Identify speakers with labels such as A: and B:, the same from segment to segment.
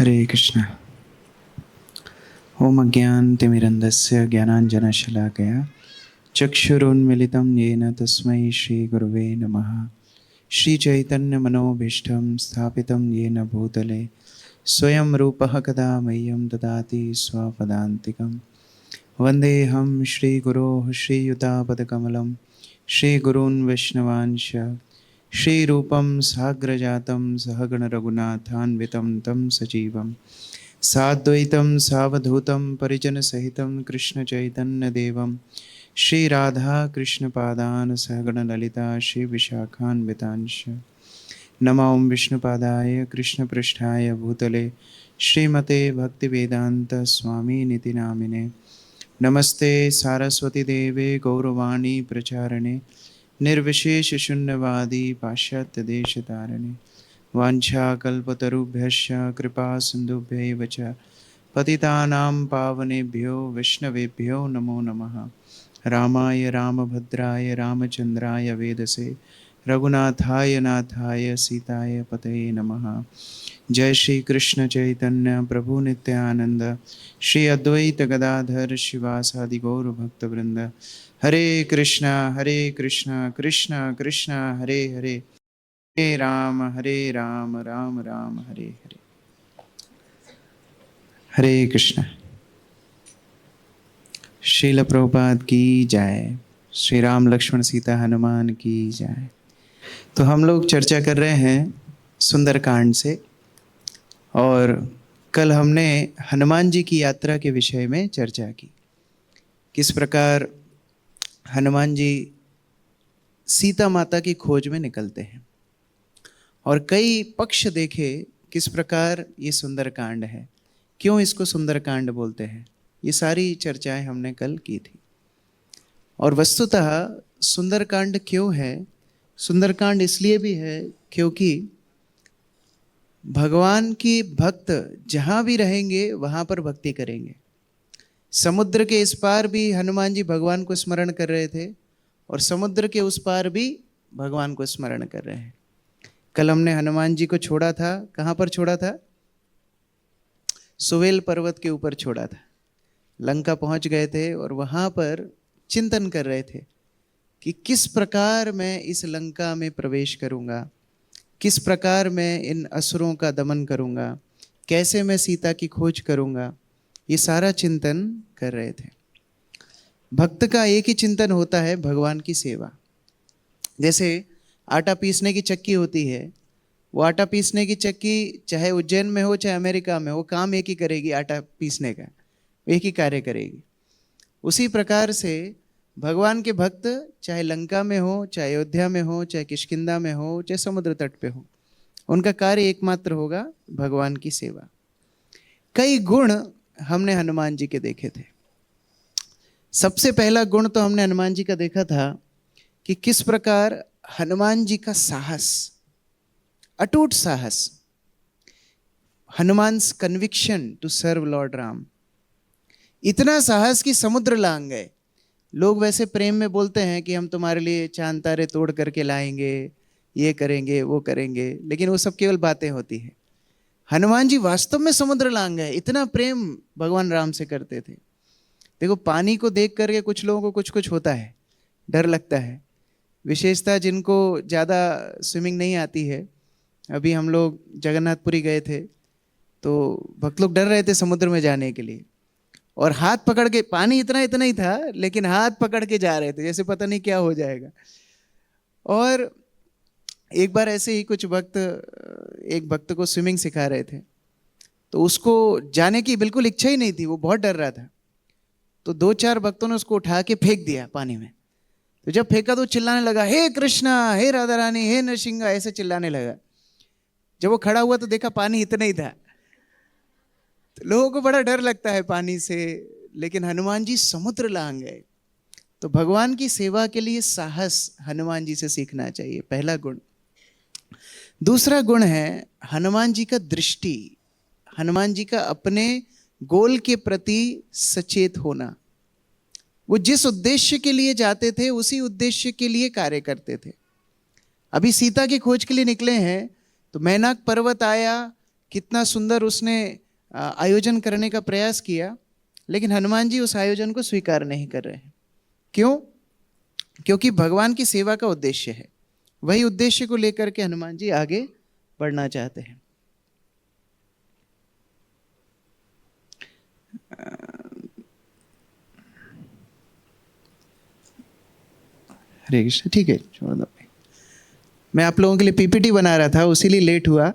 A: हरे कृष्ण। ओम अज्ञानतिमिरन्धस्य ज्ञानाञ्जनशलाकया चक्षुरुन्मिलितं येन तस्मै श्रीगुरुवे नमः। श्रीचैतन्यमनोभीष्टं स्थापितं येन भूतले स्वयं रूपः कदा मह्यं ददाति स्वपदान्तिकं। वन्देऽहं श्रीगुरोः श्रीयुतापदकमलं श्रीगुरून् वैष्णवांश्च श्रीरूपं साग्रजातं सहगणरघुनाथान्वितं तं सजीवं साद्वैतं सावधूतं परिजनसहितं कृष्णचैतन्यदेवं श्रीराधाकृष्णपादान् सहगणललिता श्रीविशाखान्वितांश्च। नमो विष्णुपादाय कृष्णपृष्ठाय भूतले श्रीमते भक्तिवेदान्तस्वामिनिति नामिने। नमस्ते सारस्वतीदेवे गौरवाणी प्रचारणे निर्विशेषशून्यवादी पाश्चात्यदेशतारिणे। वाञ्छाकल्पतरुभ्यश्च कृपा सिन्धुभ्यैव च पतितानां पावनेभ्यो वैष्णवेभ्यो नमो नमः। रामाय रामभद्राय रामचन्द्राय वेदसे रघुनाथाय नाथाय सीताय पतये नमः। जय श्री कृष्ण चैतन्य प्रभु नित्यानंद श्री अद्वैत गदाधर शिवासादि गौर भक्तवृंद। हरे कृष्णा कृष्ण कृष्ण हरे हरे, हरे राम राम राम हरे हरे। हरे कृष्ण। श्रील प्रभुपाद की जय। श्री राम लक्ष्मण सीता हनुमान की जय। तो हम लोग चर्चा कर रहे हैं सुंदरकांड से, और कल हमने हनुमान जी की यात्रा के विषय में चर्चा की। किस प्रकार हनुमान जी सीता माता की खोज में निकलते हैं, और कई पक्ष देखे किस प्रकार ये सुंदरकांड है, क्यों इसको सुंदरकांड बोलते हैं। ये सारी चर्चाएं हमने कल की थी। और वस्तुतः सुंदरकांड क्यों है? सुंदरकांड इसलिए भी है क्योंकि भगवान की भक्त जहाँ भी रहेंगे वहाँ पर भक्ति करेंगे। समुद्र के इस पार भी हनुमान जी भगवान को स्मरण कर रहे थे, और समुद्र के उस पार भी भगवान को स्मरण कर रहे हैं। कल हमने हनुमान जी को छोड़ा था, कहाँ पर छोड़ा था? सुवेल पर्वत के ऊपर छोड़ा था। लंका पहुँच गए थे और वहाँ पर चिंतन कर रहे थे कि किस प्रकार मैं इस लंका में प्रवेश करूँगा, किस प्रकार मैं इन असुरों का दमन करूँगा, कैसे मैं सीता की खोज करूँगा। ये सारा चिंतन कर रहे थे। भक्त का एक ही चिंतन होता है, भगवान की सेवा। जैसे आटा पीसने की चक्की होती है, वो आटा पीसने की चक्की चाहे उज्जैन में हो चाहे अमेरिका में हो, काम एक ही करेगी, आटा पीसने का एक ही कार्य करेगी। उसी प्रकार से भगवान के भक्त चाहे लंका में हो, चाहे अयोध्या में हो, चाहे किष्किंधा में हो, चाहे समुद्र तट पे हो, उनका कार्य एकमात्र होगा भगवान की सेवा। कई गुण हमने हनुमान जी के देखे थे। सबसे पहला गुण तो हमने हनुमान जी का देखा था कि किस प्रकार हनुमान जी का साहस, अटूट साहस, Hanuman's conviction to serve lord Ram. इतना साहस कि समुद्र लांग गए। लोग वैसे प्रेम में बोलते हैं कि हम तुम्हारे लिए चांद तारे तोड़ करके लाएंगे, ये करेंगे वो करेंगे, लेकिन वो सब केवल बातें होती है। हनुमान जी वास्तव में समुद्र लांग गए। इतना प्रेम भगवान राम से करते थे। देखो, पानी को देख करके कुछ लोगों को कुछ कुछ होता है, डर लगता है। विशेषता जिनको ज़्यादा स्विमिंग नहीं आती है। अभी हम लोग जगन्नाथपुरी गए थे तो भक्त लोग डर रहे थे समुद्र में जाने के लिए, और हाथ पकड़ के, पानी इतना इतना ही था लेकिन हाथ पकड़ के जा रहे थे जैसे पता नहीं क्या हो जाएगा। और एक बार ऐसे ही कुछ भक्त एक भक्त को स्विमिंग सिखा रहे थे, तो उसको जाने की बिल्कुल इच्छा ही नहीं थी, वो बहुत डर रहा था। तो दो चार भक्तों ने उसको उठा के फेंक दिया पानी में। तो जब फेंका तो चिल्लाने लगा, हे कृष्णा, हे राधा रानी, हे नरसिंहा, ऐसे चिल्लाने लगा। जब वो खड़ा हुआ तो देखा पानी इतना ही था। तो लोगों को बड़ा डर लगता है पानी से, लेकिन हनुमान जी समुद्र लांग गए। तो भगवान की सेवा के लिए साहस हनुमान जी से सीखना चाहिए, पहला गुण। दूसरा गुण है हनुमान जी का दृष्टि, हनुमान जी का अपने गोल के प्रति सचेत होना। वो जिस उद्देश्य के लिए जाते थे उसी उद्देश्य के लिए कार्य करते थे। अभी सीता की खोज के लिए निकले हैं तो मैनाक पर्वत आया, कितना सुंदर उसने आयोजन करने का प्रयास किया, लेकिन हनुमान जी उस आयोजन को स्वीकार नहीं कर रहे हैं। क्यों? क्योंकि भगवान की सेवा का उद्देश्य है, वही उद्देश्य को लेकर के हनुमान जी आगे बढ़ना चाहते हैं। हरे कृष्ण। ठीक है, छोड़ दो। मैं आप लोगों के लिए पीपीटी बना रहा था, उसीलिए लेट हुआ,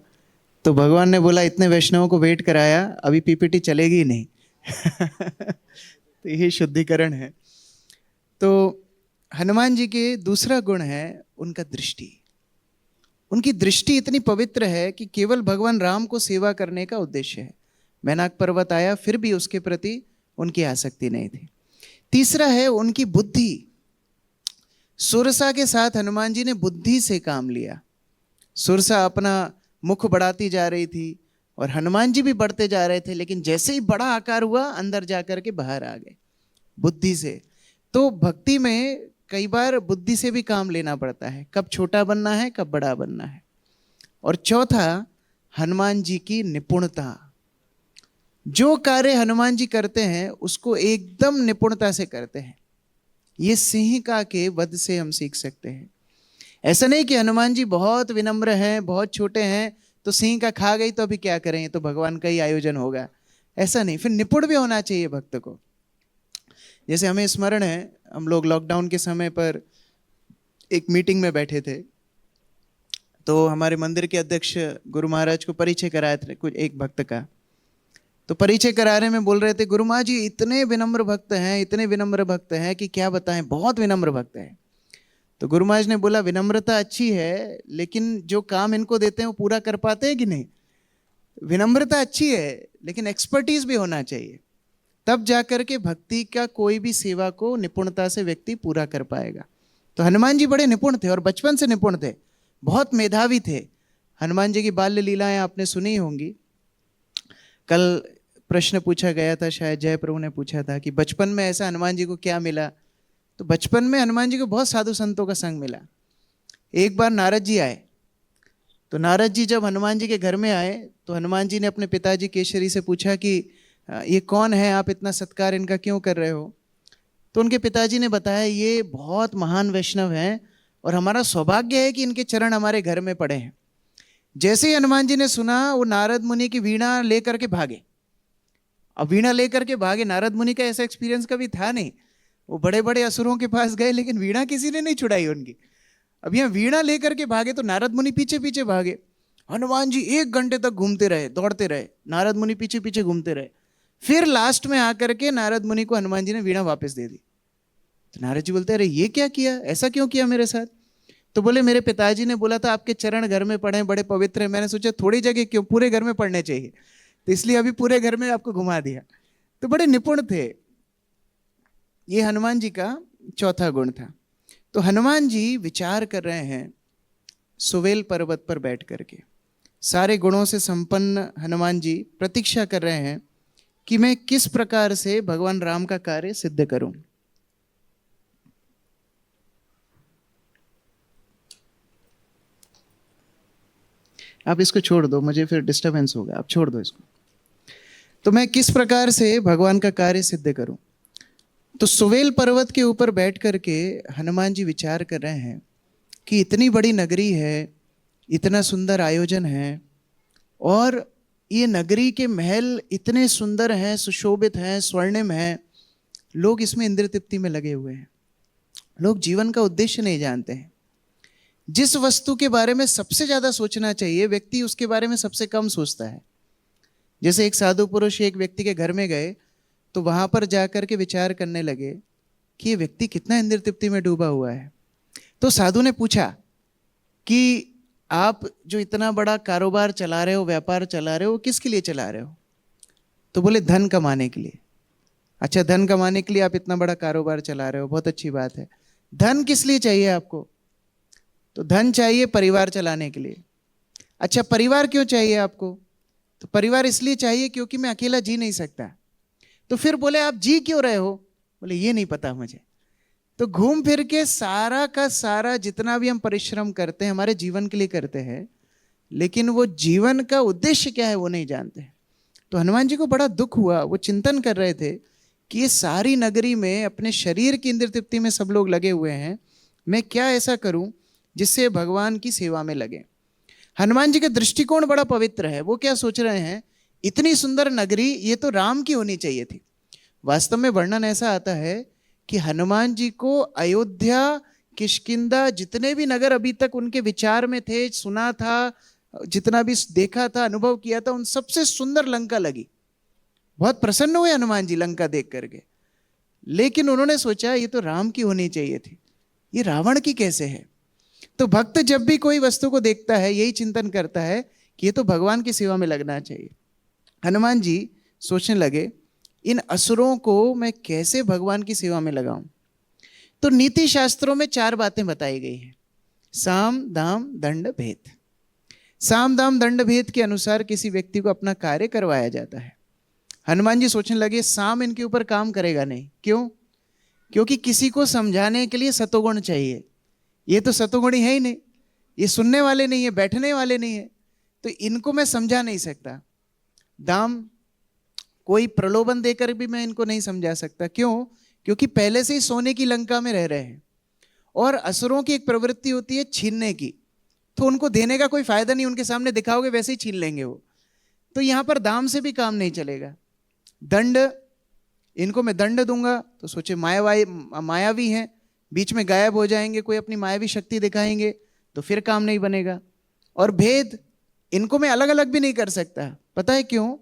A: तो भगवान ने बोला इतने वैष्णवों को वेट कराया, अभी पीपीटी चलेगी ही नहीं। तो यही शुद्धिकरण है। तो हनुमान जी के दूसरा गुण है उनका दृष्टि। उनकी दृष्टि इतनी पवित्र है कि केवल भगवान राम को सेवा करने का उद्देश्य है। मैनाक पर्वत आया, फिर भी उसके प्रति उनकी आसक्ति नहीं थी। तीसरा है उनकी बुद्धि। सुरसा के साथ हनुमान जी ने बुद्धि से काम लिया। सुरसा अपना मुख बढ़ाती जा रही थी और हनुमान जी भी बढ़ते जा रहे थे, लेकिन जैसे ही बड़ा आकार हुआ अंदर जाकर के बाहर आ गए बुद्धि से। तो भक्ति में कई बार बुद्धि से भी काम लेना पड़ता है, कब छोटा बनना है, कब बड़ा बनना है। और चौथा, हनुमान जी की निपुणता। जो कार्य हनुमान जी करते हैं उसको एकदम निपुणता से करते हैं। ये सिंहिका के वध से हम सीख सकते हैं। ऐसा नहीं कि हनुमान जी बहुत विनम्र हैं, बहुत छोटे हैं, तो सिंह का खा गई तो अभी क्या करें, तो भगवान का ही आयोजन होगा, ऐसा नहीं। फिर निपुण भी होना चाहिए भक्त को। जैसे हमें स्मरण है, हम लोग लॉकडाउन के समय पर एक मीटिंग में बैठे थे, तो हमारे मंदिर के अध्यक्ष गुरु महाराज को परिचय कराए थे कुछ एक भक्त का। तो परिचय कराने में बोल रहे थे, गुरु महाराज जी इतने विनम्र भक्त हैं, इतने विनम्र भक्त हैं कि क्या बताएं, बहुत विनम्र भक्त हैं। तो गुरु महाराज ने बोला, विनम्रता अच्छी है, लेकिन जो काम इनको देते हैं वो पूरा कर पाते हैं कि नहीं? विनम्रता अच्छी है, लेकिन एक्सपर्टीज भी होना चाहिए, तब जाकर के भक्ति का कोई भी सेवा को निपुणता से व्यक्ति पूरा कर पाएगा। तो हनुमान जी बड़े निपुण थे और बचपन से निपुण थे, बहुत मेधावी थे। हनुमान जी की बाल्य लीलाएं आपने सुनी होंगी। कल प्रश्न पूछा गया था, शायद जय प्रभु ने पूछा था कि बचपन में ऐसा हनुमान जी को क्या मिला। तो बचपन में हनुमान जी को बहुत साधु संतों का संग मिला। एक बार नारद जी आए, तो नारद जी जब हनुमान जी के घर में आए तो हनुमान जी ने अपने पिताजी केशरी से पूछा कि ये कौन है, आप इतना सत्कार इनका क्यों कर रहे हो? तो उनके पिताजी ने बताया, ये बहुत महान वैष्णव हैं और हमारा सौभाग्य है कि इनके चरण हमारे घर में पड़े हैं। जैसे ही हनुमान जी ने सुना, वो नारद मुनि की वीणा लेकर के भागे। अब वीणा लेकर के भागे, नारद मुनि का ऐसा एक्सपीरियंस कभी था नहीं। वो बड़े बड़े असुरों के पास गए, लेकिन वीणा किसी ने नहीं छुड़ाई उनकी। अब यहाँ वीणा लेकर के भागे तो नारद मुनि पीछे पीछे भागे। हनुमान जी 1 घंटे तक घूमते रहे, दौड़ते रहे, नारद मुनि पीछे पीछे घूमते रहे। फिर लास्ट में आकर के नारद मुनि को हनुमान जी ने वीणा वापस दे दी। तो नारद जी बोलते, अरे ये क्या किया, ऐसा क्यों किया मेरे साथ? तो बोले, मेरे पिताजी ने बोला था आपके चरण घर में पड़े, बड़े पवित्र हैं, मैंने सोचा थोड़ी जगह क्यों, पूरे घर में पड़ने चाहिए, तो इसलिए अभी पूरे घर में आपको घुमा दिया। तो बड़े निपुण थे। ये हनुमान जी का चौथा गुण था। तो हनुमान जी विचार कर रहे हैं सुवेल पर्वत पर बैठ करके। सारे गुणों से संपन्न हनुमान जी प्रतीक्षा कर रहे हैं कि मैं किस प्रकार से भगवान राम का कार्य सिद्ध करूं। आप इसको छोड़ दो, मुझे फिर डिस्टरबेंस होगा, आप छोड़ दो इसको। तो मैं किस प्रकार से भगवान का कार्य सिद्ध करूं। तो सुवेल पर्वत के ऊपर बैठ करके हनुमान जी विचार कर रहे हैं कि इतनी बड़ी नगरी है, इतना सुंदर आयोजन है, और ये नगरी के महल इतने सुंदर हैं, सुशोभित हैं, स्वर्णिम हैं, लोग इसमें इंद्र तृप्ति में लगे हुए हैं। लोग जीवन का उद्देश्य नहीं जानते हैं। जिस वस्तु के बारे में सबसे ज्यादा सोचना चाहिए, व्यक्ति उसके बारे में सबसे कम सोचता है। जैसे एक साधु पुरुष एक व्यक्ति के घर में गए, तो वहां पर जाकर के विचार करने लगे कि ये व्यक्ति कितना इंद्र तृप्ति में डूबा हुआ है। तो साधु ने पूछा कि आप जो इतना बड़ा कारोबार चला रहे हो, व्यापार चला रहे हो, किसके लिए चला रहे हो? तो बोले, धन कमाने के लिए। अच्छा, धन कमाने के लिए आप इतना बड़ा कारोबार चला रहे हो, बहुत अच्छी बात है। धन किस लिए चाहिए आपको? तो धन चाहिए परिवार चलाने के लिए। अच्छा, परिवार क्यों चाहिए आपको? तो परिवार इसलिए चाहिए क्योंकि मैं अकेला जी नहीं सकता। तो फिर बोले, आप जी क्यों रहे हो? बोले, ये नहीं पता मुझे। तो घूम फिर के सारा का सारा जितना भी हम परिश्रम करते हैं हमारे जीवन के लिए करते हैं, लेकिन वो जीवन का उद्देश्य क्या है वो नहीं जानते। तो हनुमान जी को बड़ा दुख हुआ, वो चिंतन कर रहे थे कि ये सारी नगरी में अपने शरीर की इंद्र तृप्ति में सब लोग लगे हुए हैं, मैं क्या ऐसा करूं जिससे भगवान की सेवा में लगे। हनुमान जी का दृष्टिकोण बड़ा पवित्र है। वो क्या सोच रहे हैं, इतनी सुंदर नगरी ये तो राम की होनी चाहिए थी। वास्तव में वर्णन ऐसा आता है कि हनुमान जी को अयोध्या, किष्किंधा, जितने भी नगर अभी तक उनके विचार में थे, सुना था, जितना भी देखा था, अनुभव किया था, उन सबसे सुंदर लंका लगी। बहुत प्रसन्न हुए हनुमान जी लंका देख करके, लेकिन उन्होंने सोचा ये तो राम की होनी चाहिए थी, ये रावण की कैसे है। तो भक्त जब भी कोई वस्तु को देखता है यही चिंतन करता है कि ये तो भगवान की सेवा में लगना चाहिए। हनुमान जी सोचने लगे इन असुरों को मैं कैसे भगवान की सेवा में लगाऊं। तो नीति शास्त्रों में 4 बातें बताई गई हैं, साम दाम दंड भेद। साम दाम दंड भेद के अनुसार किसी व्यक्ति को अपना कार्य करवाया जाता है। हनुमान जी सोचने लगे साम इनके ऊपर काम करेगा नहीं। क्यों? क्योंकि किसी को समझाने के लिए सतोगुण चाहिए, ये तो सतोगुणी है ही नहीं, ये सुनने वाले नहीं है, बैठने वाले नहीं है, तो इनको मैं समझा नहीं सकता। दाम, कोई प्रलोभन देकर भी मैं इनको नहीं समझा सकता। क्यों? क्योंकि पहले से ही सोने की लंका में रह रहे हैं, और असुरों की एक प्रवृत्ति होती है छीनने की, तो उनको देने का कोई फायदा नहीं, उनके सामने दिखाओगे वैसे ही छीन लेंगे वो। तो यहां पर दाम से भी काम नहीं चलेगा। दंड, इनको मैं दंड दूंगा तो सोचे मायावी हैं, बीच में गायब हो जाएंगे, कोई अपनी मायावी शक्ति दिखाएंगे तो फिर काम नहीं बनेगा। और भेद, इनको मैं अलग अलग भी नहीं कर सकता। पता है क्यों?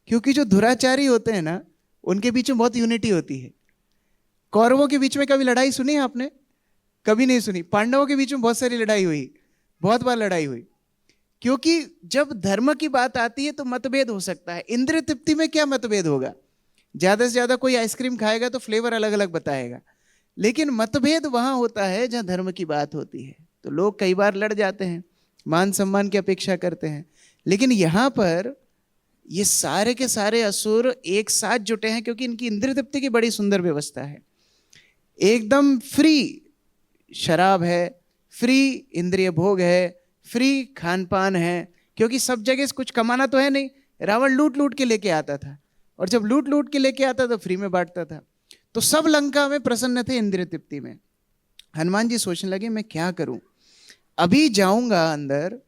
A: क्योंकि जो दुराचारी होते हैं ना, उनके बीच में बहुत यूनिटी होती है। कौरवों के बीच में कभी लड़ाई सुनी है आपने? कभी नहीं सुनी। पांडवों के बीच में बहुत सारी लड़ाई हुई, बहुत बार लड़ाई हुई, क्योंकि जब धर्म की बात आती है तो मतभेद हो सकता है। इंद्रिय तृप्ति में क्या मतभेद होगा? ज्यादा से ज्यादा कोई आइसक्रीम खाएगा तो फ्लेवर अलग अलग बताएगा, लेकिन मतभेद वहां होता है जहां धर्म की बात होती है। तो लोग कई बार लड़ जाते हैं, मान सम्मान की अपेक्षा करते हैं, लेकिन यहां पर ये सारे के सारे असुर एक साथ जुटे हैं क्योंकि इनकी इंद्रिय तृप्ति की बड़ी सुंदर व्यवस्था है। एकदम फ्री शराब है, फ्री इंद्रिय भोग है, फ्री खान पान है, क्योंकि सब जगह से कुछ कमाना तो है नहीं। रावण लूट लूट के लेके आता था, और जब लूट लूट के लेके आता तो फ्री में बांटता था। तो सब लंका में प्रसन्न थे इंद्रिय तृप्ति में। हनुमान जी सोचने लगे मैं क्या करूं, अभी जाऊंगा अंदर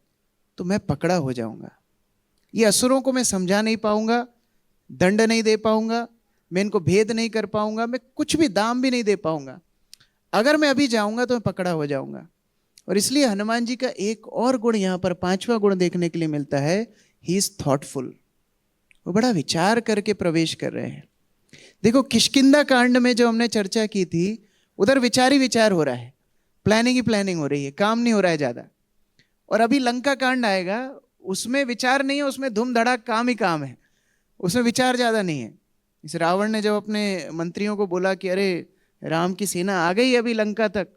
A: तो मैं पकड़ा हो जाऊंगा, ये असुरों को मैं समझा नहीं पाऊंगा, दंड नहीं दे पाऊंगा, मैं इनको भेद नहीं कर पाऊंगा, मैं कुछ भी दाम भी नहीं दे पाऊंगा। अगर मैं अभी जाऊंगा तो मैं पकड़ा हो जाऊंगा। और इसलिए हनुमान जी का एक और गुण यहां पर 5वां गुण देखने के लिए मिलता है, ही इज थॉटफुल। वो बड़ा विचार करके प्रवेश कर रहे हैं। देखो किष्किंधा कांड में जो हमने चर्चा की थी, उधर विचार ही विचार हो रहा है, प्लानिंग ही प्लानिंग हो रही है, काम नहीं हो रहा है ज्यादा। और अभी लंका कांड आएगा, उसमें विचार नहीं है, उसमें धूम धड़ाक काम ही काम है, उसमें विचार ज्यादा नहीं है। इस रावण ने जब अपने मंत्रियों को बोला कि अरे राम की सेना आ गई अभी लंका तक,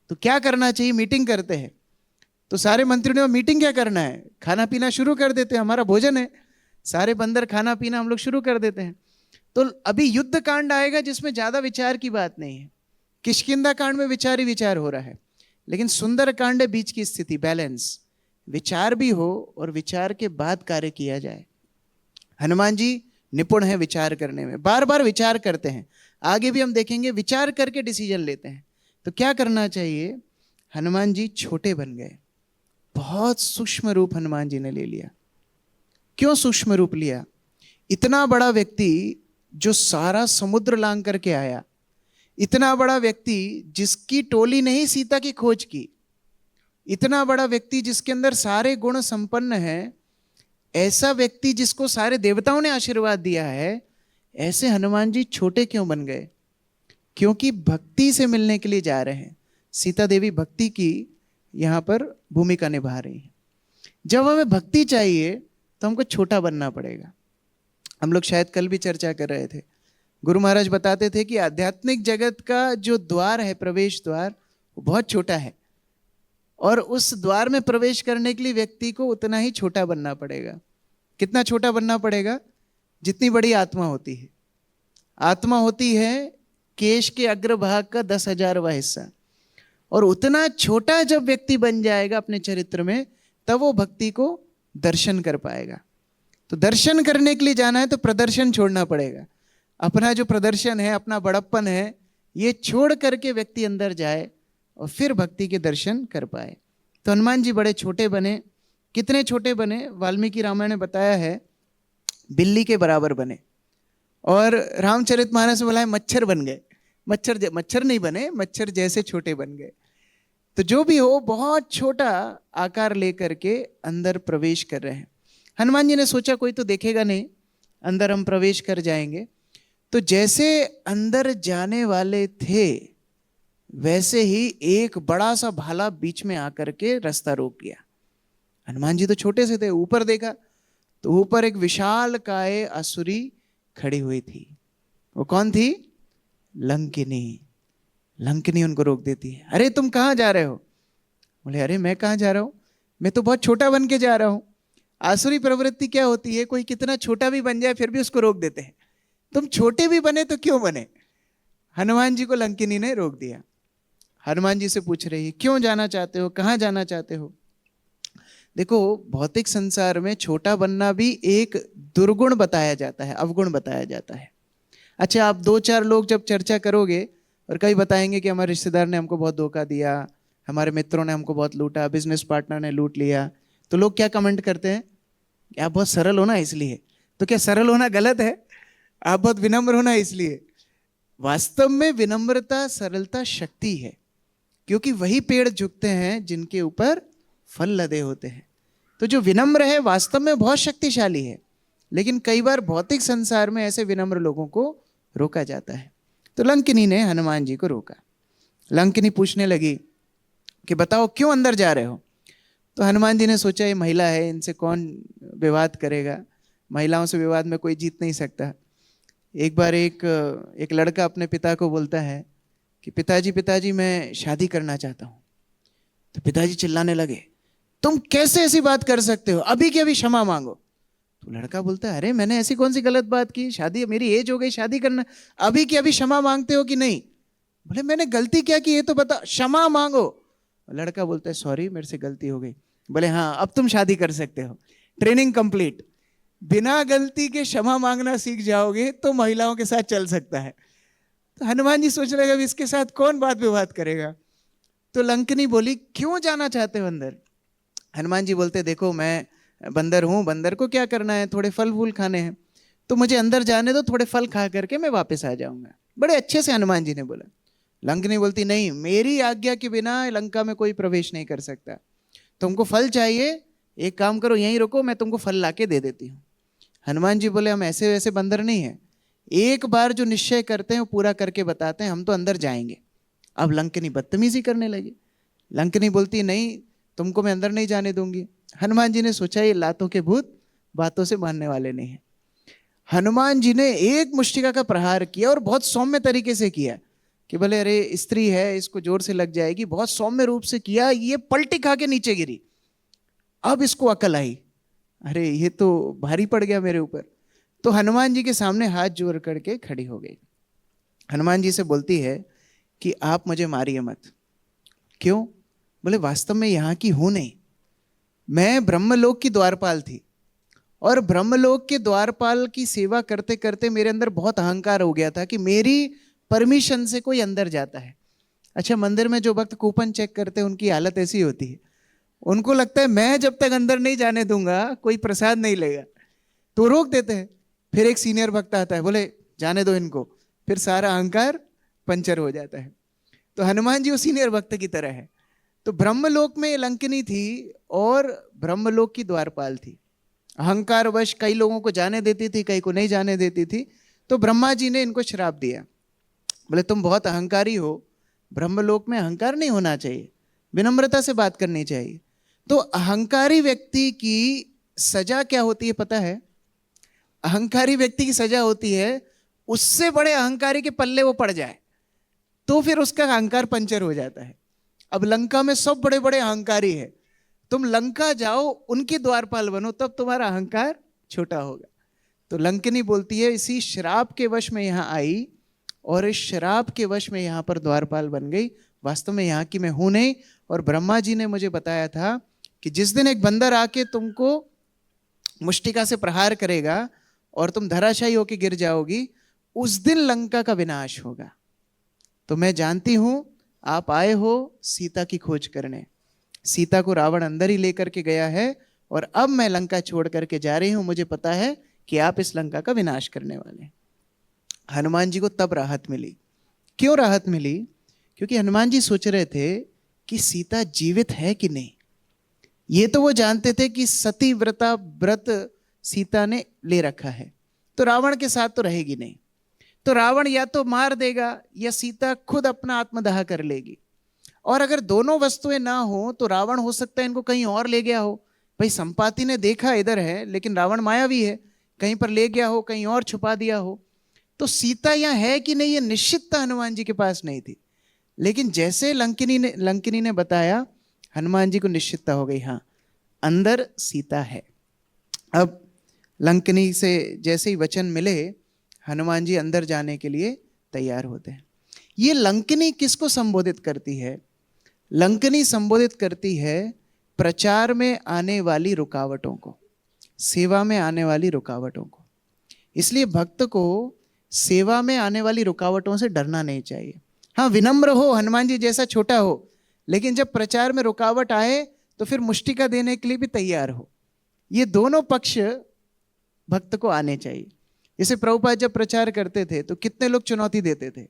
A: तो क्या करना चाहिए, मीटिंग करते हैं। तो सारे मंत्रियों ने, मीटिंग क्या करना है, खाना पीना शुरू कर देते हैं, हमारा भोजन है, सारे बंदर खाना पीना हम लोग शुरू कर देते हैं। तो अभी युद्ध कांड आएगा जिसमें ज्यादा विचार की बात नहीं है। किष्किंधा कांड में विचार ही विचार हो रहा है, लेकिन सुंदर कांड है बीच की स्थिति, बैलेंस, विचार भी हो और विचार के बाद कार्य किया जाए। हनुमान जी निपुण है विचार करने में, बार बार विचार करते हैं। आगे भी हम देखेंगे विचार करके डिसीजन लेते हैं। तो क्या करना चाहिए, हनुमान जी छोटे बन गए, बहुत सूक्ष्म रूप हनुमान जी ने ले लिया। क्यों सूक्ष्म रूप लिया? इतना बड़ा व्यक्ति जो सारा समुद्र लांग करके आया, इतना बड़ा व्यक्ति जिसकी टोली ने ही सीता की खोज की, इतना बड़ा व्यक्ति जिसके अंदर सारे गुण संपन्न है, ऐसा व्यक्ति जिसको सारे देवताओं ने आशीर्वाद दिया है, ऐसे हनुमान जी छोटे क्यों बन गए? क्योंकि भक्ति से मिलने के लिए जा रहे हैं। सीता देवी भक्ति की यहां पर भूमिका निभा रही है। जब हमें भक्ति चाहिए तो हमको छोटा बनना पड़ेगा। हम लोग शायद कल भी चर्चा कर रहे थे, गुरु महाराज बताते थे कि आध्यात्मिक जगत का जो द्वार है, प्रवेश द्वार, वो बहुत छोटा है, और उस द्वार में प्रवेश करने के लिए व्यक्ति को उतना ही छोटा बनना पड़ेगा। कितना छोटा बनना पड़ेगा? जितनी बड़ी आत्मा होती है। आत्मा होती है केश के अग्रभाग का 10,000वां हिस्सा, और उतना छोटा जब व्यक्ति बन जाएगा अपने चरित्र में, तब वो भक्ति को दर्शन कर पाएगा। तो दर्शन करने के लिए जाना है तो प्रदर्शन छोड़ना पड़ेगा। अपना जो प्रदर्शन है, अपना बड़प्पन है, ये छोड़ करके व्यक्ति अंदर जाए और फिर भक्ति के दर्शन कर पाए। तो हनुमान जी बड़े छोटे बने। कितने छोटे बने? वाल्मीकि रामायण ने बताया है बिल्ली के बराबर बने। और रामचरितमानस में बोला है मच्छर बन गए। मच्छर नहीं बने, मच्छर जैसे छोटे बन गए। तो जो भी हो, बहुत छोटा आकार लेकर के अंदर प्रवेश कर रहे हैं। हनुमान जी ने सोचा कोई तो देखेगा नहीं, अंदर हम प्रवेश कर जाएंगे। तो जैसे अंदर जाने वाले थे वैसे ही एक बड़ा सा भाला बीच में आकर के रास्ता रोक दिया। हनुमान जी तो छोटे से थे, ऊपर देखा तो ऊपर एक विशाल काय असुरी खड़ी हुई थी। वो कौन थी? लंकिनी। लंकिनी उनको रोक देती है। अरे तुम कहाँ जा रहे हो? बोले अरे मैं कहाँ जा रहा हूँ, मैं तो बहुत छोटा बन के जा रहा हूँ। आसुरी प्रवृत्ति क्या होती है, कोई कितना छोटा भी बन जाए फिर भी उसको रोक देते हैं। तुम छोटे भी बने तो क्यों बने? हनुमान जी को लंकिनी ने रोक दिया। हनुमान जी से पूछ रही है क्यों जाना चाहते हो, कहाँ जाना चाहते हो? देखो, भौतिक संसार में छोटा बनना भी एक दुर्गुण बताया जाता है, अवगुण बताया जाता है। अच्छा, आप दो चार लोग जब चर्चा करोगे और कई बताएंगे कि हमारे रिश्तेदार ने हमको बहुत धोखा दिया, हमारे मित्रों ने हमको बहुत लूटा, बिजनेस पार्टनर ने लूट लिया, तो लोग क्या कमेंट करते हैं कि आप बहुत सरल हो ना इसलिए। तो क्या सरल होना गलत है? आप बहुत विनम्र होना इसलिए। वास्तव में विनम्रता, सरलता शक्ति है, क्योंकि वही पेड़ झुकते हैं जिनके ऊपर फल लदे होते हैं। तो जो विनम्र है वास्तव में बहुत शक्तिशाली है, लेकिन कई बार भौतिक संसार में ऐसे विनम्र लोगों को रोका जाता है। तो लंकिनी ने हनुमान जी को रोका। लंकिनी पूछने लगी कि बताओ क्यों अंदर जा रहे हो? तो हनुमान जी ने सोचा ये महिला है, इनसे कौन विवाद करेगा, महिलाओं से विवाद में कोई जीत नहीं सकता। एक बार एक लड़का अपने पिता को बोलता है कि पिताजी पिताजी मैं शादी करना चाहता हूँ। तो पिताजी चिल्लाने लगे, तुम कैसे ऐसी बात कर सकते हो, अभी की अभी क्षमा मांगो। तो लड़का बोलता है अरे मैंने ऐसी कौन सी गलत बात की, शादी, मेरी एज हो गई शादी करना, अभी की अभी क्षमा मांगते हो कि नहीं? बोले मैंने गलती क्या की ये तो बता, क्षमा मांगो। लड़का बोलता है सॉरी मेरे से गलती हो गई। बोले हाँ अब तुम शादी कर सकते हो, ट्रेनिंग कंप्लीट। बिना गलती के क्षमा मांगना सीख जाओगे तो महिलाओं के साथ चल सकता है। तो हनुमान जी सोच रहे इसके साथ कौन बात विवाद करेगा। तो लंकिनी बोली क्यों जाना चाहते हो अंदर? हनुमान जी बोलते देखो मैं बंदर हूँ, बंदर को क्या करना है, थोड़े फल फूल खाने हैं, तो मुझे अंदर जाने दो, थोड़े फल खा करके मैं वापस आ जाऊंगा। बड़े अच्छे से हनुमान जी ने बोला। लंकिनी बोलती नहीं, मेरी आज्ञा के बिना लंका में कोई प्रवेश नहीं कर सकता। तुमको फल चाहिए, एक काम करो यहीं रुको, मैं तुमको फल ला के दे देती हूँ। हनुमान जी बोले हम ऐसे वैसे बंदर नहीं है, एक बार जो निश्चय करते हैं वो पूरा करके बताते हैं, हम तो अंदर जाएंगे। अब लंकिनी बदतमीजी करने लगी। लंकिनी बोलती नहीं तुमको मैं अंदर नहीं जाने दूंगी। हनुमान जी ने सोचा ये लातों के भूत बातों से मानने वाले नहीं है। हनुमान जी ने एक मुष्टिका का प्रहार किया और बहुत सौम्य तरीके से किया कि भले अरे स्त्री है इसको जोर से लग जाएगी, बहुत सौम्य रूप से किया, ये पलटी खा के नीचे गिरी। अब इसको अकल आई, अरे ये तो भारी पड़ गया मेरे ऊपर। तो हनुमान जी के सामने हाथ जोड़ करके खड़ी हो गई। हनुमान जी से बोलती है कि आप मुझे मारिए मत। क्यों? बोले वास्तव में यहाँ की हूं नहीं, मैं ब्रह्मलोक की द्वारपाल थी और ब्रह्मलोक के द्वारपाल की सेवा करते करते मेरे अंदर बहुत अहंकार हो गया था कि मेरी परमिशन से कोई अंदर जाता है। अच्छा, मंदिर में जो भक्त कूपन चेक करते हैं उनकी हालत ऐसी होती है, उनको लगता है मैं जब तक अंदर नहीं जाने दूंगा कोई प्रसाद नहीं लेगा, तो रोक देते हैं। फिर एक सीनियर भक्त आता है, बोले जाने दो इनको, फिर सारा अहंकार पंचर हो जाता है। तो हनुमान जी वो सीनियर भक्त की तरह है। तो ब्रह्मलोक में लंकिनी थी और ब्रह्मलोक की द्वारपाल थी। अहंकारवश कई लोगों को जाने देती थी, कई को नहीं जाने देती थी। तो ब्रह्मा जी ने इनको श्राप दिया, बोले तुम बहुत अहंकारी हो, ब्रह्मलोक में अहंकार नहीं होना चाहिए, विनम्रता से बात करनी चाहिए। तो अहंकारी व्यक्ति की सजा क्या होती है पता है? अहंकारी व्यक्ति की सजा होती है उससे बड़े अहंकारी के पल्ले वो पड़ जाए तो फिर उसका अहंकार पंचर हो जाता है। अब लंका में सब बड़े बड़े अहंकारी है, तुम लंका जाओ उनके द्वारपाल बनो तब तुम्हारा अहंकार छोटा होगा। तो लंकिनी बोलती है इसी श्राप के वश में यहाँ आई और इस श्राप के वश में यहाँ पर द्वारपाल बन गई, वास्तव में यहाँ की मैं हूं नहीं। और ब्रह्मा जी ने मुझे बताया था कि जिस दिन एक बंदर आके तुमको मुष्टिका से प्रहार करेगा और तुम धराशायी होके गिर जाओगी, उस दिन लंका का विनाश होगा। तो मैं जानती हूं आप आए हो सीता की खोज करने, सीता को रावण अंदर ही लेकर के गया है और अब मैं लंका छोड़ करके जा रही हूं, मुझे पता है कि आप इस लंका का विनाश करने वाले हैं। हनुमान जी को तब राहत मिली। क्यों राहत मिली? क्योंकि हनुमान जी सोच रहे थे कि सीता जीवित है कि नहीं। ये तो वो जानते थे कि सती व्रता व्रत सीता ने ले रखा है, तो रावण के साथ तो रहेगी नहीं, तो रावण या तो मार देगा या सीता खुद अपना आत्मदाह कर लेगी। और अगर दोनों वस्तुएं ना हो तो रावण हो सकता है इनको कहीं और ले गया हो। भाई संपाति ने देखा इधर है, लेकिन रावण मायावी है, कहीं पर ले गया हो, कहीं और छुपा दिया हो। तो सीता यहां है कि नहीं, ये निश्चितता हनुमान जी के पास नहीं थी। लेकिन जैसे लंकिनी ने बताया, हनुमान जी को निश्चितता हो गई, हाँ अंदर सीता है। अब लंकिनी से जैसे ही वचन मिले, हनुमान जी अंदर जाने के लिए तैयार होते हैं। ये लंकिनी किसको संबोधित करती है? लंकिनी संबोधित करती है प्रचार में आने वाली रुकावटों को, सेवा में आने वाली रुकावटों को। इसलिए भक्त को सेवा में आने वाली रुकावटों से डरना नहीं चाहिए। हाँ, विनम्र हो, हनुमान जी जैसा छोटा हो, लेकिन जब प्रचार में रुकावट आए तो फिर मुष्टिका देने के लिए भी तैयार हो। ये दोनों पक्ष भक्त को आने चाहिए। जैसे प्रभुपाद जब प्रचार करते थे तो कितने लोग चुनौती देते थे।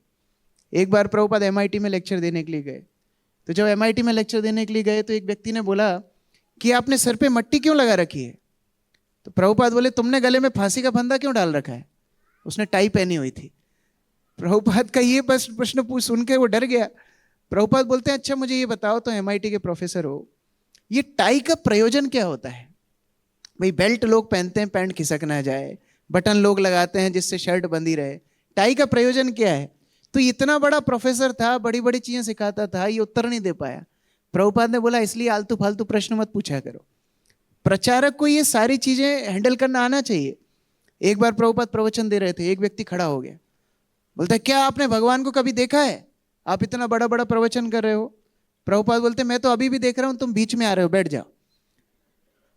A: एक बार प्रभुपाद MIT में लेक्चर देने के लिए गए, तो जब MIT में लेक्चर देने के लिए गए तो एक व्यक्ति ने बोला कि आपने सर पे मट्टी क्यों लगा रखी है? तो प्रभुपाद बोले, तुमने गले में फांसी का फंदा क्यों डाल रखा है? उसने टाई पहनी हुई थी। प्रभुपाद का ये प्रश्न सुन के वो डर गया। प्रभुपाद बोलते हैं, अच्छा मुझे ये बताओ, तो MIT के प्रोफेसर हो, ये टाई का प्रयोजन क्या होता है? भाई बेल्ट लोग पहनते हैं पैंट खिसक ना जाए, बटन लोग लगाते हैं जिससे शर्ट बंधी रहे, टाई का प्रयोजन क्या है? तो इतना बड़ा प्रोफेसर था, बड़ी बड़ी चीजें सिखाता था, ये उत्तर नहीं दे पाया। प्रभुपाद ने बोला, इसलिए आलतू फालतू प्रश्न मत पूछा करो, प्रचारक को ये सारी चीजें हैंडल करना आना चाहिए। एक बार प्रभुपाद प्रवचन दे रहे थे, एक व्यक्ति खड़ा हो गया, बोलता है, क्या आपने भगवान को कभी देखा है? आप इतना बड़ा बड़ा प्रवचन कर रहे हो। प्रभुपाद बोलते, मैं तो अभी भी देख रहा हूं, तुम बीच में आ रहे हो, बैठ जाओ।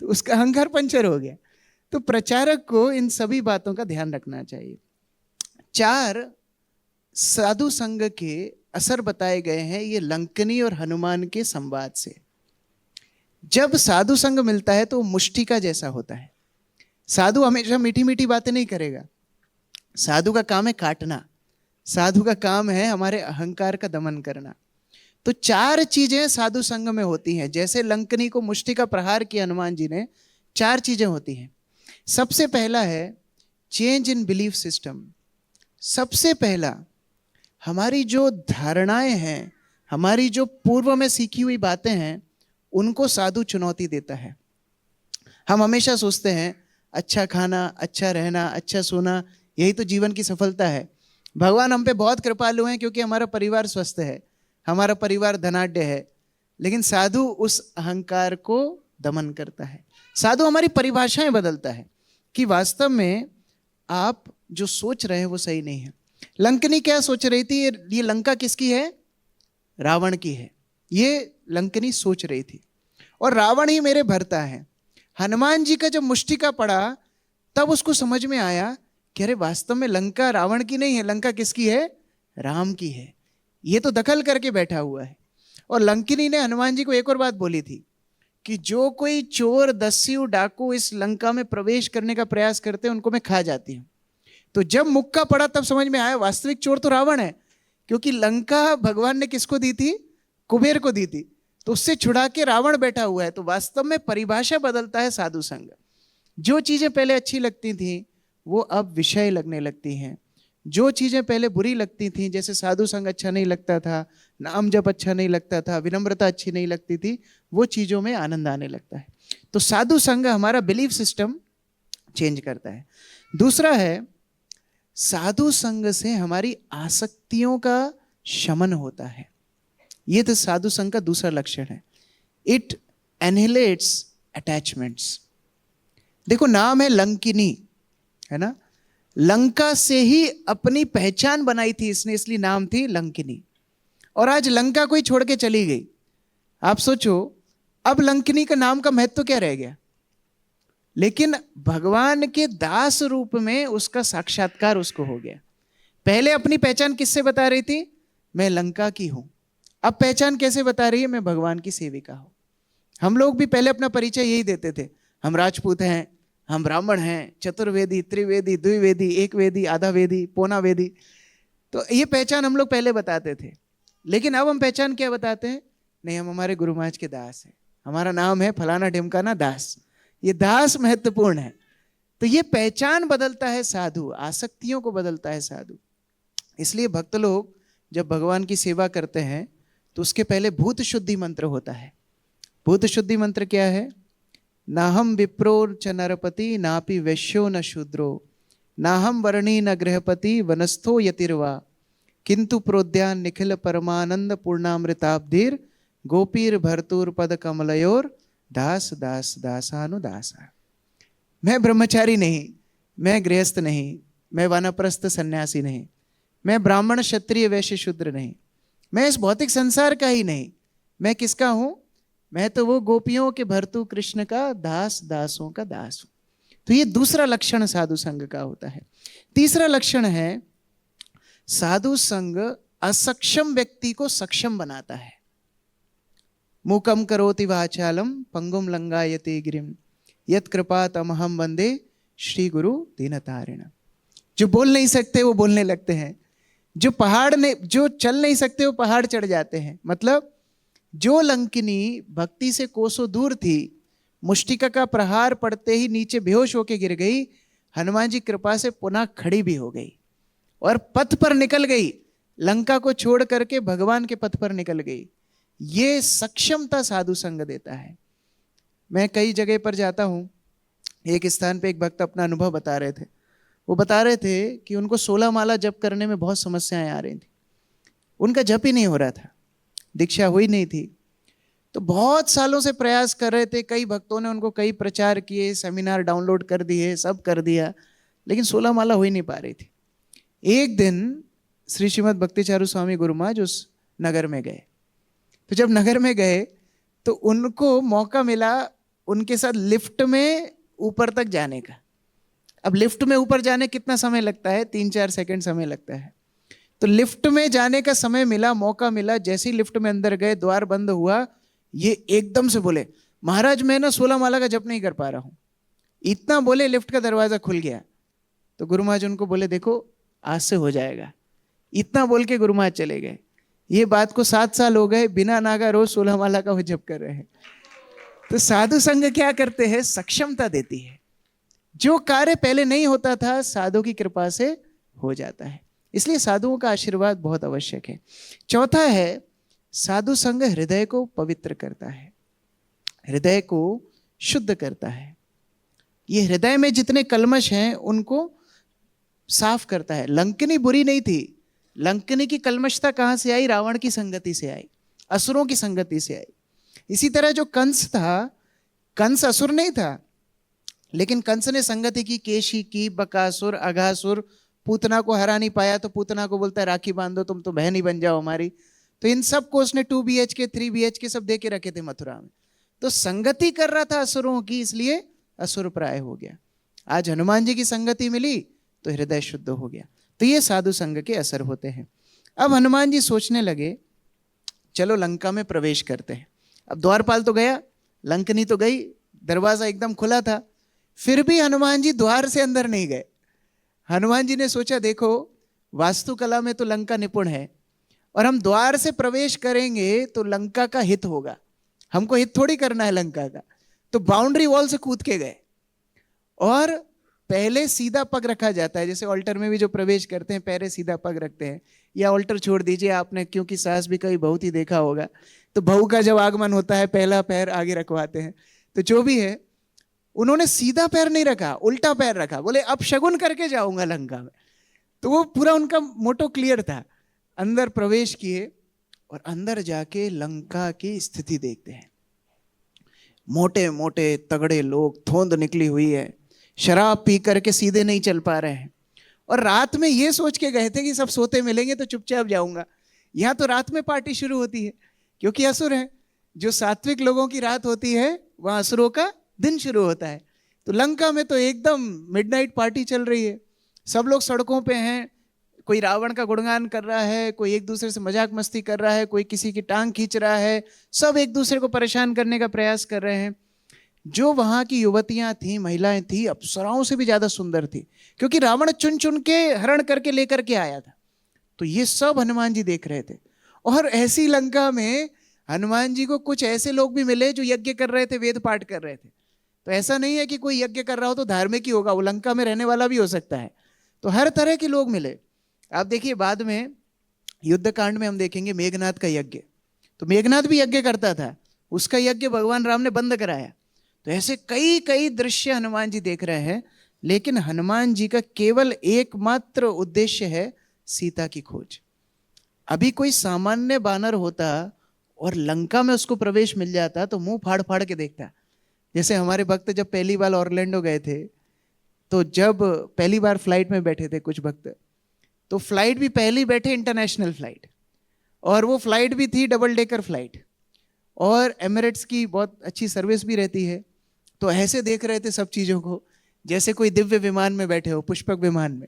A: तो उसका अहंकार पंचर हो गया। तो प्रचारक को इन सभी बातों का ध्यान रखना चाहिए। 4 साधु संग के असर बताए गए हैं ये लंकिनी और हनुमान के संवाद से। जब साधु संग मिलता है तो मुष्टिका जैसा होता है। साधु हमेशा मीठी मीठी बातें नहीं करेगा, साधु का काम है काटना, साधु का काम है हमारे अहंकार का दमन करना। तो 4 चीजें साधु संग में होती हैं। जैसे लंकिनी को मुष्टिका प्रहार किया हनुमान जी ने, 4 चीजें होती हैं। सबसे पहला है चेंज इन बिलीफ सिस्टम। सबसे पहला, हमारी जो धारणाएं हैं, हमारी जो पूर्व में सीखी हुई बातें हैं, उनको साधु चुनौती देता है। हम हमेशा सोचते हैं अच्छा खाना, अच्छा रहना, अच्छा सोना, यही तो जीवन की सफलता है। भगवान हम पे बहुत कृपालु हैं क्योंकि हमारा परिवार स्वस्थ है, हमारा परिवार धनाढ्य है। लेकिन साधु उस अहंकार को दमन करता है। साधु हमारी परिभाषाएं बदलता है कि वास्तव में आप जो सोच रहे हैं वो सही नहीं है। लंकिनी क्या सोच रही थी? ये लंका किसकी है? रावण की है, ये लंकिनी सोच रही थी, और रावण ही मेरे भरता है। हनुमान जी का जब मुष्टिका पड़ा तब उसको समझ में आया कि अरे वास्तव में लंका रावण की नहीं है, लंका किसकी है? राम की है। ये तो दखल करके बैठा हुआ है। और लंकिनी ने हनुमान जी को एक और बात बोली थी कि जो कोई चोर, दस्यु, डाकू इस लंका में प्रवेश करने का प्रयास करते हैं उनको मैं खा जाती हूँ। तो जब मुक्का पड़ा तब समझ में आया वास्तविक चोर तो रावण है, क्योंकि लंका भगवान ने किसको दी थी? कुबेर को दी थी। तो उससे छुड़ा के रावण बैठा हुआ है। तो वास्तव में परिभाषा बदलता है साधु संग। जो चीजें पहले अच्छी लगती थी वो अब विषय लगने लगती हैं। जो चीजें पहले बुरी लगती थी, जैसे साधु संग अच्छा नहीं लगता था, नाम जप अच्छा नहीं लगता था, विनम्रता अच्छी नहीं लगती थी, वो चीजों में आनंद आने लगता है। तो साधु संग हमारा बिलीफ सिस्टम चेंज करता है। दूसरा है, साधु संग से हमारी आसक्तियों का शमन होता है। ये तो साधु संग का दूसरा लक्षण है। It annihilates attachments. देखो, नाम है लंकिनी, है ना? लंका से ही अपनी पहचान बनाई थी इसने, इसलिए नाम थी लंकिनी। और आज लंका कोई छोड़ के चली गई। आप सोचो अब लंकिनी का नाम का महत्व क्या रह गया? लेकिन भगवान के दास रूप में उसका साक्षात्कार उसको हो गया। पहले अपनी पहचान किससे बता रही थी? मैं लंका की हूं। अब पहचान कैसे बता रही है? मैं भगवान की सेविका हूं। हम लोग भी पहले अपना परिचय यही देते थे, हम राजपूत हैं, हम ब्राह्मण हैं, चतुर्वेदी, त्रिवेदी, द्विवेदी, एक वेदी, आधा वेदी, पौना वेदी। तो ये पहचान हम लोग पहले बताते थे। लेकिन अब हम पहचान क्या बताते हैं? नहीं, हम हमारे गुरु महाराज के दास हैं, हमारा नाम है फलाना ढिमकाना दास। ये दास महत्वपूर्ण है। तो ये पहचान बदलता है साधु, आसक्तियों को बदलता है साधु। इसलिए भक्त लोग जब भगवान की सेवा करते हैं तो उसके पहले भूत शुद्धि मंत्र होता है। भूत शुद्धि मंत्र क्या है? ना हम विप्रो च नरपति, नापि वैश्यो न शूद्रो, ना हम वर्णी न गृहपति, वनस्थो यतिर्वा, किंतु प्रोद्यान निखिल परमानंद पूर्णामृताब्धिर, गोपीर भरतुर पद कमलयोर, दास दास दासानुदासा। मैं ब्रह्मचारी नहीं, मैं गृहस्थ नहीं, मैं वानप्रस्थ सन्यासी नहीं, मैं ब्राह्मण क्षत्रिय वैश्य शूद्र नहीं, मैं इस भौतिक संसार का ही नहीं। मैं किसका हूं? मैं तो वो गोपियों के भरतु कृष्ण का दास, दासों का दास हूं। तो ये दूसरा लक्षण साधु संग का होता है। तीसरा लक्षण है, साधु संग असक्षम व्यक्ति को सक्षम बनाता है। मूकम करोति वाचालम पंगुम लंगायते गिरिम, यत् कृपा तमहम वंदे श्री गुरु दीनतारिण। जो बोल नहीं सकते वो बोलने लगते हैं, जो चल नहीं सकते वो पहाड़ चढ़ जाते हैं। मतलब जो लंकिनी भक्ति से कोसों दूर थी, मुष्टिका का प्रहार पड़ते ही नीचे बेहोश होके गिर गई, हनुमान जी कृपा से पुनः खड़ी भी हो गई और पथ पर निकल गई, लंका को छोड़ करके भगवान के पथ पर निकल गई। ये सक्षमता साधु संग देता है। मैं कई जगह पर जाता हूं, एक स्थान पे एक भक्त अपना अनुभव बता रहे थे। वो बता रहे थे कि उनको 16 माला जप करने में बहुत समस्याएं आ रही थी। उनका जप ही नहीं हो रहा था, दीक्षा हुई नहीं थी। तो बहुत सालों से प्रयास कर रहे थे, कई भक्तों ने उनको कई प्रचार किए, सेमिनार डाउनलोड कर दिए, सब कर दिया, लेकिन 16 माला हो ही नहीं पा रही थी। एक दिन श्री श्रीमद् भक्ति चारू स्वामी गुरु महाराज उस नगर में गए। तो जब नगर में गए तो उनको मौका मिला उनके साथ लिफ्ट में ऊपर तक जाने का। अब लिफ्ट में ऊपर जाने कितना समय लगता है? 3-4 सेकंड समय लगता है। तो लिफ्ट में जाने का समय मिला, मौका मिला। जैसे ही लिफ्ट में अंदर गए, द्वार बंद हुआ, ये एकदम से बोले, महाराज मैं ना 16 माला का जप नहीं कर पा रहा हूं। इतना बोले, लिफ्ट का दरवाजा खुल गया। तो गुरु महाराज उनको बोले, देखो आज से हो जाएगा। इतना बोल के गुरु महाराज चले गए। ये बात को 7 साल हो गए, बिना नागा रोज 16 माला का वो जप कर रहे हैं। तो साधु संग क्या करते हैं? सक्षमता देती है। जो कार्य पहले नहीं होता था, साधु की कृपा से हो जाता है। इसलिए साधुओं का आशीर्वाद बहुत आवश्यक है। चौथा है, साधु संग हृदय को पवित्र करता है, हृदय को शुद्ध करता है। ये हृदय में जितने कल्मश हैं उनको साफ करता है। लंकिनी बुरी नहीं थी, लंकिनी की कल्मशता कहां से आई? रावण की संगति से आई, असुरों की संगति से आई। इसी तरह जो कंस था, कंस असुर नहीं था, लेकिन कंस ने संगति की, केशी की, बकासुर, अघासुर, पूतना को हरा नहीं पाया तो पूतना को बोलता है राखी बांधो, तुम तो बहन ही बन जाओ हमारी। तो इन सबको उसने 2 BHK 3 BHK सब दे के रखे थे मथुरा में। तो संगति कर रहा था असुरों की, इसलिए असुर प्राय हो गया। आज हनुमान जी की संगति मिली तो हृदय शुद्ध हो गया। तो ये साधु संग के असर होते हैं। अब हनुमान जी सोचने लगे, चलो लंका में प्रवेश करते हैं। अब द्वारपाल तो गया, लंकनी तो गई, दरवाजा एकदम खुला था, फिर भी हनुमान जी द्वार से अंदर नहीं गए। हनुमान जी ने सोचा, देखो वास्तुकला में तो लंका निपुण है, और हम द्वार से प्रवेश करेंगे तो लंका का हित होगा, हमको हित थोड़ी करना है लंका का। तो बाउंड्री वॉल से कूद के गए, और पहले सीधा पग रखा जाता है। जैसे ऑल्टर में भी जो प्रवेश करते हैं पहले सीधा पग रखते हैं, या ऑल्टर छोड़ दीजिए आपने, क्योंकि सास भी कभी बहुत ही देखा होगा, तो बहू का जब आगमन होता है पहला पैर आगे रखवाते हैं। तो जो भी है, उन्होंने सीधा पैर नहीं रखा, उल्टा पैर रखा। बोले अब शगुन करके जाऊंगा लंका में। तो वो पूरा उनका मोटो क्लियर था। अंदर प्रवेश किए और अंदर जाके लंका की स्थिति देखते हैं। मोटे मोटे तगड़े लोग, थोंद निकली हुई है, शराब पी करके सीधे नहीं चल पा रहे हैं, और रात में ये सोच के गए थे कि सब सोते मिलेंगे तो चुपचाप जाऊंगा। यहाँ तो रात में पार्टी शुरू होती है, क्योंकि असुर है। जो सात्विक लोगों की रात होती है वहां असुरों का दिन शुरू होता है। तो लंका में तो एकदम मिडनाइट पार्टी चल रही है, सब लोग सड़कों पे हैं, कोई रावण का गुणगान कर रहा है, कोई एक दूसरे से मजाक मस्ती कर रहा है, कोई किसी की टांग खींच रहा है, सब एक दूसरे को परेशान करने का प्रयास कर रहे हैं। जो वहां की युवतियां थी, महिलाएं थी, अप्सराओं से भी ज्यादा सुंदर थी, क्योंकि रावण चुन चुन के हरण करके लेकर के आया था। तो ये सब हनुमान जी देख रहे थे। और ऐसी लंका में हनुमान जी को कुछ ऐसे लोग भी मिले जो यज्ञ कर रहे थे, वेद पाठ कर रहे थे। तो ऐसा नहीं है कि कोई यज्ञ कर रहा हो तो धार्मिक ही होगा, वो लंका में रहने वाला भी हो सकता है। तो हर तरह के लोग मिले। आप देखिए बाद में युद्ध कांड में हम देखेंगे मेघनाद का यज्ञ, तो मेघनाद भी यज्ञ करता था, उसका यज्ञ भगवान राम ने बंद कराया। तो ऐसे कई कई दृश्य हनुमान जी देख रहे हैं, लेकिन हनुमान जी का केवल एकमात्र उद्देश्य है सीता की खोज। अभी कोई सामान्य बानर होता और लंका में उसको प्रवेश मिल जाता तो मुंह फाड़ फाड़ के देखता। जैसे हमारे भक्त जब पहली बार ऑरलैंडो गए थे, तो जब पहली बार फ्लाइट में बैठे थे कुछ भक्त, तो फ्लाइट भी पहली बैठे इंटरनेशनल फ्लाइट, और वो फ्लाइट भी थी डबल डेकर फ्लाइट, और एमिरेट्स की बहुत अच्छी सर्विस भी रहती है। तो ऐसे देख रहे थे सब चीज़ों को जैसे कोई दिव्य विमान में बैठे हो, पुष्पक विमान में।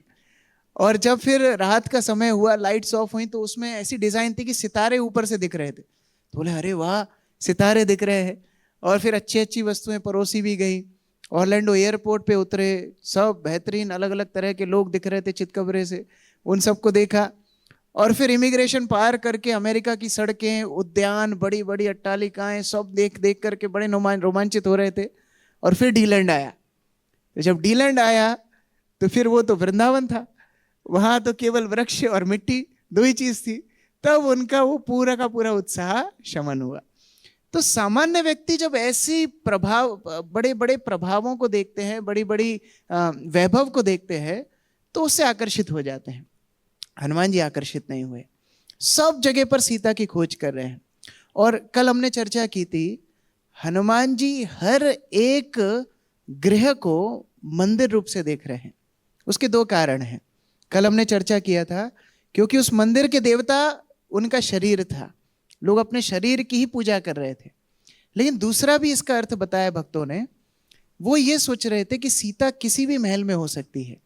A: और जब फिर रात का समय हुआ, लाइट्स ऑफ हुई, तो उसमें ऐसी डिज़ाइन थी कि सितारे ऊपर से दिख रहे थे। तो बोले अरे वाह, सितारे दिख रहे हैं। और फिर अच्छी अच्छी वस्तुएं परोसी भी गई। ऑरलैंडो एयरपोर्ट पे उतरे, सब बेहतरीन अलग अलग तरह के लोग दिख रहे थे चितकबरे से, उन सबको देखा। और फिर इमिग्रेशन पार करके अमेरिका की सड़कें, उद्यान, बड़ी बड़ी अट्टालिकाएं, सब देख देख करके बड़े रोमांचित हो रहे थे। और फिर डीलैंड आया। तो जब डीलैंड आया तो फिर वो तो वृंदावन था, वहां तो केवल वृक्ष और मिट्टी, दो ही चीज थी। तब उनका वो पूरा का पूरा उत्साह शमन हुआ। तो सामान्य व्यक्ति जब ऐसी प्रभाव, बड़े बड़े प्रभावों को देखते हैं, बड़ी बड़ी वैभव को देखते हैं, तो उससे आकर्षित हो जाते हैं। हनुमान जी आकर्षित नहीं हुए, सब जगह पर सीता की खोज कर रहे हैं। और कल हमने चर्चा की थी, हनुमान जी हर एक गृह को मंदिर रूप से देख रहे हैं। उसके दो कारण हैं। कल हमने चर्चा किया था, क्योंकि उस मंदिर के देवता उनका शरीर था, लोग अपने शरीर की ही पूजा कर रहे थे। लेकिन दूसरा भी इसका अर्थ बताया भक्तों ने, वो ये सोच रहे थे कि सीता किसी भी महल में हो सकती है,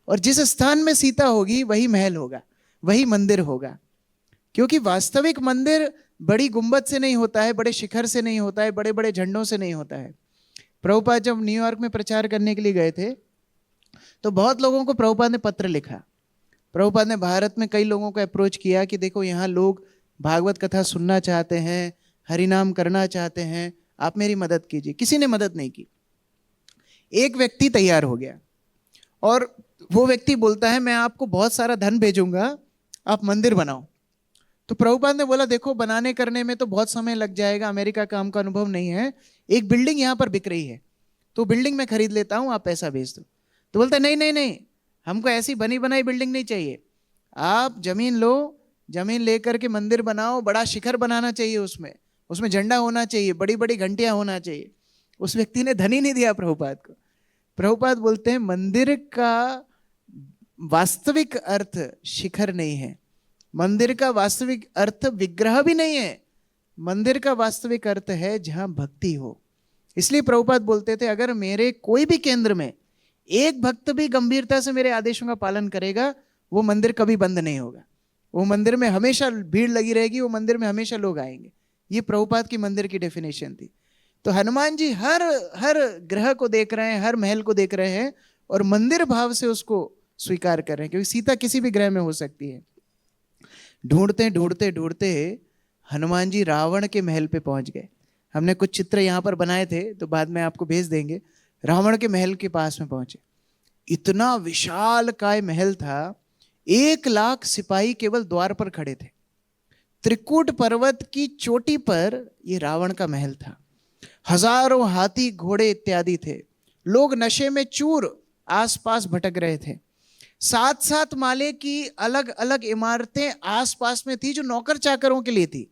A: और जिस स्थान में सीता होगी वही महल होगा, वही मंदिर होगा। क्योंकि वास्तविक मंदिर बड़ी गुंबद से नहीं होता है, बड़े शिखर से नहीं होता है, बड़े बड़े झंडों से नहीं होता है। प्रभुपाद जब न्यूयॉर्क में प्रचार करने के लिए गए थे, तो बहुत लोगों को प्रभुपाद ने पत्र लिखा। प्रभुपाद ने भारत में कई लोगों को अप्रोच किया कि देखो यहाँ लोग भागवत कथा सुनना चाहते हैं, हरिनाम करना चाहते हैं, आप मेरी मदद कीजिए। किसी ने मदद नहीं की। एक व्यक्ति तैयार हो गया, और वो व्यक्ति बोलता है मैं आपको बहुत सारा धन भेजूंगा, आप मंदिर बनाओ। तो प्रभुपाद ने बोला देखो बनाने करने में तो बहुत समय लग जाएगा, अमेरिका का हमको अनुभव नहीं है, एक बिल्डिंग यहाँ पर बिक रही है, तो बिल्डिंग मैं खरीद लेता हूँ, आप पैसा भेज दो। तो बोलता नहीं नहीं नहीं, हमको ऐसी बनी बनाई बिल्डिंग नहीं चाहिए, आप जमीन लो, जमीन लेकर के मंदिर बनाओ, बड़ा शिखर बनाना चाहिए, उसमें उसमें झंडा होना चाहिए, बड़ी बड़ी घंटियां होना चाहिए। उस व्यक्ति ने धन ही नहीं दिया प्रभुपाद को। प्रभुपाद बोलते हैं मंदिर का वास्तविक अर्थ शिखर नहीं है, मंदिर का वास्तविक अर्थ विग्रह भी नहीं है, मंदिर का वास्तविक अर्थ है जहां भक्ति हो। इसलिए प्रभुपाद बोलते थे अगर मेरे कोई भी केंद्र में एक भक्त भी गंभीरता से मेरे आदेशों का पालन करेगा, वो मंदिर कभी बंद नहीं होगा, वो मंदिर में हमेशा भीड़ लगी रहेगी, वो मंदिर में हमेशा लोग आएंगे। ये प्रभुपाद की मंदिर की डेफिनेशन थी। तो हनुमान जी हर हर ग्रह को देख रहे हैं, हर महल को देख रहे हैं, और मंदिर भाव से उसको स्वीकार कर रहे हैं, क्योंकि सीता किसी भी ग्रह में हो सकती है। ढूंढते ढूंढते ढूंढते हनुमान जी रावण के महल पे पहुंच गए। हमने कुछ चित्र यहाँ पर बनाए थे, तो बाद में आपको भेज देंगे। रावण के महल के पास में पहुंचे, इतना विशाल काय महल था, 1,00,000 सिपाही केवल द्वार पर खड़े थे। त्रिकूट पर्वत की चोटी पर ये रावण का महल था, हजारों हाथी घोड़े इत्यादि थे, लोग नशे में चूर आसपास भटक रहे थे। 7-7 माले की अलग अलग इमारतें आसपास में थी जो नौकर चाकरों के लिए थी,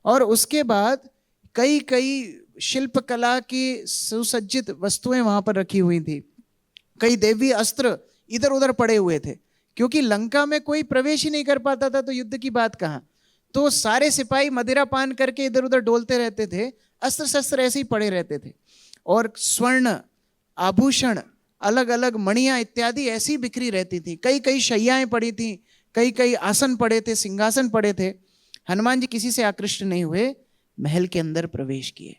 A: और उसके बाद कई कई शिल्पकला की सुसज्जित वस्तुएं वहां पर रखी हुई थी, कई देवी अस्त्र इधर उधर पड़े हुए थे, क्योंकि लंका में कोई प्रवेश ही नहीं कर पाता था, तो युद्ध की बात कहाँ। तो सारे सिपाही मदिरा पान करके इधर उधर डोलते रहते थे, अस्त्र शस्त्र ऐसे ही पड़े रहते थे, और स्वर्ण आभूषण, अलग अलग मणियां इत्यादि ऐसी बिखरी रहती थी, कई कई शैयाएं पड़ी थी, कई कई आसन पड़े थे, सिंहासन पड़े थे। हनुमान जी किसी से आकृष्ट नहीं हुए, महल के अंदर प्रवेश किए।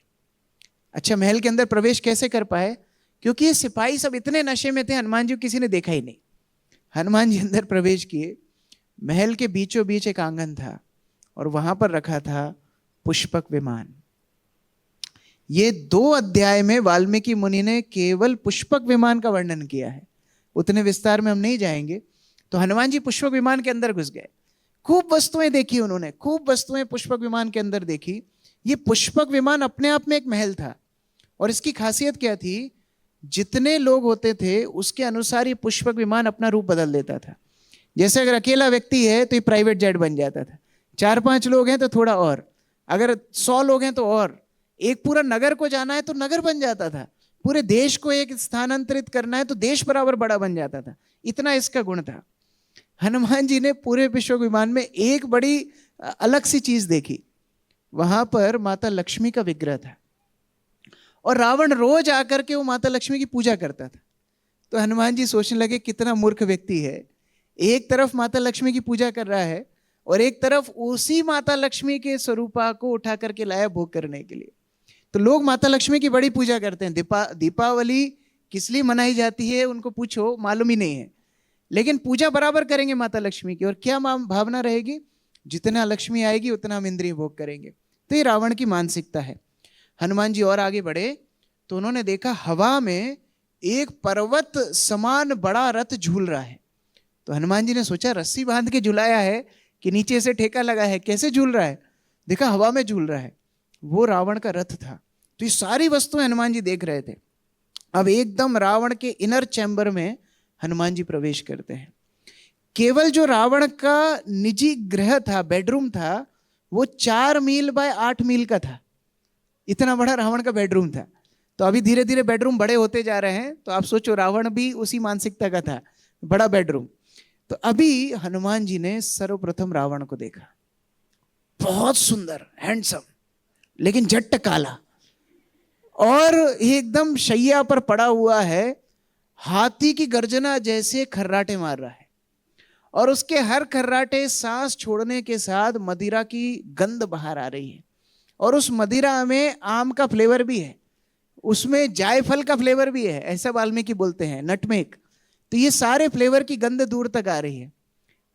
A: अच्छा, महल के अंदर प्रवेश कैसे कर पाए? क्योंकि ये सिपाही सब इतने नशे में थे, हनुमान जी को किसी ने देखा ही नहीं। हनुमान जी अंदर प्रवेश किए, महल के बीचों बीच एक आंगन था और वहां पर रखा था पुष्पक विमान। ये 2 अध्याय में वाल्मीकि मुनि ने केवल पुष्पक विमान का वर्णन किया है, उतने विस्तार में हम नहीं जाएंगे। तो हनुमान जी पुष्पक विमान के अंदर घुस गए, खूब वस्तुएं देखी उन्होंने, खूब वस्तुएं पुष्पक विमान के अंदर देखी। ये पुष्पक विमान अपने आप में एक महल था, और इसकी खासियत क्या थी, जितने लोग होते थे उसके अनुसार ये पुष्पक विमान अपना रूप बदल देता था। जैसे अगर अकेला व्यक्ति है तो ये प्राइवेट जेट बन जाता था, 4-5 लोग हैं तो थोड़ा और, अगर 100 लोग हैं तो और, एक पूरा नगर को जाना है तो नगर बन जाता था, पूरे देश को एक स्थानांतरित करना है तो देश बराबर बड़ा बन जाता था, इतना इसका गुण था। हनुमान जी ने पूरे पुष्पक विमान में एक बड़ी अलग सी चीज देखी, वहां पर माता लक्ष्मी का विग्रह था, और रावण रोज आकर के वो माता लक्ष्मी की पूजा करता था। तो हनुमान जी सोचने लगे कितना मूर्ख व्यक्ति है, एक तरफ माता लक्ष्मी की पूजा कर रहा है और एक तरफ उसी माता लक्ष्मी के स्वरूपा को उठा करके लाया भोग करने के लिए। तो लोग माता लक्ष्मी की बड़ी पूजा करते हैं, दीपावली किस लिए मनाई जाती है उनको पूछो, मालूम ही नहीं है, लेकिन पूजा बराबर करेंगे माता लक्ष्मी की। और क्या भावना रहेगी, जितना लक्ष्मी आएगी उतना हम इंद्रिय भोग करेंगे। तो ये रावण की मानसिकता है। हनुमान जी और आगे बढ़े तो उन्होंने देखा हवा में एक पर्वत समान बड़ा रथ झूल रहा है। तो हनुमान जी ने सोचा रस्सी बांध के झुलाया है कि नीचे से ठेका लगा है, कैसे झूल रहा है, देखा हवा में झूल रहा है, वो रावण का रथ था। तो ये सारी वस्तुएं हनुमान जी देख रहे थे। अब एकदम रावण के इनर चैम्बर में हनुमान जी प्रवेश करते हैं। केवल जो रावण का निजी गृह था, बेडरूम था, वो 4 मील बाय 8 मील का था, इतना बड़ा रावण का बेडरूम था। तो अभी धीरे धीरे बेडरूम बड़े होते जा रहे हैं, तो आप सोचो रावण भी उसी मानसिकता का था, बड़ा बेडरूम। तो अभी हनुमान जी ने सर्वप्रथम रावण को देखा, बहुत सुंदर हैंडसम, लेकिन झट्ट काला, और एकदम शैया पर पड़ा हुआ है, हाथी की गर्जना जैसे खर्राटे मार रहा है, और उसके हर खर्राटे सांस छोड़ने के साथ मदिरा की गंध बाहर आ रही है, और उस मदिरा में आम का फ्लेवर भी है, उसमें जायफल का फ्लेवर भी है, ऐसा वाल्मीकि बोलते हैं, नटमेग। तो ये सारे फ्लेवर की गंध दूर तक आ रही है।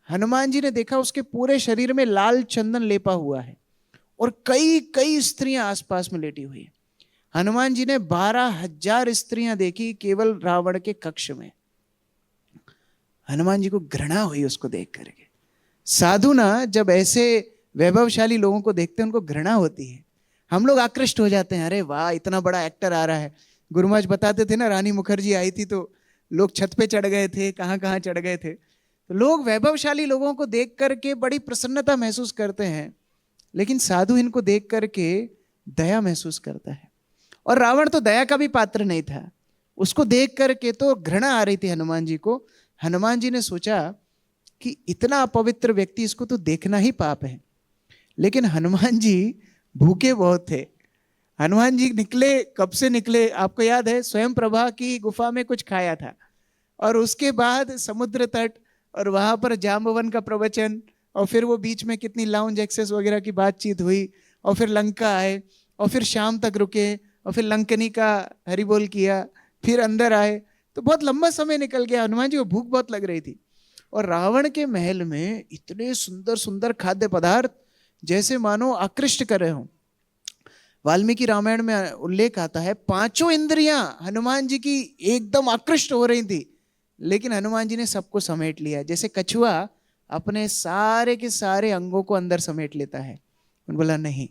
A: हनुमान जी ने देखा उसके पूरे शरीर में लाल चंदन लेपा हुआ है, और कई कई स्त्रियां आसपास में लेटी हुई है। हनुमान जी ने 12,000 स्त्रियां देखी केवल रावण के कक्ष में। हनुमान जी को घृणा हुई उसको देख करके। साधु ना जब ऐसे वैभवशाली लोगों को देखते हैं उनको घृणा होती है, हम लोग आकृष्ट हो जाते हैं, अरे वाह इतना बड़ा एक्टर आ रहा है। गुरु महाराज बताते थे ना, रानी मुखर्जी आई थी तो लोग छत पे चढ़ गए थे, कहाँ कहाँ चढ़ गए थे। तो लोग वैभवशाली लोगों को देख करके बड़ी प्रसन्नता महसूस करते हैं, लेकिन साधु इनको देख करके दया महसूस करता है। और रावण तो दया का भी पात्र नहीं था, उसको देख करके तो घृणा आ रही थी हनुमान जी को। हनुमान जी ने सोचा कि इतना अपवित्र व्यक्ति, इसको तो देखना ही पाप है। लेकिन हनुमान जी भूखे बहुत थे। हनुमान जी निकले, कब से निकले आपको याद है, स्वयं प्रभा की गुफा में कुछ खाया था, और उसके बाद समुद्र तट, और वहां पर जाम्बवन का प्रवचन, और फिर वो बीच में कितनी लाउंज एक्सेस वगैरह की बातचीत हुई, और फिर लंका आए, और फिर शाम तक रुके, और फिर लंकनी का हरिबोल किया, फिर अंदर आए। तो बहुत लंबा समय निकल गया, हनुमान जी को भूख बहुत लग रही थी। और रावण के महल में इतने सुंदर सुंदर खाद्य पदार्थ जैसे मानो आकृष्ट कर रहे हों। वाल्मीकि रामायण में उल्लेख आता है 5 इंद्रियां हनुमान जी की एकदम आकृष्ट हो रही थी, लेकिन हनुमान जी ने सबको समेट लिया। जैसे कछुआ अपने सारे के सारे अंगों को अंदर समेट लेता है, उन्होंने बोला नहीं,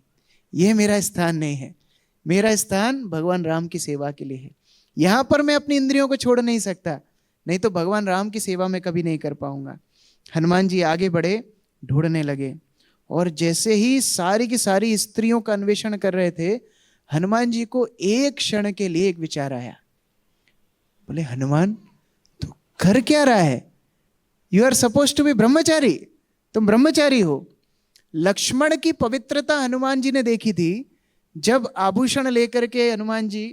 A: यह मेरा स्थान नहीं है, मेरा स्थान भगवान राम की सेवा के लिए है, यहां पर मैं अपनी इंद्रियों को छोड़ नहीं सकता, नहीं तो भगवान राम की सेवा में कभी नहीं कर पाऊंगा। हनुमान जी आगे बढ़े, ढूंढने लगे, और जैसे ही सारी की सारी स्त्रियों का अन्वेषण कर रहे थे, हनुमान जी को एक क्षण के लिए एक विचार आया। बोले हनुमान तू कर क्या रहा है, you are suppose to be brahmachari, तुम ब्रह्मचारी हो, लक्ष्मण की पवित्रता हनुमान जी ने देखी थी जब आभूषण लेकर के हनुमान जी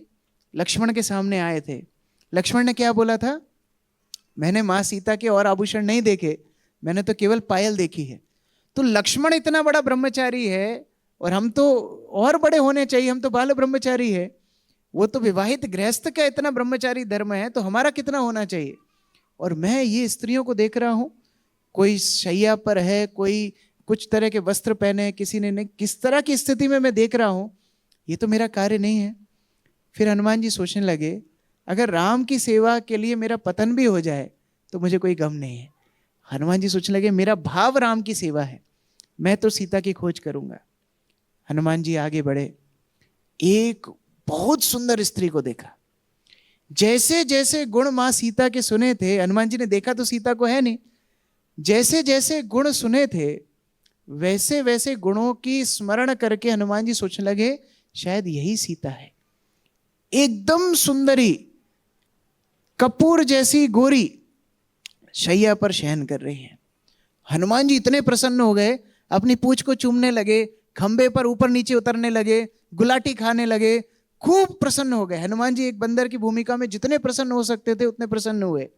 A: लक्ष्मण के सामने आए थे। लक्ष्मण ने क्या बोला था? मैंने मां सीता के और आभूषण नहीं देखे, मैंने तो केवल पायल देखी है। तो लक्ष्मण इतना बड़ा ब्रह्मचारी है और हम तो और बड़े होने चाहिए, हम तो बाल ब्रह्मचारी है। वो तो विवाहित गृहस्थ का इतना ब्रह्मचारी धर्म है, तो हमारा कितना होना चाहिए। और मैं ये स्त्रियों को देख रहा हूं, कोई शैया पर है, कोई कुछ तरह के वस्त्र पहने, किसी ने नहीं, किस तरह की स्थिति में मैं देख रहा हूं, ये तो मेरा कार्य नहीं है। फिर हनुमान जी सोचने लगे, अगर राम की सेवा के लिए मेरा पतन भी हो जाए तो मुझे कोई गम नहीं है। हनुमान जी सोचने लगे, मेरा भाव राम की सेवा है, मैं तो सीता की खोज करूंगा। हनुमान जी आगे बढ़े, एक बहुत सुंदर स्त्री को देखा। जैसे जैसे गुण मां सीता के सुने थे, हनुमान जी ने देखा तो सीता को है नहीं, जैसे जैसे गुण सुने थे वैसे वैसे गुणों की स्मरण करके हनुमान जी सोचने लगे, शायद यही सीता है। एकदम सुंदरी, कपूर जैसी गोरी शैया पर शयन कर रही है। हनुमान जी इतने प्रसन्न हो गए, अपनी पूंछ को चूमने लगे, खंबे पर ऊपर नीचे उतरने लगे, गुलाटी खाने लगे, खूब प्रसन्न हो गए। हनुमान जी एक बंदर की भूमिका में जितने प्रसन्न हो सकते थे उतने प्रसन्न हुए।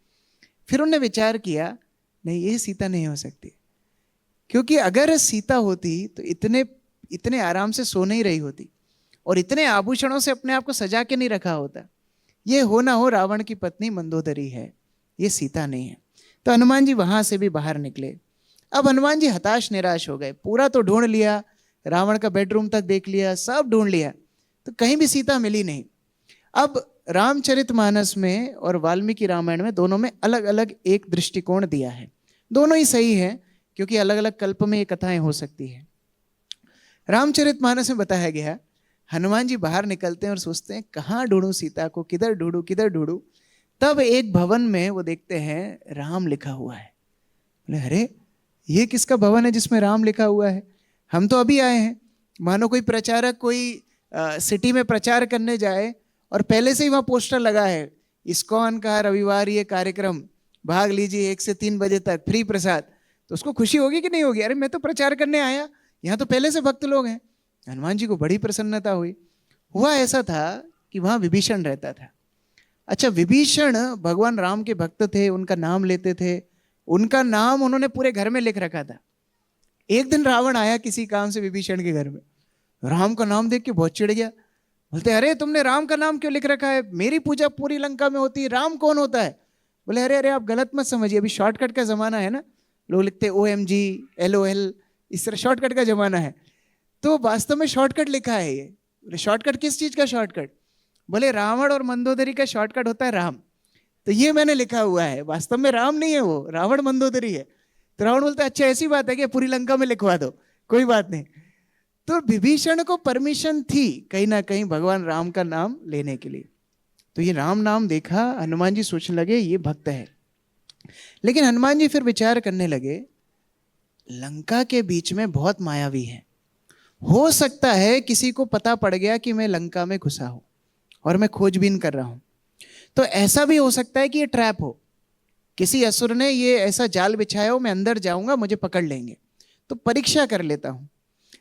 A: फिर उन्होंने विचार किया, नहीं, ये सीता नहीं हो सकती, क्योंकि अगर सीता होती तो इतने इतने आराम से सो नहीं रही होती और इतने आभूषणों से अपने आप को सजा के नहीं रखा होता। ये हो ना हो रावण की पत्नी मंदोदरी है, ये सीता नहीं है। तो हनुमान जी वहां से भी बाहर निकले। अब हनुमान जी हताश निराश हो गए, पूरा तो ढूंढ लिया, रावण का बेडरूम तक देख लिया, सब ढूंढ लिया, तो कहीं भी सीता मिली नहीं। अब रामचरितमानस में और वाल्मीकि रामायण में दोनों में अलग अलग एक दृष्टिकोण दिया है। दोनों ही सही है, क्योंकि अलग अलग कल्प में ये कथाएं हो सकती है। रामचरितमानस में बताया गया, हनुमान जी बाहर निकलते हैं और सोचते हैं कहाँ ढूंढूं सीता को, किधर ढूंढूं किधर ढूंढूं। तब एक भवन में वो देखते हैं राम लिखा हुआ है। बोले, अरे ये किसका भवन है जिसमें राम लिखा हुआ है? हम तो अभी आए हैं। मानो कोई प्रचारक कोई सिटी में प्रचार करने जाए और पहले से ही वहां पोस्टर लगा है, इस्कॉन का रविवार ये कार्यक्रम, भाग लीजिए 1 से 3 बजे तक, फ्री प्रसाद। तो उसको खुशी होगी कि नहीं होगी? अरे मैं तो प्रचार करने आया, यहाँ तो पहले से भक्त लोग हैं। हनुमान जी को बड़ी प्रसन्नता हुई। हुआ ऐसा था कि वहां विभीषण रहता था। अच्छा, विभीषण भगवान राम के भक्त थे, उनका नाम लेते थे, उनका नाम उन्होंने पूरे घर में लिख रखा था। एक दिन रावण आया किसी काम से विभीषण के घर में, राम का नाम देख के बहुत चिढ़ गया। बोलते, अरे तुमने राम का नाम क्यों लिख रखा है? मेरी पूजा पूरी लंका में होती है, राम कौन होता है? बोले, अरे अरे आप गलत मत समझिए, अभी शॉर्टकट का जमाना है ना, लोग लिखते OMG LOL, इस तरह शॉर्टकट का जमाना है। तो वास्तव में शॉर्टकट लिखा है ये। बोले, शॉर्टकट किस चीज का शॉर्टकट? बोले, रावण और मंदोदरी का शॉर्टकट होता है राम, तो ये मैंने लिखा हुआ है, वास्तव में राम नहीं है वो, रावण मंदोदरी है। तो रावण बोलता है, अच्छा ऐसी बात है कि पूरी लंका में लिखवा दो, कोई बात नहीं। तो विभीषण को परमिशन थी कहीं ना कहीं भगवान राम का नाम लेने के लिए। तो ये राम नाम देखा, हनुमान जी सोचने लगे ये भक्त है। लेकिन हनुमान जी फिर विचार करने लगे, लंका के बीच में बहुत मायावी है, हो सकता है किसी को पता पड़ गया कि मैं लंका में घुसा हूं और मैं खोजबीन कर रहा हूं। तो ऐसा भी हो सकता है कि ये ट्रैप हो, किसी असुर ने ये ऐसा जाल बिछाया हो, मैं अंदर जाऊंगा मुझे पकड़ लेंगे, तो परीक्षा कर लेता हूं।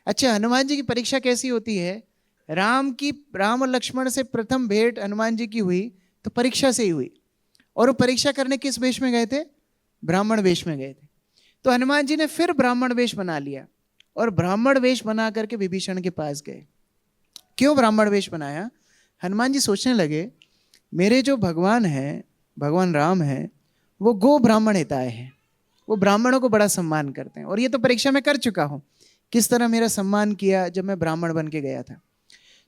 A: अच्छा, हनुमान जी की परीक्षा कैसी होती है? राम और लक्ष्मण से प्रथम भेंट हनुमान जी की हुई तो परीक्षा से ही हुई, और वो परीक्षा करने किस वेश में गए थे? ब्राह्मण वेश में गए थे। तो हनुमान जी ने फिर ब्राह्मण वेश बना लिया और ब्राह्मण वेश बना करके विभीषण के पास गए। क्यों ब्राह्मण वेश बनाया? हनुमान जी सोचने लगे, मेरे जो भगवान हैं, भगवान राम हैं, वो गो ब्राह्मण हिताय हैं, वो ब्राह्मणों को बड़ा सम्मान करते हैं, और ये तो परीक्षा में कर चुका हूं, किस तरह मेरा सम्मान किया जब मैं ब्राह्मण बन के गया था।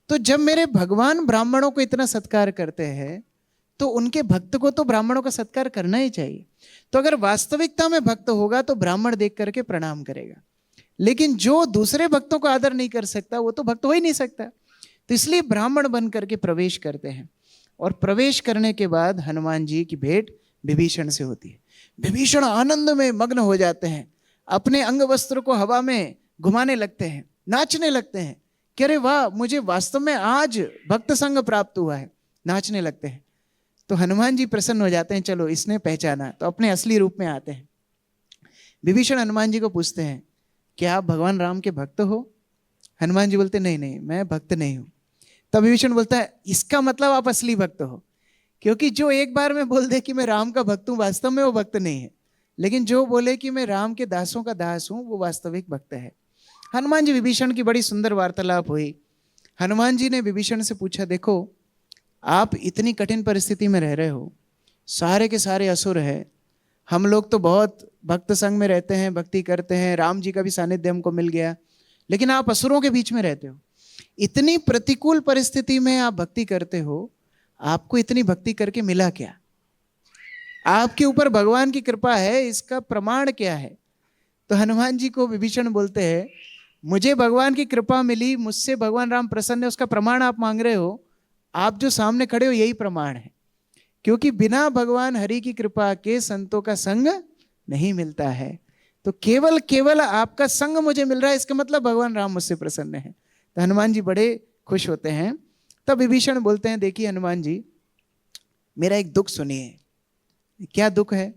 A: तो जब मेरे भगवान ब्राह्मणों को इतना सत्कार करते हैं तो उनके भक्त को तो ब्राह्मणों का सत्कार करना ही चाहिए। तो अगर वास्तविकता में भक्त होगा तो ब्राह्मण देख करके प्रणाम करेगा, लेकिन जो दूसरे भक्तों को आदर नहीं कर सकता वो तो भक्त हो ही नहीं सकता। तो इसलिए ब्राह्मण बन करके प्रवेश करते हैं, और प्रवेश करने के बाद हनुमान जी की भेंट विभीषण से होती है। विभीषण आनंद में मग्न हो जाते हैं, अपने अंग वस्त्र को हवा में घुमाने लगते हैं, नाचने लगते हैं कि अरे वाह, मुझे वास्तव में आज भक्त संग प्राप्त हुआ है, नाचने लगते हैं। तो हनुमान जी प्रसन्न हो जाते हैं, चलो इसने पहचाना, तो अपने असली रूप में आते हैं। विभीषण हनुमान जी को पूछते हैं, क्या आप भगवान राम के भक्त हो? हनुमान जी बोलते नहीं नहीं, मैं भक्त नहीं हूं। तब विभीषण बोलता है इसका मतलब आप असली भक्त हो, क्योंकि जो एक बार में बोल दे कि मैं राम का भक्त हूं, वास्तव में वो भक्त नहीं है। लेकिन जो बोले कि मैं राम के दासों का दास हूं, वो वास्तविक भक्त है। हनुमान जी विभीषण की बड़ी सुंदर वार्तालाप हुई। हनुमान जी ने विभीषण से पूछा, देखो आप इतनी कठिन परिस्थिति में रह रहे हो, सारे के सारे असुर है, हम लोग तो बहुत भक्त संग में रहते हैं, भक्ति करते हैं, राम जी का भी सानिध्य हमको मिल गया, लेकिन आप असुरों के बीच में रहते हो, इतनी प्रतिकूल परिस्थिति में आप भक्ति करते हो, आपको इतनी भक्ति करके मिला क्या? आपके ऊपर भगवान की कृपा है, इसका प्रमाण क्या है? तो हनुमान जी को विभीषण बोलते हैं, मुझे भगवान की कृपा मिली, मुझसे भगवान राम प्रसन्न है, उसका प्रमाण आप मांग रहे हो, आप जो सामने खड़े हो यही प्रमाण है। क्योंकि बिना भगवान हरि की कृपा के संतों का संग नहीं मिलता है। तो केवल केवल आपका संग मुझे मिल रहा है, इसका मतलब भगवान राम मुझसे प्रसन्न है। तो हनुमान जी बड़े खुश होते हैं। तब विभीषण बोलते हैं, देखिए हनुमान जी, मेरा एक दुख सुनिए। क्या दुख है?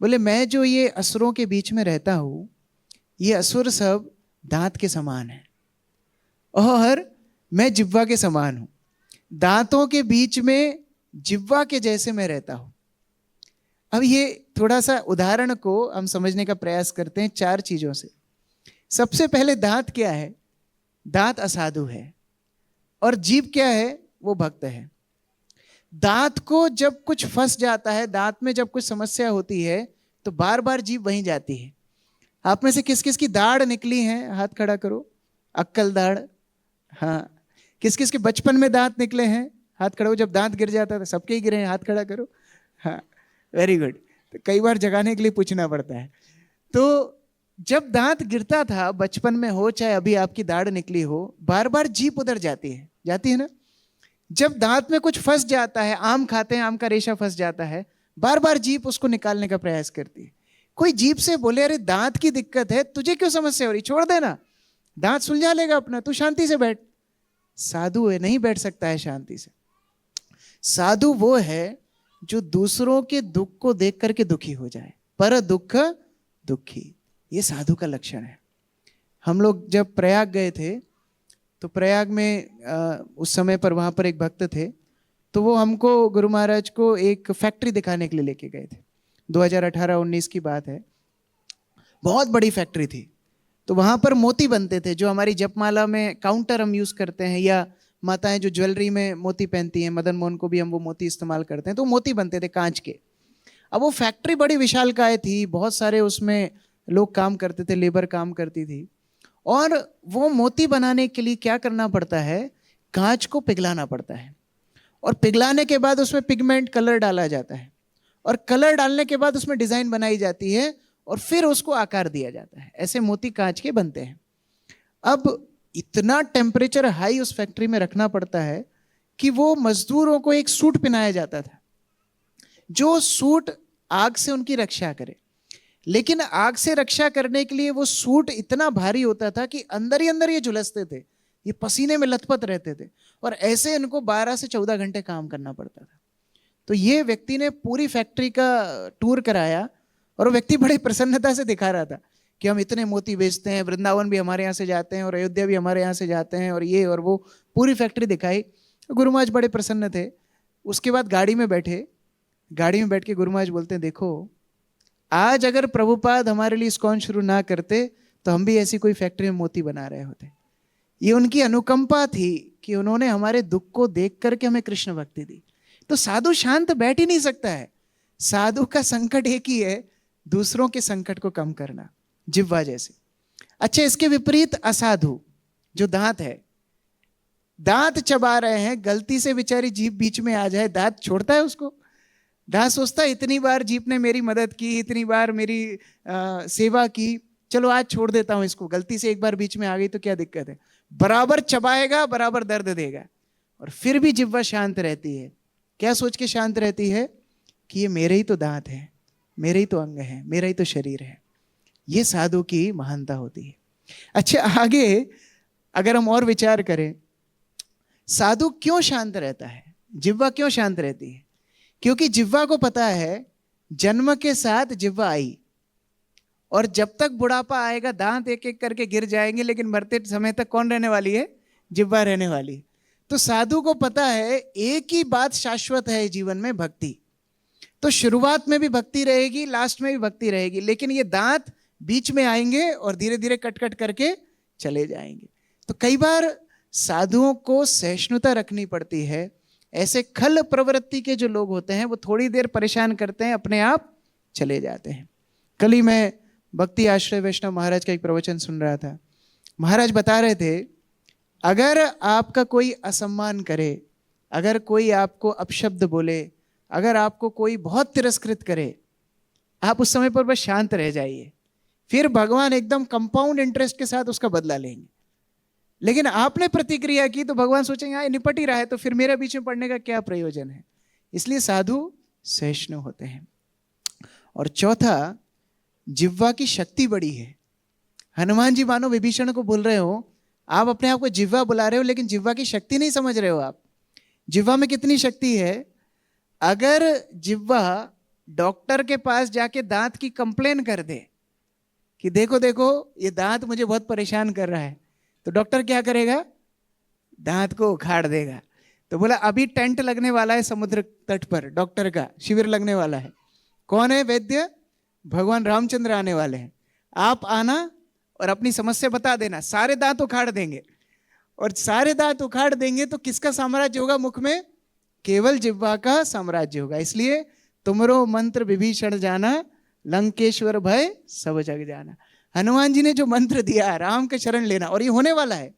A: बोले मैं जो ये असुरों के बीच में रहता हूं, ये असुर सब दांत के समान है और मैं जिह्वा के समान हूं। दांतों के बीच में जिह्वा के जैसे मैं रहता हूं। अब ये थोड़ा सा उदाहरण को हम समझने का प्रयास करते हैं 4 चीजों से। सबसे पहले दांत क्या है? दांत असाधु है। और जीभ क्या है? वो भक्त है। दांत को जब कुछ फंस जाता है, दांत में जब कुछ समस्या होती है, तो बार बार जीभ वहीं जाती है। आप में से किस किस की दाढ़ निकली है? हाथ खड़ा करो। अक्कल दाढ़। हाँ। किस किस के बचपन में दांत निकले हैं? हाथ खड़ा हो। जब दांत गिर जाता था, सबके ही गिरे हैं, हाथ खड़ा करो। हाँ, वेरी गुड। तो कई बार जगाने के लिए पूछना पड़ता है। तो जब दांत गिरता था, बचपन में हो चाहे अभी आपकी दाढ़ निकली हो, बार बार जीभ उधर जाती है ना। जब दांत में कुछ फंस जाता है, आम खाते हैं, आम का रेशा फंस जाता है, बार बार जीभ उसको निकालने का प्रयास करती है। कोई जीभ से बोले अरे दांत की दिक्कत है, तुझे क्यों समस्या हो रही, छोड़ देना, दांत सुलझा लेगा अपना, तू शांति से बैठ। साधु है, नहीं बैठ सकता है शांति से। साधु वो है जो दूसरों के दुख को देख करके दुखी हो जाए। पर दुख दुखी, ये साधु का लक्षण है। हम लोग जब प्रयाग गए थे, तो प्रयाग में उस समय पर वहां पर एक भक्त थे, तो वो हमको, गुरु महाराज को एक फैक्ट्री दिखाने के लिए लेके गए थे। 2018-19 की बात है। बहुत बड़ी फैक्ट्री थी। तो वहां पर मोती बनते थे, जो हमारी जपमाला में काउंटर हम यूज करते हैं, या माताएं जो ज्वेलरी में मोती पहनती हैं, मदन मोहन को भी हम वो मोती इस्तेमाल करते हैं, तो मोती बनते थे कांच के। अब वो फैक्ट्री बड़ी विशालकाय थी, बहुत सारे उसमें लोग काम करते थे, लेबर काम करती थी। और वो मोती बनाने के लिए क्या करना पड़ता है? कांच को पिघलाना पड़ता है, और पिघलाने के बाद उसमें पिगमेंट कलर डाला जाता है, और कलर डालने के बाद उसमें डिजाइन बनाई जाती है, और फिर उसको आकार दिया जाता है। ऐसे मोती कांच के बनते हैं। अब इतना टेम्परेचर हाई उस फैक्ट्री में रखना पड़ता है कि वो मजदूरों को एक सूट पहनाया जाता था, जो सूट आग से उनकी रक्षा करे। लेकिन आग से रक्षा करने के लिए वो सूट इतना भारी होता था कि अंदर ही अंदर ये झुलसते थे, ये पसीने में लथपथ रहते थे, और ऐसे इनको 12 से 14 घंटे काम करना पड़ता था। तो ये व्यक्ति ने पूरी फैक्ट्री का टूर कराया, और वो व्यक्ति बड़ी प्रसन्नता से दिखा रहा था कि हम इतने मोती बेचते हैं, वृंदावन भी हमारे यहाँ से जाते हैं, और अयोध्या भी हमारे यहाँ से जाते हैं, और ये और वो, पूरी फैक्ट्री दिखाई। गुरु महाराज बड़े प्रसन्न थे। उसके बाद गाड़ी में बैठे, गाड़ी में बैठ के गुरु महाराज बोलते हैं, देखो आज अगर प्रभुपाद हमारे लिए इस्कॉन शुरू ना करते, तो हम भी ऐसी कोई फैक्ट्री में मोती बना रहे होते। ये उनकी अनुकंपा थी कि उन्होंने हमारे दुख को देख करके हमें कृष्ण भक्ति दी। तो साधु शांत बैठ ही नहीं सकता है। साधु का संकट एक ही है, दूसरों के संकट को कम करना, जिह्वा जैसे। अच्छा, इसके विपरीत असाधु, जो दांत है, दांत चबा रहे हैं, गलती से बेचारी जीभ बीच में आ जाए, दांत छोड़ता है उसको? दांत सोचता है इतनी बार जीभ ने मेरी मदद की, इतनी बार मेरी सेवा की, चलो आज छोड़ देता हूं इसको, गलती से एक बार बीच में आ गई तो क्या दिक्कत है। बराबर चबाएगा, बराबर दर्द देगा, और फिर भी जिह्वा शांत रहती है। क्या सोच के शांत रहती है? कि ये मेरे ही तो दांत है, मेरे ही तो अंग है, मेरा ही तो शरीर है। ये साधु की महानता होती है। अच्छा, आगे अगर हम और विचार करें, साधु क्यों शांत रहता है, जिह्वा क्यों शांत रहती है? क्योंकि जिह्वा को पता है जन्म के साथ जिह्वा आई, और जब तक बुढ़ापा आएगा दांत एक एक करके गिर जाएंगे, लेकिन मरते समय तक कौन रहने वाली है? जिह्वा रहने वाली है। तो साधु को पता है एक ही बात शाश्वत है जीवन में, भक्ति। तो शुरुआत में भी भक्ति रहेगी, लास्ट में भी भक्ति रहेगी, लेकिन ये दांत बीच में आएंगे और धीरे धीरे कट कट करके चले जाएंगे। तो कई बार साधुओं को सहिष्णुता रखनी पड़ती है। ऐसे खल प्रवृत्ति के जो लोग होते हैं वो थोड़ी देर परेशान करते हैं, अपने आप चले जाते हैं। कल ही मैं भक्ति आश्रय वैष्णव महाराज का एक प्रवचन सुन रहा था। महाराज बता रहे थे, अगर आपका कोई असम्मान करे, अगर कोई आपको अपशब्द बोले, अगर आपको कोई बहुत तिरस्कृत करे, आप उस समय पर बस शांत रह जाइए, फिर भगवान एकदम कंपाउंड इंटरेस्ट के साथ उसका बदला लेंगे। लेकिन आपने प्रतिक्रिया की तो भगवान सोचेंगे हाँ निपट ही रहा है, तो फिर मेरे बीच में पड़ने का क्या प्रयोजन है। इसलिए साधु सहिष्णु होते हैं। और चौथा, जिह्वा की शक्ति बड़ी है। हनुमान जी मानो विभीषण को बोल रहे हो, आप अपने आप को जिह्वा बुला रहे हो, लेकिन जिह्वा की शक्ति नहीं समझ रहे हो आप। जिह्वा में कितनी शक्ति है। अगर जिह्वा डॉक्टर के पास जाके दांत की कंप्लेन कर दे कि देखो देखो ये दांत मुझे बहुत परेशान कर रहा है, तो डॉक्टर क्या करेगा? दांत को उखाड़ देगा। तो बोला अभी टेंट लगने वाला है समुद्र तट पर, डॉक्टर का शिविर लगने वाला है। कौन है वैद्य? भगवान रामचंद्र आने वाले हैं। आप आना और अपनी समस्या बता देना, सारे दांत उखाड़ देंगे। और सारे दांत उखाड़ देंगे तो किसका साम्राज्य होगा मुख में? केवल जिह्वा का साम्राज्य होगा। इसलिए तुमरो मंत्र विभीषण जाना, लंकेश्वर भय सब जग जाना। हनुमान जी ने जो मंत्र दिया, राम के शरण लेना, और ये होने वाला है।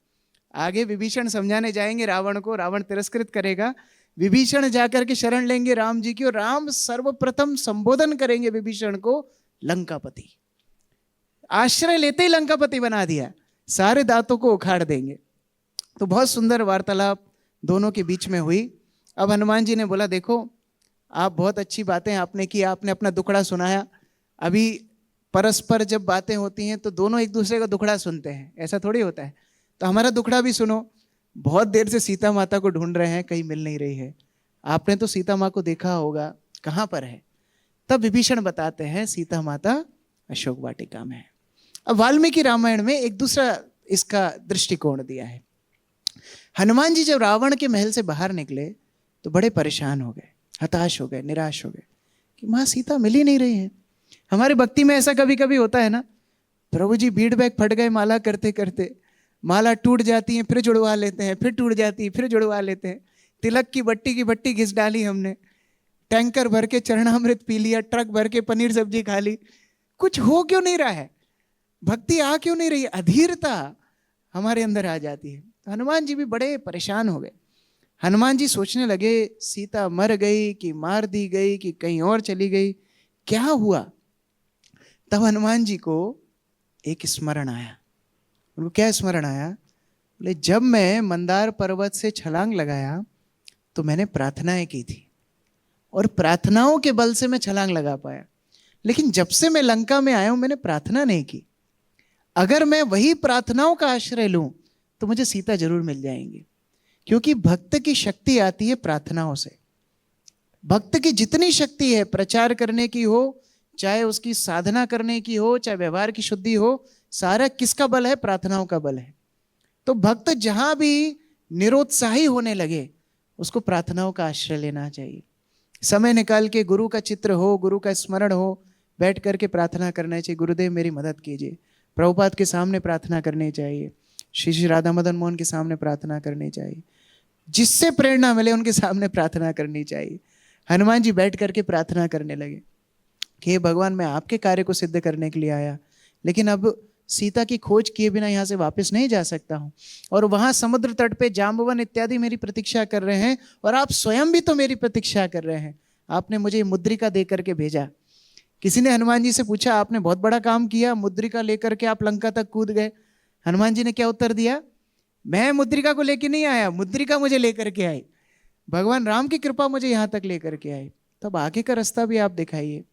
A: आगे विभीषण समझाने जाएंगे रावण को, रावण तिरस्कृत करेगा, विभीषण जाकर के शरण लेंगे राम जी की, और राम सर्वप्रथम संबोधन करेंगे विभीषण को लंकापति। आश्रय लेते ही लंकापति बना दिया, सारे दांतों को उखाड़ देंगे। तो बहुत सुंदर वार्तालाप दोनों के बीच में हुई। अब हनुमान जी ने बोला देखो आप बहुत अच्छी बातें आपने की, आपने अपना दुखड़ा सुनाया। अभी परस्पर जब बातें होती हैं तो दोनों एक दूसरे का दुखड़ा सुनते हैं, ऐसा थोड़ी होता है। तो हमारा दुखड़ा भी सुनो। बहुत देर से सीता माता को ढूंढ रहे हैं, कहीं मिल नहीं रही है। आपने तो सीता माँ को देखा होगा, कहाँ पर है? तब विभीषण बताते हैं सीता माता अशोक वाटिका में है। अब वाल्मीकि रामायण में एक दूसरा इसका दृष्टिकोण दिया है। हनुमान जी जब रावण के महल से बाहर निकले तो बड़े परेशान हो गए, हताश हो गए, निराश हो गए कि माँ सीता मिल ही नहीं रही है। हमारे भक्ति में ऐसा कभी कभी होता है ना, प्रभु जी बीड़ बैग फट गए माला करते करते, माला टूट जाती है फिर जुड़वा लेते हैं, फिर टूट जाती है फिर जुड़वा लेते हैं। तिलक की बट्टी घिस डाली हमने, टैंकर भर के चरणामृत पी लिया, ट्रक भर के पनीर सब्जी खा ली, कुछ हो क्यों नहीं रहा है? भक्ति आ क्यों नहीं रही? अधीरता हमारे अंदर आ जाती है। तो हनुमान जी भी बड़े परेशान हो गए। हनुमान जी सोचने लगे सीता मर गई कि मार दी गई कि कहीं और चली गई, क्या हुआ? तब हनुमान जी को एक स्मरण आया। उनको क्या स्मरण आया? बोले जब मैं मंदार पर्वत से छलांग लगाया तो मैंने प्रार्थनाएं की थी, और प्रार्थनाओं के बल से मैं छलांग लगा पाया। लेकिन जब से मैं लंका में आया हूं मैंने प्रार्थना नहीं की। अगर मैं वही प्रार्थनाओं का आश्रय लूं तो मुझे सीता जरूर मिल जाएंगी। क्योंकि भक्त की शक्ति आती है प्रार्थनाओं से। भक्त की जितनी शक्ति है प्रचार करने की हो, चाहे उसकी साधना करने की हो, चाहे व्यवहार की शुद्धि हो, सारा किसका बल है? प्रार्थनाओं का बल है। तो भक्त जहां भी निरुत्साही होने लगे उसको प्रार्थनाओं का आश्रय लेना चाहिए। समय निकाल के गुरु का चित्र हो, गुरु का स्मरण हो, बैठ करके प्रार्थना करना चाहिए, गुरुदेव मेरी मदद कीजिए। प्रभुपाद के सामने प्रार्थना करनी चाहिए, श्री श्री राधा मदन मोहन के सामने प्रार्थना करनी चाहिए, जिससे प्रेरणा मिले उनके सामने प्रार्थना करनी चाहिए। हनुमान जी बैठ करके प्रार्थना करने लगे कि हे भगवान मैं आपके कार्य को सिद्ध करने के लिए आया, लेकिन अब सीता की खोज किए बिना यहाँ से वापस नहीं जा सकता हूँ। और वहाँ समुद्र तट पे जाम्बवन इत्यादि मेरी प्रतीक्षा कर रहे हैं, और आप स्वयं भी तो मेरी प्रतीक्षा कर रहे हैं। आपने मुझे मुद्रिका दे करके भेजा। किसी ने हनुमान जी से पूछा आपने बहुत बड़ा काम किया, मुद्रिका लेकर के आप लंका तक कूद गए। हनुमान जी ने क्या उत्तर दिया? मैं मुद्रिका को लेकर नहीं आया, मुद्रिका मुझे लेकर के आई। भगवान राम की कृपा मुझे यहाँ तक लेकर के आई। तब आगे का रास्ता भी आप दिखाइए।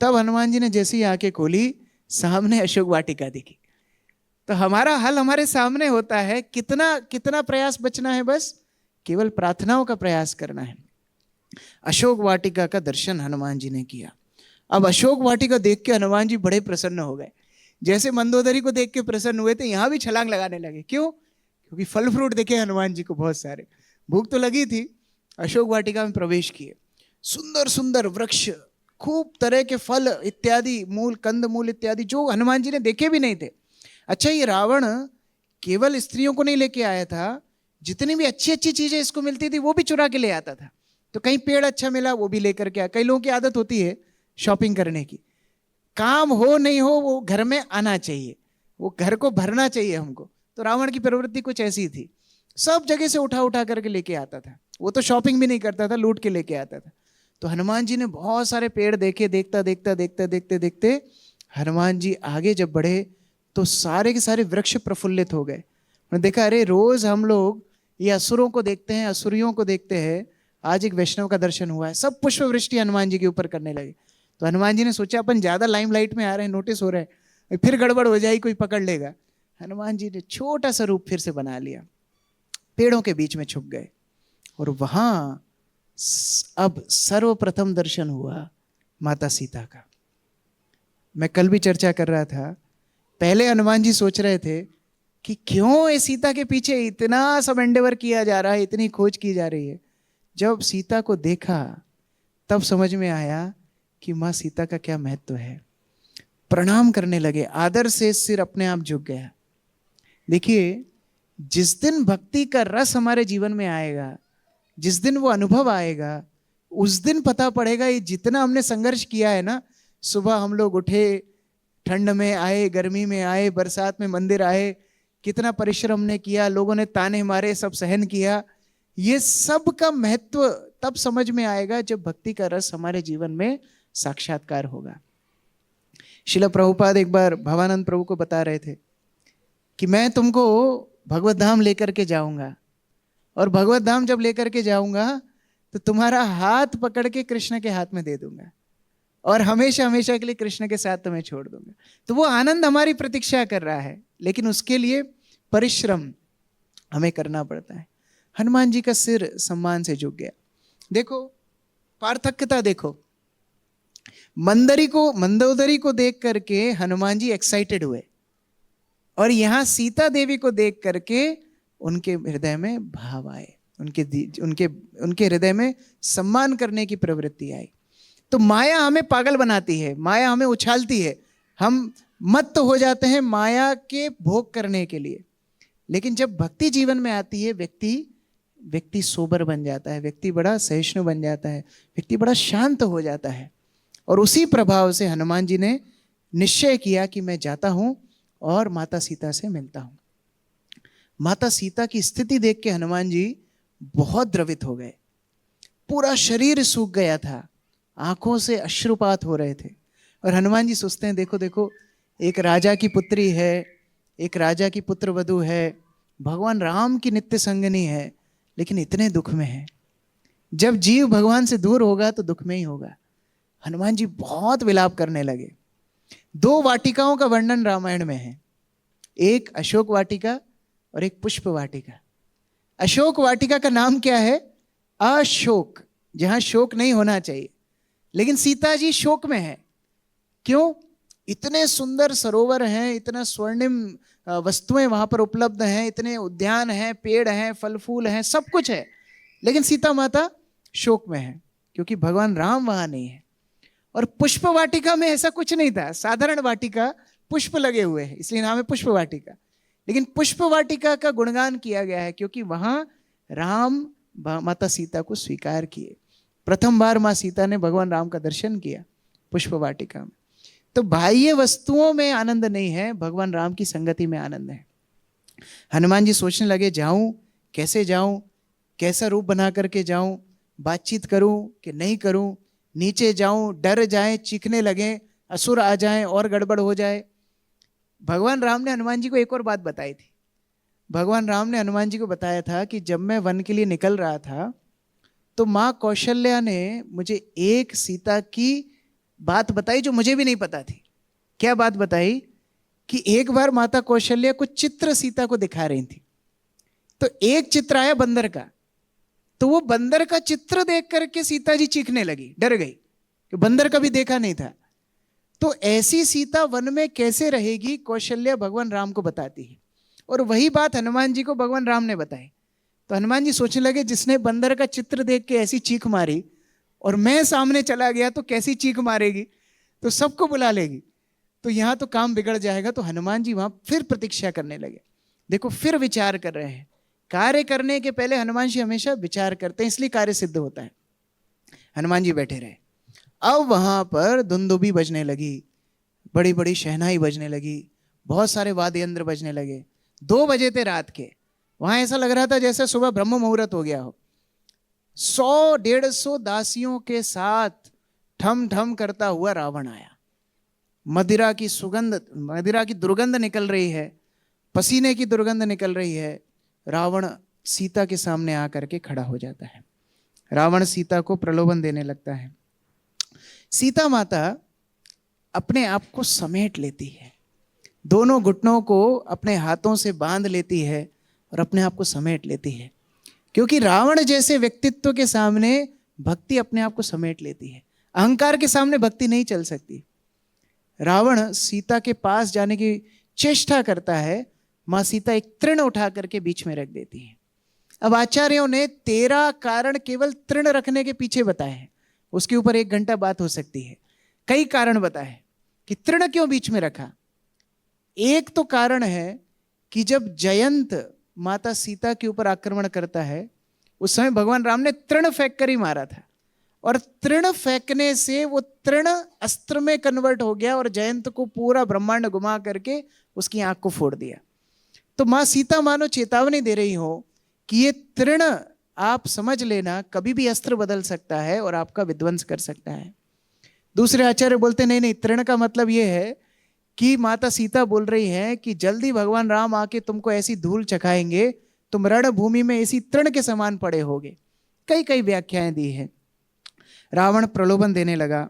A: तब हनुमान जी ने जैसे ही आंखें खोली सामने अशोक वाटिका दिखी। तो हमारा हल हमारे सामने होता है। कितना कितना प्रयास बचना है, बस केवल प्रार्थनाओं का प्रयास करना है। अशोक वाटिका का दर्शन हनुमान जी ने किया। अब अशोक वाटिका देख के हनुमान जी बड़े प्रसन्न हो गए, जैसे मंदोदरी को देख के प्रसन्न हुए थे, यहां भी छलांग लगाने लगे। क्यों? क्योंकि फल फ्रूट देखे हनुमान जी को बहुत सारे, भूख तो लगी थी। अशोक वाटिका में प्रवेश किए, सुंदर सुंदर वृक्ष, खूब तरह के फल इत्यादि, मूल कंद मूल इत्यादि जो हनुमान जी ने देखे भी नहीं थे। अच्छा, ये रावण केवल स्त्रियों को नहीं लेके आया था, जितनी भी अच्छी अच्छी चीजें इसको मिलती थी वो भी चुरा के ले आता था। तो कहीं पेड़ अच्छा मिला वो भी लेकर के आया। कई लोगों की आदत होती है शॉपिंग करने की, काम हो नहीं हो वो घर में आना चाहिए, वो घर को भरना चाहिए हमको। तो रावण की प्रवृत्ति कुछ ऐसी थी, सब जगह से उठा उठा करके लेके आता था। वो तो शॉपिंग भी नहीं करता था, लूट के लेके आता था। तो हनुमान जी ने बहुत सारे पेड़ देखे, देखता देखता देखते देखते देखते हनुमान जी आगे जब बढ़े तो सारे के सारे वृक्ष प्रफुल्लित हो गए। उन्होंने देखा, अरे रोज हम लोग ये असुरों को देखते हैं, असुरियों को देखते हैं, आज एक वैष्णव का दर्शन हुआ है। सब पुष्प वृष्टि हनुमान जी के ऊपर करने लगे। तो हनुमान जी ने सोचा अपन ज्यादा लाइमलाइट में आ रहे हैं, नोटिस हो रहे हैं, फिर गड़बड़ हो जाएगी, कोई पकड़ लेगा। हनुमान जी ने छोटा सा रूप फिर से बना लिया, पेड़ों के बीच में छुप गए, और वहां अब सर्वप्रथम दर्शन हुआ माता सीता का। मैं कल भी चर्चा कर रहा था, पहले हनुमान जी सोच रहे थे कि क्यों इस सीता के पीछे इतना सब एंडेवर किया जा रहा है, इतनी खोज की जा रही है। जब सीता को देखा तब समझ में आया कि माँ सीता का क्या महत्व है। प्रणाम करने लगे, आदर से सिर अपने आप झुक गया। देखिए, जिस दिन भक्ति का रस हमारे जीवन में आएगा, जिस दिन वो अनुभव आएगा, उस दिन पता पड़ेगा ये जितना हमने संघर्ष किया है ना। सुबह हम लोग उठे, ठंड में आए, गर्मी में आए, बरसात में मंदिर आए, कितना परिश्रम ने किया, लोगों ने ताने मारे, सब सहन किया। ये सब का महत्व तब समझ में आएगा जब भक्ति का रस हमारे जीवन में साक्षात्कार होगा। शिला प्रभुपाद एक बार भवानंद प्रभु को बता रहे थे कि मैं तुमको भगवत धाम लेकर के जाऊंगा, और भगवत धाम जब लेकर के जाऊंगा तो तुम्हारा हाथ पकड़ के कृष्ण के हाथ में दे दूंगा, और हमेशा हमेशा के लिए कृष्ण के साथ तुम्हें छोड़ दूंगा। तो वो आनंद हमारी प्रतीक्षा कर रहा है, लेकिन उसके लिए परिश्रम हमें करना पड़ता है। हनुमान जी का सिर सम्मान से झुक गया। देखो पार्थक्यता, देखो मंदोदरी को देख करके हनुमान जी एक्साइटेड हुए, और यहां सीता देवी को देख करके उनके हृदय में भाव आए, उनके हृदय में सम्मान करने की प्रवृत्ति आई। तो माया हमें पागल बनाती है, माया हमें उछालती है, हम मत्त हो जाते हैं माया के भोग करने के लिए। लेकिन जब भक्ति जीवन में आती है, व्यक्ति सोबर बन जाता है, व्यक्ति बड़ा सहिष्णु बन जाता है, व्यक्ति बड़ा शांत हो जाता है। और उसी प्रभाव से हनुमान जी ने निश्चय किया कि मैं जाता हूं और माता सीता से मिलता हूं। माता सीता की स्थिति देख के हनुमान जी बहुत द्रवित हो गए, पूरा शरीर सूख गया था, आंखों से अश्रुपात हो रहे थे। और हनुमान जी सोचते हैं, देखो देखो, एक राजा की पुत्री है, एक राजा की पुत्रवधू है, भगवान राम की नित्य संगनी है, लेकिन इतने दुख में है। जब जीव भगवान से दूर होगा तो दुख में ही होगा। हनुमान जी बहुत विलाप करने लगे। 2 वाटिकाओं का वर्णन रामायण में है, एक अशोक वाटिका और एक पुष्प वाटिका। अशोक वाटिका का नाम क्या है? अशोक, जहां शोक नहीं होना चाहिए। लेकिन सीता जी शोक में है। क्यों? इतने सुंदर सरोवर हैं, इतना स्वर्णिम वस्तुएं वहां पर उपलब्ध हैं, इतने उद्यान हैं, पेड़ हैं, फल फूल हैं, सब कुछ है, लेकिन सीता माता शोक में है क्योंकि भगवान राम वहां नहीं है। और पुष्प वाटिका में ऐसा कुछ नहीं था, साधारण वाटिका, पुष्प लगे हुए हैं, इसलिए नाम है पुष्प वाटिका। लेकिन पुष्प वाटिका का गुणगान किया गया है क्योंकि वहां राम माता सीता को स्वीकार किए। प्रथम बार माँ सीता ने भगवान राम का दर्शन किया पुष्प वाटिका में। तो बाह्य वस्तुओं में आनंद नहीं है, भगवान राम की संगति में आनंद है। हनुमान जी सोचने लगे, जाऊं कैसे जाऊं, कैसा रूप बना करके जाऊं, बातचीत करूं कि नहीं करूं, नीचे जाऊं, डर जाए, चीखने लगे, असुर आ जाएं और गड़बड़ हो जाए। भगवान राम ने हनुमान जी को एक और बात बताई थी। भगवान राम ने हनुमान जी को बताया था कि जब मैं वन के लिए निकल रहा था तो माँ कौशल्या ने मुझे एक सीता की बात बताई जो मुझे भी नहीं पता थी। क्या बात बताई? कि एक बार माता कौशल्या कुछ चित्र सीता को दिखा रही थी, तो एक चित्र आया बंदर का, तो वो बंदर का चित्र देख करके सीता जी चीखने लगी, डर गई कि बंदर कभी देखा नहीं था। तो ऐसी सीता वन में कैसे रहेगी, कौशल्या भगवान राम को बताती है, और वही बात हनुमान जी को भगवान राम ने बताई। तो हनुमान जी सोचने लगे, जिसने बंदर का चित्र देख के ऐसी चीख मारी और मैं सामने चला गया तो कैसी चीख मारेगी, तो सबको बुला लेगी, तो यहां तो काम बिगड़ जाएगा। तो हनुमान जी वहां फिर प्रतीक्षा करने लगे। देखो, फिर विचार कर रहे हैं। कार्य करने के पहले हनुमान जी हमेशा विचार करते हैं, इसलिए कार्य सिद्ध होता है। हनुमान जी बैठे रहे। अब वहां पर दुंदुभी बजने लगी, बड़ी बड़ी शहनाई बजने लगी, बहुत सारे वाद्य यंत्र बजने लगे। 2 बजे थे रात के। वहां ऐसा लग रहा था जैसे सुबह ब्रह्म मुहूर्त हो गया हो। 100-150 दासियों के साथ ठम ठम करता हुआ रावण आया। मदिरा की सुगंध, मदिरा की दुर्गंध निकल रही है, पसीने की दुर्गंध निकल रही है। रावण सीता के सामने आकर के खड़ा हो जाता है। रावण सीता को प्रलोभन देने लगता है। सीता माता अपने आप को समेट लेती है, दोनों घुटनों को अपने हाथों से बांध लेती है और अपने आप को समेट लेती है, क्योंकि रावण जैसे व्यक्तित्व के सामने भक्ति अपने आप को समेट लेती है। अहंकार के सामने भक्ति नहीं चल सकती। रावण सीता के पास जाने की चेष्टा करता है, मां सीता एक तृण उठा करके बीच में रख देती है। अब आचार्यों ने 13 कारण केवल तृण रखने के पीछे बताए हैं, उसके ऊपर 1 घंटा बात हो सकती है। कई कारण बताए कि तृण क्यों बीच में रखा। एक तो कारण है कि जब जयंत माता सीता के ऊपर आक्रमण करता है, उस समय भगवान राम ने तृण फेंक कर ही मारा था, और तृण फेंकने से वो तृण अस्त्र में कन्वर्ट हो गया और जयंत को पूरा ब्रह्मांड घुमा करके उसकी आंख को फोड़ दिया। तो मां सीता मानो चेतावनी दे रही हो कि ये तृण आप समझ लेना, कभी भी अस्त्र बदल सकता है और आपका विध्वंस कर सकता है। दूसरे आचार्य बोलते नहीं नहीं, तृण का मतलब ये है कि माता सीता बोल रही है कि जल्दी भगवान राम आके तुमको ऐसी धूल चखाएंगे, तुम रणभूमि में इसी तृण के समान पड़े होगे। कई कई व्याख्याएं दी है। रावण प्रलोभन देने लगा,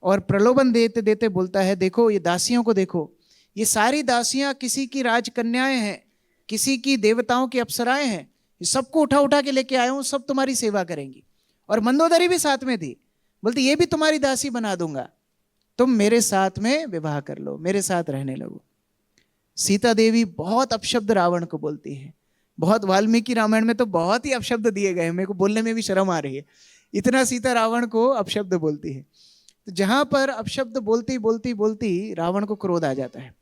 A: और प्रलोभन देते देते बोलता है, देखो ये दासियों को देखो, ये सारी दासियां किसी की राजकन्याएं हैं, किसी की देवताओं की अप्सराएं हैं, सबको उठा उठा के लेके आया हूं, सब तुम्हारी सेवा करेंगी। और मंदोदरी भी साथ में थी, बोलती ये भी तुम्हारी दासी बना दूंगा, तुम मेरे साथ में विवाह कर लो, मेरे साथ रहने लगो। सीता देवी बहुत अपशब्द रावण को बोलती है। बहुत, वाल्मीकि रामायण में तो बहुत ही अपशब्द दिए गए, मेरे को बोलने में भी शर्म आ रही है, इतना सीता रावण को अपशब्द बोलती है। तो जहां पर अपशब्द बोलती बोलती बोलती रावण को क्रोध आ जाता है।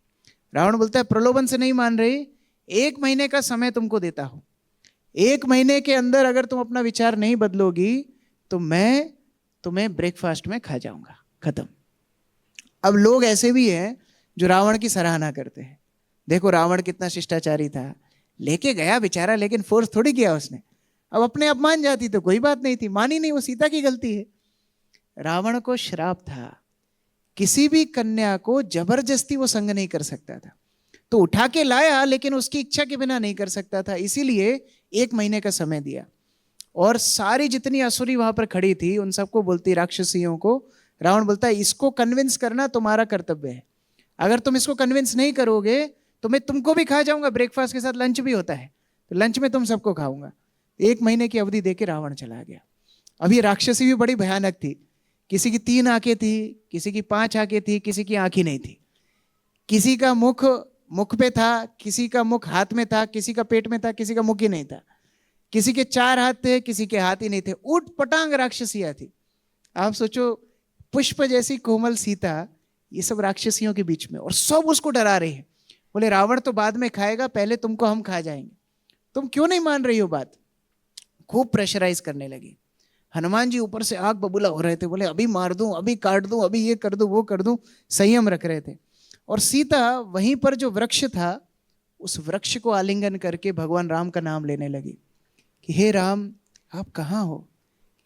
A: रावण बोलता है, प्रलोभन से नहीं मान रही, 1 महीने का समय तुमको देता हूं, 1 महीने के अंदर अगर तुम अपना विचार नहीं बदलोगी तो मैं तुम्हें ब्रेकफास्ट में खा जाऊंगा, खत्म। अब लोग ऐसे भी हैं जो रावण की सराहना करते हैं, देखो रावण कितना शिष्टाचारी था, लेके गया बेचारा, लेकिन फोर्स थोड़ी किया उसने। अब अपने आप मान जाती तो कोई बात नहीं थी, मानी नहीं, वो सीता की गलती है। रावण को श्राप था, किसी भी कन्या को जबरदस्ती वो संग नहीं कर सकता था। तो उठा के लाया, लेकिन उसकी इच्छा के बिना नहीं कर सकता था, इसीलिए 1 महीने का समय दिया। और सारी जितनी असुरी वहां पर खड़ी थी उन सबको बोलती, राक्षसियों को, रावण बोलता है इसको कन्विंस करना तुम्हारा कर्तव्य है, अगर तुम इसको कन्विंस नहीं करोगे तो मैं तुमको भी खा जाऊंगा, ब्रेकफास्ट के साथ लंच भी होता है, तो लंच में तुम सबको खाऊंगा। 1 महीने की अवधि देके रावण चला गया। अब ये राक्षसी भी बड़ी भयानक थी, किसी की 3 आंखें थी, किसी की 5 आंखें थी, किसी की आंख ही नहीं थी, किसी का मुख मुख पे था, किसी का मुख हाथ में था, किसी का पेट में था, किसी का मुख ही नहीं था, किसी के 4 हाथ थे, किसी के हाथ ही नहीं थे, ऊट पटांग राक्षसियां थी। आप सोचो, पुष्प जैसी कोमल सीता, ये सब राक्षसियों के बीच में, और सब उसको डरा रही है। बोले रावण तो बाद में खाएगा, पहले तुमको हम खा जाएंगे, तुम क्यों नहीं मान रही हो बात। खूब प्रेशराइज करने लगी। हनुमान जी ऊपर से आग बबूला हो रहे थे, बोले अभी मार दूं, अभी काट दूं, अभी ये कर दूं, वो कर दूं, संयम रख रहे थे। और सीता वहीं पर जो वृक्ष था, उस वृक्ष को आलिंगन करके भगवान राम का नाम लेने लगी कि हे राम, आप कहाँ हो,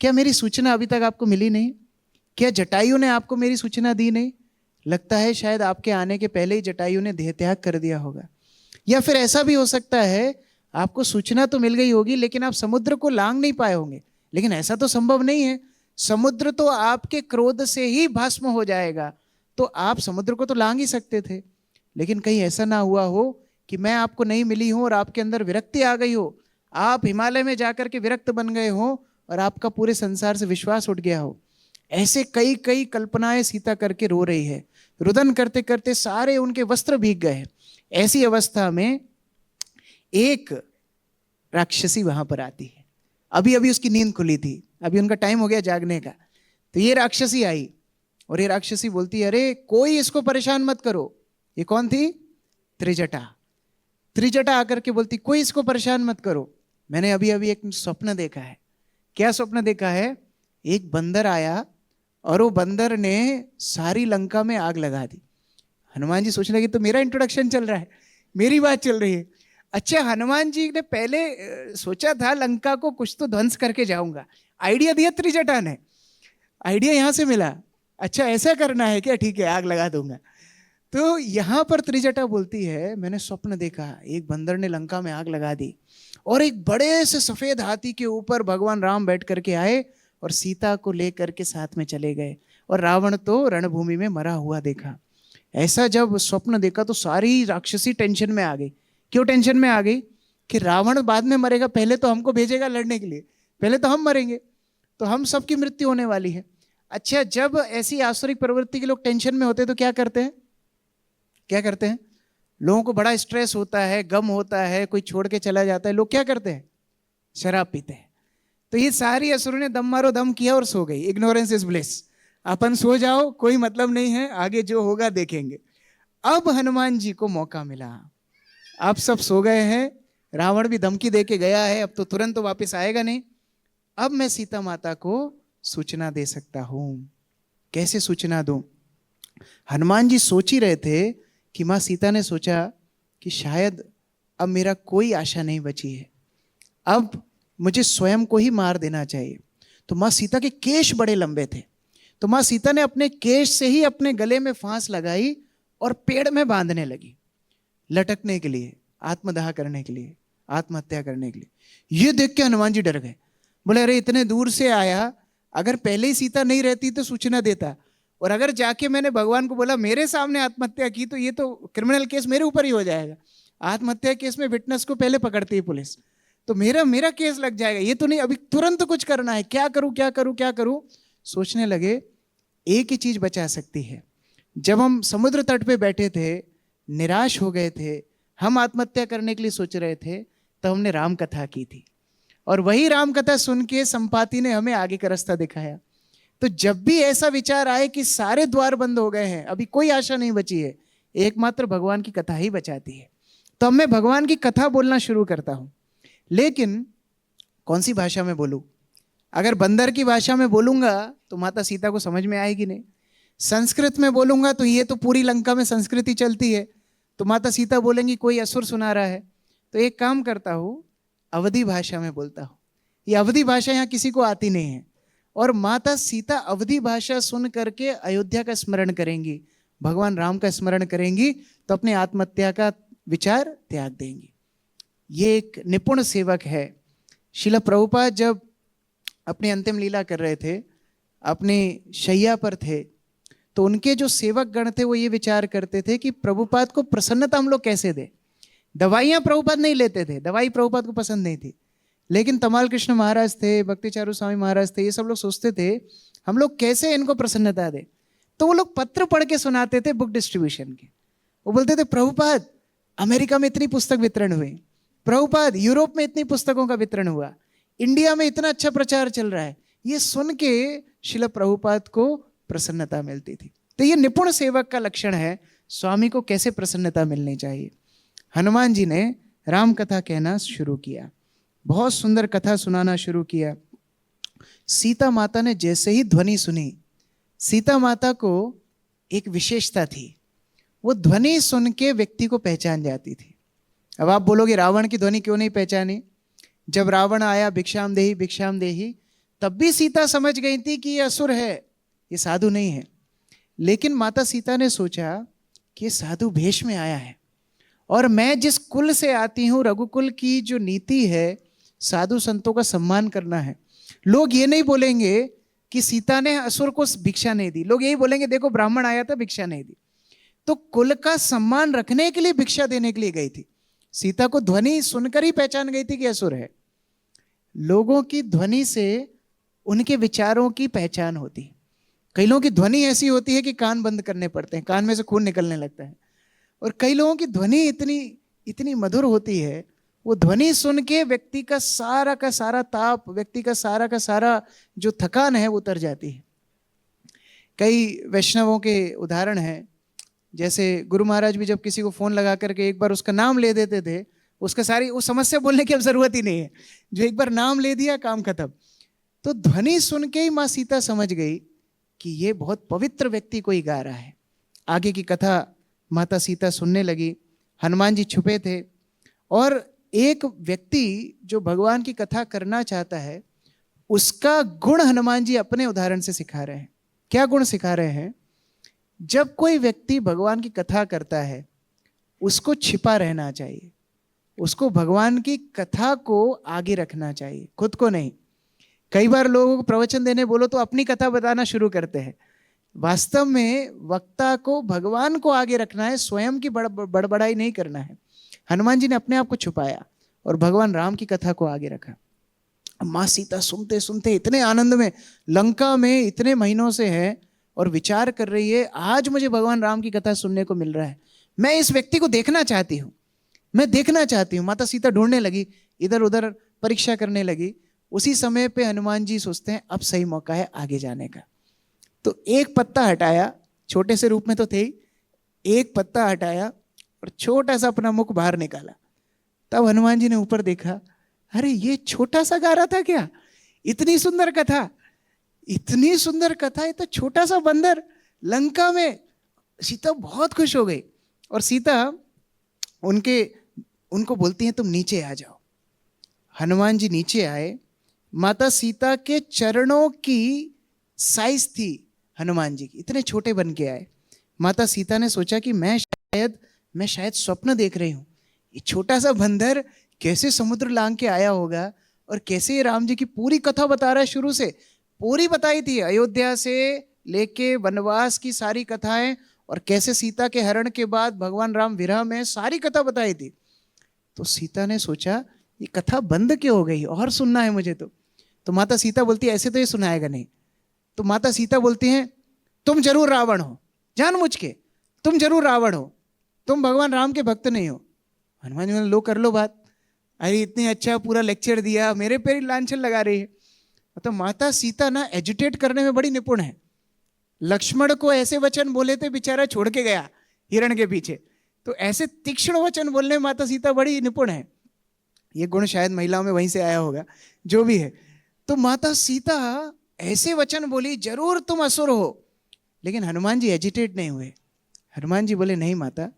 A: क्या मेरी सूचना अभी तक आपको मिली नहीं, क्या जटायु ने आपको मेरी सूचना दी नहीं। लगता है शायद आपके आने के पहले ही जटायु ने देह त्याग कर दिया होगा, या फिर ऐसा भी हो सकता है आपको सूचना तो मिल गई होगी लेकिन आप समुद्र को लांग नहीं पाए होंगे। लेकिन ऐसा तो संभव नहीं है, समुद्र तो आपके क्रोध से ही भस्म हो जाएगा, तो आप समुद्र को तो लांग ही सकते थे। लेकिन कहीं ऐसा ना हुआ हो कि मैं आपको नहीं मिली हूं और आपके अंदर विरक्ति आ गई हो, आप हिमालय में जाकर के विरक्त बन गए हो और आपका पूरे संसार से विश्वास उठ गया हो। ऐसे कई कई कल्पनाएं सीता करके रो रही है। रुदन करते करते सारे उनके वस्त्र भीग गए। ऐसी अवस्था में एक राक्षसी वहां पर आती है। अभी अभी उसकी नींद खुली थी, अभी उनका टाइम हो गया जागने का। तो ये राक्षसी आई और ये राक्षसी बोलती है, अरे कोई इसको परेशान मत करो। ये कौन थी? त्रिजटा। त्रिजटा आकर के बोलती, कोई इसको परेशान मत करो, मैंने अभी अभी एक स्वप्न देखा है। क्या स्वप्न देखा है? एक बंदर आया और वो बंदर ने सारी लंका में आग लगा दी। हनुमान जी सोचने लगे तो मेरा इंट्रोडक्शन चल रहा है, मेरी बात चल रही है। अच्छा, हनुमान जी ने पहले सोचा था लंका को कुछ तो ध्वंस करके जाऊंगा, आइडिया दिया त्रिजटा ने, आइडिया यहां से मिला। अच्छा ऐसा करना है क्या? ठीक है, आग लगा दूंगा। तो यहां पर त्रिजटा बोलती है, मैंने स्वप्न देखा एक बंदर ने लंका में आग लगा दी और एक बड़े से सफेद हाथी के ऊपर भगवान राम बैठ करके आए और सीता को लेकर के साथ में चले गए, और रावण तो रणभूमि में मरा हुआ देखा। ऐसा जब स्वप्न देखा तो सारी राक्षसी टेंशन में आ गई। क्यों टेंशन में आ गई? कि रावण बाद में मरेगा, पहले तो हमको भेजेगा लड़ने के लिए, पहले तो हम मरेंगे, तो हम सबकी मृत्यु होने वाली है। अच्छा, जब ऐसी आसुरिक प्रवृत्ति के लोग टेंशन में होते हैं तो क्या करते हैं? क्या करते हैं? लोगों को बड़ा स्ट्रेस होता है, गम होता है, कोई छोड़ के चला जाता है, लोग क्या करते हैं? शराब पीते हैं। तो ये सारी असुरों ने दम मारो दम किया और सो गई। Ignorance is bliss. अपन सो जाओ, कोई मतलब नहीं है, आगे जो होगा देखेंगे। अब हनुमान जी को मौका मिला, आप सब सो गए हैं, रावण भी धमकी दे के गया है, अब तो तुरंत तो वापस आएगा नहीं। अब मैं सीता माता को सूचना दे सकता हूं। कैसे सूचना दूं? हनुमान जी सोच ही रहे थे कि माँ सीता ने सोचा कि शायद अब मेरा कोई आशा नहीं बची है, अब मुझे स्वयं को ही मार देना चाहिए। तो माँ सीता के केश बड़े लंबे थे, तो माँ सीता ने अपने केश से ही अपने गले में फांस लगाई और पेड़ में बांधने लगी, लटकने के लिए, आत्मदाह करने के लिए, आत्महत्या करने के लिए। ये देख के हनुमान जी डर गए, बोले अरे इतने दूर से आया, अगर पहले ही सीता नहीं रहती तो सूचना देता, और अगर जाके मैंने भगवान को बोला मेरे सामने आत्महत्या की तो ये तो क्रिमिनल केस मेरे ऊपर ही हो जाएगा। आत्महत्या केस में विटनेस को पहले पकड़ती है पुलिस, तो मेरा केस लग जाएगा। ये तो नहीं, अभी तुरंत कुछ करना है, क्या करूं क्या करूं क्या करूं। सोचने लगे एक ही चीज बचा सकती है। जब हम समुद्र तट पे बैठे थे, निराश हो गए थे, हम आत्महत्या करने के लिए सोच रहे थे, तो हमने राम कथा की थी, और वही राम कथा सुन के संपाति ने हमें आगे का रास्ता दिखाया। तो जब भी ऐसा विचार आए कि सारे द्वार बंद हो गए हैं, अभी कोई आशा नहीं बची है, एकमात्र भगवान की कथा ही बचाती है, तो अब मैं भगवान की कथा बोलना शुरू करता हूं। लेकिन कौन सी भाषा में बोलूं? अगर बंदर की भाषा में बोलूंगा तो माता सीता को समझ में आएगी नहीं, संस्कृत में बोलूंगा तो ये तो पूरी लंका में संस्कृत ही चलती है, तो माता सीता बोलेंगी कोई असुर सुना रहा है। तो एक काम करता हूं, अवधी भाषा में बोलता हूं। ये अवधी भाषा यहाँ किसी को आती नहीं है, और माता सीता अवधी भाषा सुन करके अयोध्या का स्मरण करेंगी, भगवान राम का स्मरण करेंगी, तो अपने आत्महत्या का विचार त्याग देंगी। ये एक निपुण सेवक है। श्रील प्रभुपाद जब अपनी अंतिम लीला कर रहे थे, अपनी शैया पर थे, तो उनके जो सेवक गण थे वो ये विचार करते थे कि प्रभुपाद को प्रसन्नता हम लोग कैसे दें। दवाइयाँ प्रभुपाद नहीं लेते थे, दवाई प्रभुपाद को पसंद नहीं थी, लेकिन तमाल कृष्ण महाराज थे, भक्ति चारू स्वामी महाराज थे, ये सब लोग सोचते थे हम लोग कैसे इनको प्रसन्नता दें। तो वो लोग पत्र पढ़ के सुनाते थे बुक डिस्ट्रीब्यूशन के। वो बोलते थे प्रभुपाद अमेरिका में इतनी पुस्तक वितरण हुई, प्रभुपाद यूरोप में इतनी पुस्तकों का वितरण हुआ, इंडिया में इतना अच्छा प्रचार चल रहा है। ये सुन के श्रील प्रभुपाद को प्रसन्नता मिलती थी। तो ये निपुण सेवक का लक्षण है, स्वामी को कैसे प्रसन्नता मिलनी चाहिए। हनुमान जी ने राम कथा कहना शुरू किया, बहुत सुंदर कथा सुनाना शुरू किया। सीता माता ने जैसे ही ध्वनि सुनी, सीता माता को एक विशेषता थी, वो ध्वनि सुन के व्यक्ति को पहचान जाती थी। अब आप बोलोगे रावण की ध्वनि क्यों नहीं पहचानी? जब रावण आया भिक्षाम देही, तब भी सीता समझ गई थी कि ये असुर है, ये साधु नहीं है। लेकिन माता सीता ने सोचा कि ये साधु भेष में आया है, और मैं जिस कुल से आती हूँ, रघुकुल की जो नीति है, साधु संतों का सम्मान करना है। लोग ये नहीं बोलेंगे कि सीता ने असुर को भिक्षा नहीं दी, लोग यही बोलेंगे देखो ब्राह्मण आया था भिक्षा नहीं दी। तो कुल का सम्मान रखने के लिए भिक्षा देने के लिए गई थी। सीता को ध्वनि सुनकर ही पहचान गई थी कि असुर है। लोगों की ध्वनि से उनके विचारों की पहचान होती। कई लोगों की ध्वनि ऐसी होती है कि कान बंद करने पड़ते हैं, कान में से खून निकलने लगता है। और कई लोगों की ध्वनि इतनी इतनी मधुर होती है, वो ध्वनि सुन के व्यक्ति का सारा ताप, व्यक्ति का सारा जो थकान है वो उतर जाती है। कई वैष्णवों के उदाहरण हैं, जैसे गुरु महाराज भी जब किसी को फोन लगा करके एक बार उसका नाम ले देते थे, उसका सारी वो समस्या बोलने की अब जरूरत ही नहीं है, जो एक बार नाम ले दिया काम खत्म। तो ध्वनि सुन के ही माँ सीता समझ गई कि ये बहुत पवित्र व्यक्ति कोई गा रहा है। आगे की कथा माता सीता सुनने लगी। हनुमान जी छुपे थे और एक व्यक्ति जो भगवान की कथा करना चाहता है, उसका गुण हनुमान जी अपने उदाहरण से सिखा रहे हैं। क्या गुण सिखा रहे हैं? जब कोई व्यक्ति भगवान की कथा करता है, उसको छिपा रहना चाहिए, उसको भगवान की कथा को आगे रखना चाहिए, खुद को नहीं। कई बार लोगों को प्रवचन देने बोलो तो अपनी कथा बताना शुरू करते हैं। वास्तव में वक्ता को भगवान को आगे रखना है, स्वयं की बड़बड़ाई नहीं करना है। हनुमान जी ने अपने आप को छुपाया और भगवान राम की कथा को आगे रखा। माँ सीता सुनते सुनते इतने आनंद में, लंका में इतने महीनों से है और विचार कर रही है, आज मुझे भगवान राम की कथा सुनने को मिल रहा है, मैं इस व्यक्ति को देखना चाहती हूँ, मैं देखना चाहती हूँ। माता सीता ढूंढने लगी, इधर उधर परीक्षा करने लगी। उसी समय पे हनुमान जी सोचते हैं अब सही मौका है आगे जाने का। तो एक पत्ता हटाया, छोटे से रूप में तो थे ही, एक पत्ता हटाया और छोटा सा अपना मुख बाहर निकाला। तब हनुमान जी ने ऊपर देखा, अरे ये छोटा सा गा रहा था क्या? इतनी सुंदर कथा, इतनी सुंदर कथा, ये तो छोटा सा बंदर लंका में। सीता बहुत खुश हो गई और सीता उनको बोलती हैं तुम नीचे आ जाओ। हनुमान जी नीचे आए। माता सीता के चरणों की साइज थी हनुमान जी की, इतने छोटे बन के आए। माता सीता ने सोचा कि मैं शायद स्वप्न देख रही हूँ, ये छोटा सा बंदर कैसे समुद्र लांग के आया होगा और कैसे राम जी की पूरी कथा बता रहा है, शुरू से पूरी बताई थी, अयोध्या से लेके वनवास की सारी कथाएं, और कैसे सीता के हरण के बाद भगवान राम विरह में, सारी कथा बताई थी। तो सीता ने सोचा ये कथा बंद क्यों हो गई, और सुनना है मुझे। तो माता सीता बोलती है ऐसे तो ये सुनाएगा नहीं। तो माता सीता बोलती हैं तुम जरूर रावण हो, जानबूझ के तुम जरूर रावण हो, तुम भगवान राम के भक्त नहीं हो। हनुमान जी ने लो कर लो बात, अरे इतनी अच्छा पूरा लेक्चर दिया, मेरे पे लांछन लगा रही है। तो माता सीता ना एजुटेट करने में बड़ी निपुण है। लक्ष्मण को ऐसे वचन बोले थे, बेचारा छोड़ के गया हिरण के पीछे, तो ऐसे तीक्ष्ण वचन बोलने में माता सीता बड़ी निपुण है। ये गुण शायद महिलाओं में वहीं से आया होगा, जो भी है। तो माता सीता ऐसे वचन बोली, जरूर तुम असुर हो। लेकिन हनुमान जी एजिटेट नहीं हुए। हनुमान जी बोले नहीं माता,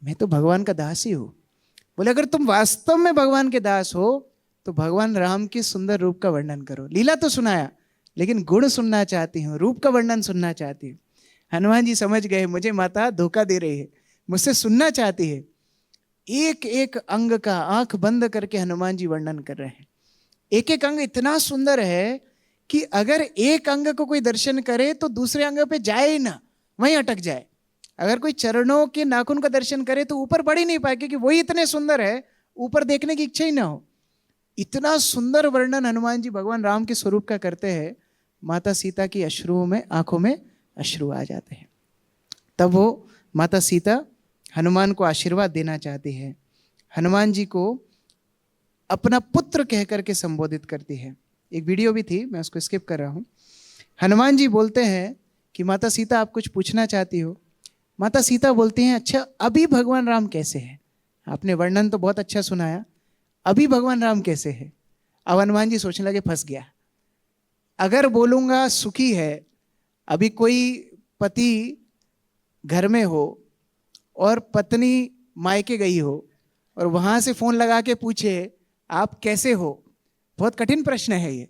A: मैं तो भगवान का दास ही हूँ। बोले अगर तुम वास्तव में भगवान के दास हो तो भगवान राम के सुंदर रूप का वर्णन करो। लीला तो सुनाया, लेकिन गुण सुनना चाहती हूँ, रूप का वर्णन सुनना चाहती हूँ। हनुमान जी समझ गए मुझे माता धोखा दे रही है, मुझसे सुनना चाहती है। एक एक अंग का आंख बंद करके हनुमान जी वर्णन कर रहे हैं। एक एक अंग इतना सुंदर है कि अगर एक अंग को कोई दर्शन करे तो दूसरे अंग पे जाए ही ना, वहीं अटक जाए। अगर कोई चरणों के नाखून का दर्शन करे तो ऊपर बढ़ ही नहीं पाए, क्योंकि वही इतने सुंदर है, ऊपर देखने की इच्छा ही ना हो। इतना सुंदर वर्णन हनुमान जी भगवान राम के स्वरूप का करते हैं, माता सीता की अश्रुओं में, आंखों में अश्रु आ जाते हैं। तब वो माता सीता हनुमान को आशीर्वाद देना चाहती है, हनुमान जी को अपना पुत्र कह करके संबोधित करती है। एक वीडियो भी थी, मैं उसको स्किप कर रहा हूँ। हनुमान जी बोलते हैं कि माता सीता आप कुछ पूछना चाहती हो? माता सीता बोलती हैं अच्छा अभी भगवान राम कैसे हैं? आपने वर्णन तो बहुत अच्छा सुनाया, अभी भगवान राम कैसे है? अब हनुमान जी सोचने लगे फंस गया। अगर बोलूँगा सुखी है, अभी कोई पति घर में हो और पत्नी मायके गई हो और वहाँ से फ़ोन लगा के पूछे आप कैसे हो, बहुत कठिन प्रश्न है ये।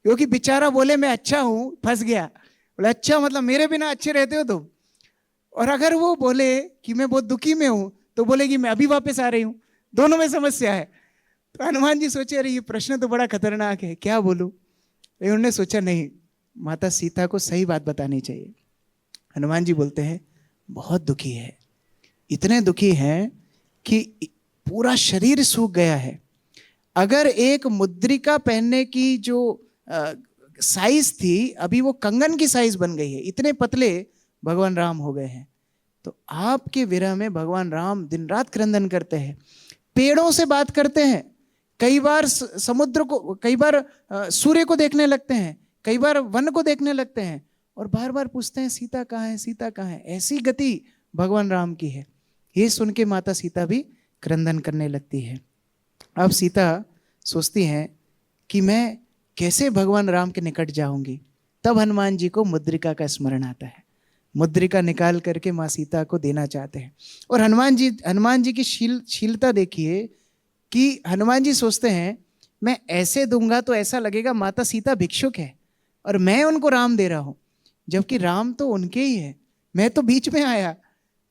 A: क्योंकि बेचारा बोले मैं अच्छा हूँ, फंस गया। बोले अच्छा मतलब मेरे बिना अच्छे रहते हो तुम? और अगर वो बोले कि मैं बहुत दुखी में हूँ तो बोलेगी मैं अभी वापस आ रही हूँ। दोनों में समस्या है। तो हनुमान जी सोचे अरे ये प्रश्न तो बड़ा खतरनाक है, क्या बोलूँ? उन्होंने सोचा नहीं, माता सीता को सही बात बतानी चाहिए। हनुमान जी बोलते हैं बहुत दुखी है, इतने दुखी हैं कि पूरा शरीर सूख गया है। अगर एक मुद्रिका पहनने की जो साइज थी अभी वो कंगन की साइज बन गई है, इतने पतले भगवान राम हो गए हैं। तो आपके विरह में भगवान राम दिन रात क्रंदन करते हैं, पेड़ों से बात करते हैं, कई बार समुद्र को, कई बार सूर्य को देखने लगते हैं, कई बार वन को देखने लगते हैं, और बार बार पूछते हैं सीता कहाँ है, सीता कहाँ है। ऐसी गति भगवान राम की है। ये सुन के माता सीता भी क्रंदन करने लगती है। अब सीता सोचती हैं कि मैं कैसे भगवान राम के निकट जाऊंगी। तब हनुमान जी को मुद्रिका का स्मरण आता है। मुद्रिका निकाल करके माँ सीता को देना चाहते हैं। और हनुमान जी की शीलता देखिए कि हनुमान जी सोचते हैं मैं ऐसे दूंगा तो ऐसा लगेगा माता सीता भिक्षुक है और मैं उनको राम दे रहा हूं, जबकि राम तो उनके ही है, मैं तो बीच में आया।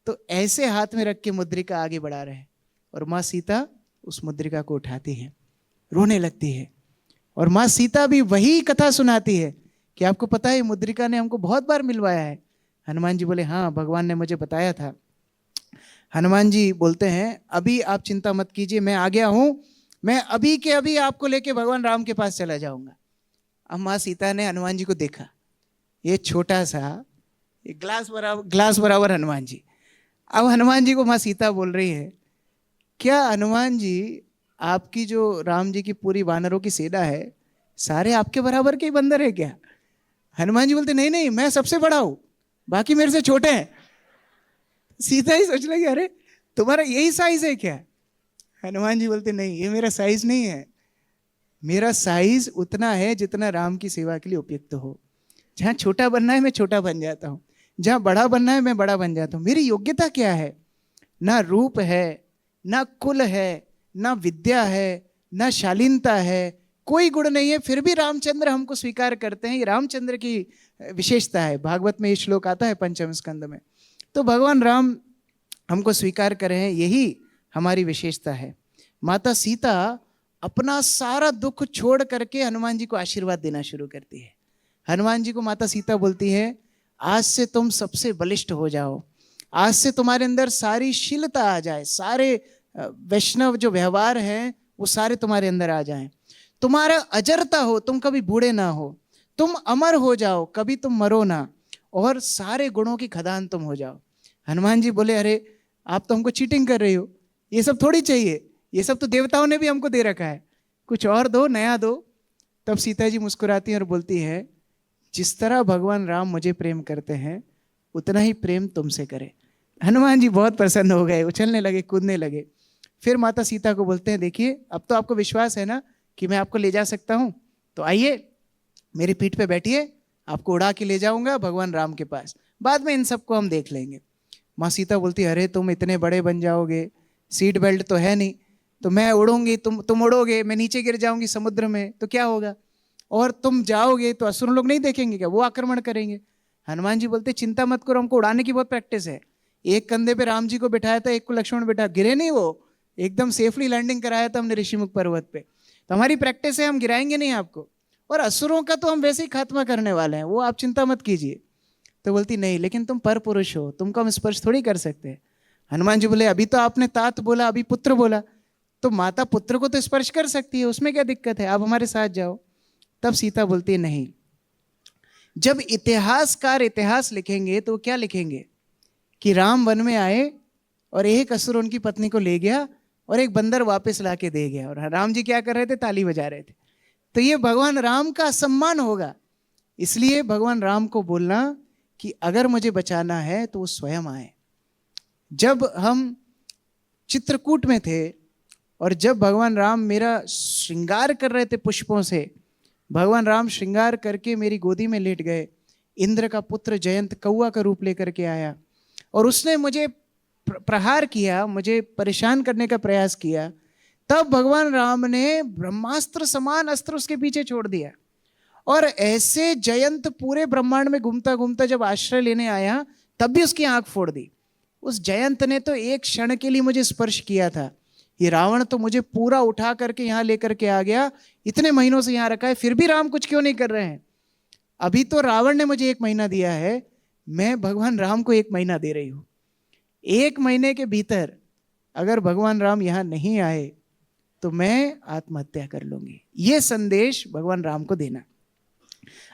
A: तो ऐसे हाथ में रख के मुद्रिका आगे बढ़ा रहे हैं, और माँ सीता उस मुद्रिका को उठाती है, रोने लगती है। और माँ सीता भी वही कथा सुनाती है कि आपको पता है मुद्रिका ने हमको बहुत बार मिलवाया है। हनुमान जी बोले हाँ, भगवान ने मुझे बताया था। हनुमान जी बोलते हैं अभी आप चिंता मत कीजिए, मैं आ गया हूं, मैं अभी के अभी आपको लेके भगवान राम के पास चला जाऊंगा। अब माँ सीता ने हनुमान जी को देखा, ये छोटा सा, ये ग्लास बराबर हनुमान जी। अब हनुमान जी को माँ सीता बोल रही है क्या हनुमान जी, आपकी जो राम जी की पूरी वानरों की सेना है, सारे आपके बराबर के ही बंदर है क्या? हनुमान जी बोलते नहीं नहीं, मैं सबसे बड़ा हूं, बाकी मेरे से छोटे हैं। सीता ही सोच लगी अरे तुम्हारा यही साइज है क्या? हनुमान जी बोलते नहीं, ये मेरा साइज नहीं है, मेरा साइज उतना है जितना राम की सेवा के लिए उपयुक्त हो। जहां छोटा बनना है मैं छोटा बन जाता हूं, जहां बड़ा बनना है मैं बड़ा बन जाता हूं। मेरी योग्यता क्या है? ना रूप है, ना कुल है, ना विद्या है, ना शालीनता है, कोई गुण नहीं है, फिर भी रामचंद्र हमको स्वीकार करते हैं। ये रामचंद्र की विशेषता है। भागवत में ये श्लोक आता है पंचम स्कंद में। तो भगवान राम हमको स्वीकार करे हैं, यही हमारी विशेषता है। माता सीता अपना सारा दुख छोड़ करके हनुमान जी को आशीर्वाद देना शुरू करती है। हनुमान जी को माता सीता बोलती है आज से तुम सबसे बलिष्ठ हो जाओ, आज से तुम्हारे अंदर सारी शीलता आ जाए, सारे वैष्णव जो व्यवहार हैं वो सारे तुम्हारे अंदर आ जाएं, तुम्हारा अजरता हो, तुम कभी बूढ़े ना हो, तुम अमर हो जाओ, कभी तुम मरो ना, और सारे गुणों की खदान तुम हो जाओ। हनुमान जी बोले अरे आप तो हमको चीटिंग कर रही हो, ये सब थोड़ी चाहिए, ये सब तो देवताओं ने भी हमको दे रखा है, कुछ और दो, नया दो। तब सीता जी मुस्कुराती हैं और बोलती है जिस तरह भगवान राम मुझे प्रेम करते हैं उतना ही प्रेम तुमसे करे। हनुमान जी बहुत प्रसन्न हो गए, उछलने लगे, कूदने लगे। फिर माता सीता को बोलते हैं देखिए अब तो आपको विश्वास है ना कि मैं आपको ले जा सकता हूं, तो आइए मेरी पीठ पे बैठिए, आपको उड़ा के ले जाऊंगा भगवान राम के पास, बाद में इन सबको हम देख लेंगे। माँ सीता बोलती अरे तुम इतने बड़े बन जाओगे, सीट बेल्ट तो है नहीं, तो मैं उड़ूंगी, तुम उड़ोगे, मैं नीचे गिर जाऊंगी समुद्र में तो क्या होगा, और तुम जाओगे तो असुर लोग नहीं देखेंगे क्या, वो आक्रमण करेंगे। हनुमान जी बोलते चिंता मत करो, हमको उड़ाने की बहुत प्रैक्टिस है। एक कंधे पे राम जी को बिठाया था, एक को लक्ष्मण बिठा, गिरे नहीं वो, एकदम सेफली लैंडिंग कराया था हमने ऋषिमुख पर्वत पे। तो हमारी प्रैक्टिस है, हम गिराएंगे नहीं आपको, और असुरों का तो हम वैसे ही खात्मा करने वाले हैं, वो आप चिंता मत कीजिए। तो बोलती नहीं लेकिन तुम पर पुरुष हो, तुमको हम स्पर्श थोड़ी कर सकते। हनुमान जी बोले अभी तो आपने तात बोला, अभी पुत्र बोला, तो माता पुत्र को तो स्पर्श कर सकती है, उसमें क्या दिक्कत है, आप हमारे साथ जाओ। तब सीता बोलती है नहीं, जब इतिहासकार इतिहास लिखेंगे तो क्या लिखेंगे कि राम वन में आए और एक असुर उनकी पत्नी को ले गया और एक बंदर वापस ला के दे गया, और राम जी क्या कर रहे थे, ताली बजा रहे थे। तो ये भगवान राम का सम्मान होगा। इसलिए भगवान राम को बोलना कि अगर मुझे बचाना है तो वो स्वयं आए। जब हम चित्रकूट में थे और जब भगवान राम मेरा श्रृंगार कर रहे थे पुष्पों से, भगवान राम श्रृंगार करके मेरी गोदी में लेट गए। इंद्र का पुत्र जयंत कौआ का रूप लेकर के आया और उसने मुझे प्रहार किया, मुझे परेशान करने का प्रयास किया। तब भगवान राम ने ब्रह्मास्त्र समान अस्त्र उसके पीछे छोड़ दिया, और ऐसे जयंत पूरे ब्रह्मांड में घूमता घूमता जब आश्रय लेने आया तब भी उसकी आंख फोड़ दी। उस जयंत ने तो एक क्षण के लिए मुझे स्पर्श किया था, ये रावण तो मुझे पूरा उठा करके यहाँ लेकर के आ गया, इतने महीनों से यहाँ रखा है, फिर भी राम कुछ क्यों नहीं कर रहे हैं। अभी तो रावण ने मुझे 1 महीना दिया है, मैं भगवान राम को 1 महीना दे रही हूँ। 1 महीने के भीतर अगर भगवान राम यहाँ नहीं आए तो मैं आत्महत्या कर लूंगी। ये संदेश भगवान राम को देना।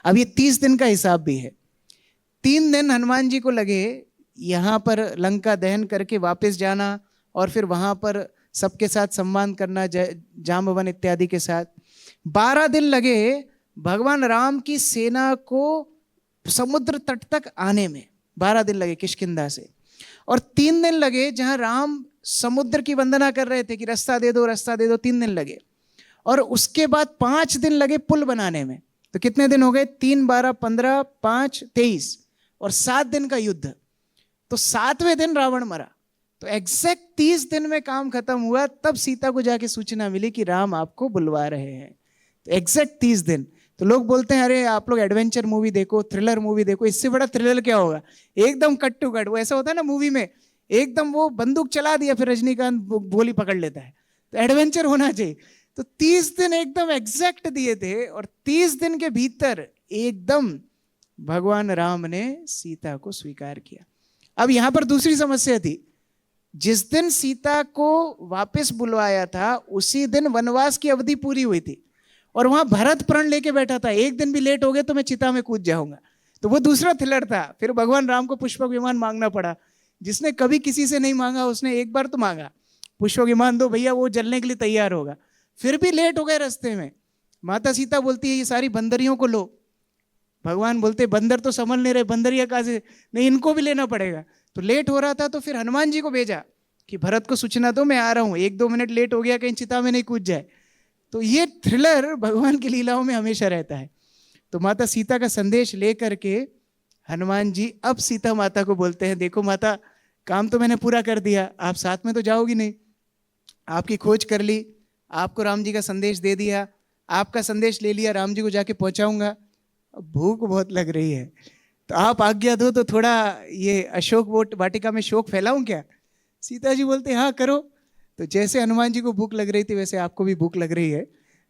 A: अब ये 30 दिन का हिसाब भी है। 3 दिन हनुमान जी को लगे यहाँ पर लंका दहन करके वापस जाना, और फिर वहां पर सबके साथ सम्मान करना जाम्बवन इत्यादि के साथ। 12 दिन लगे भगवान राम की सेना को समुद्र तट तक आने में, 12 दिन लगे किष्किंधा से। और 3 दिन लगे जहां राम समुद्र की वंदना कर रहे थे कि रास्ता दे दो, रास्ता दे दो, 3 दिन लगे। और उसके बाद 5 दिन लगे पुल बनाने में। तो कितने दिन हो गए? 3, 12, 15, 5, 23, और 7 दिन का युद्ध। तो 7वें दिन रावण मरा। तो एग्जैक्ट 30 दिन में काम खत्म हुआ, तब सीता को जाके सूचना मिली कि राम आपको बुलवा रहे हैं। तो एग्जैक्ट 30 दिन। तो लोग बोलते हैं अरे आप लोग एडवेंचर मूवी देखो, थ्रिलर मूवी देखो, इससे बड़ा थ्रिलर क्या होगा? एकदम कट टू कट। वो ऐसा होता है ना मूवी में, एकदम वो बंदूक चला दिया फिर रजनीकांत गोली पकड़ लेता है। तो एडवेंचर होना चाहिए। तो 30 दिन एकदम एग्जैक्ट दिए थे, और 30 दिन के भीतर एकदम भगवान राम ने सीता को स्वीकार किया। अब यहां पर दूसरी समस्या थी। जिस दिन सीता को वापस बुलवाया था उसी दिन वनवास की अवधि पूरी हुई थी, और वहां भरत प्रण लेके बैठा था, एक दिन भी लेट हो गए तो मैं चिता में कूद जाऊंगा। तो वो दूसरा थ्रिलर था। फिर भगवान राम को पुष्पक विमान मांगना पड़ा। जिसने कभी किसी से नहीं मांगा उसने एक बार तो मांगा, पुष्पक विमान दो भैया, वो जलने के लिए तैयार होगा। फिर भी लेट हो गए रास्ते में। माता सीता बोलती है ये सारी बंदरियों को लो। भगवान बोलते बंदर तो संभल नहीं रहे, बंदरिया कहाँ से? नहीं, इनको भी लेना पड़ेगा। तो लेट हो रहा था, तो फिर हनुमान जी को भेजा कि भरत को सूचना दो मैं आ रहा हूँ, 1-2 मिनट लेट हो गया कहीं चिता में नहीं कूद जाए। तो ये थ्रिलर भगवान की लीलाओं में हमेशा रहता है। तो माता सीता का संदेश लेकर के हनुमान जी अब सीता माता को बोलते हैं देखो माता, काम तो मैंने पूरा कर दिया, आप साथ में तो जाओगी नहीं। आपकी खोज कर ली, आपको राम जी का संदेश दे दिया, आपका संदेश ले लिया, राम जी को जाके पहुंचाऊंगा। भूख बहुत लग रही है, तो आप आज्ञा दो तो थोड़ा ये अशोक वाटिका में शोक फैलाऊं क्या? सीता जी बोलते हाँ करो। तो जैसे हनुमान जी को भूख लग रही थी वैसे आपको भी भूख लग रही है।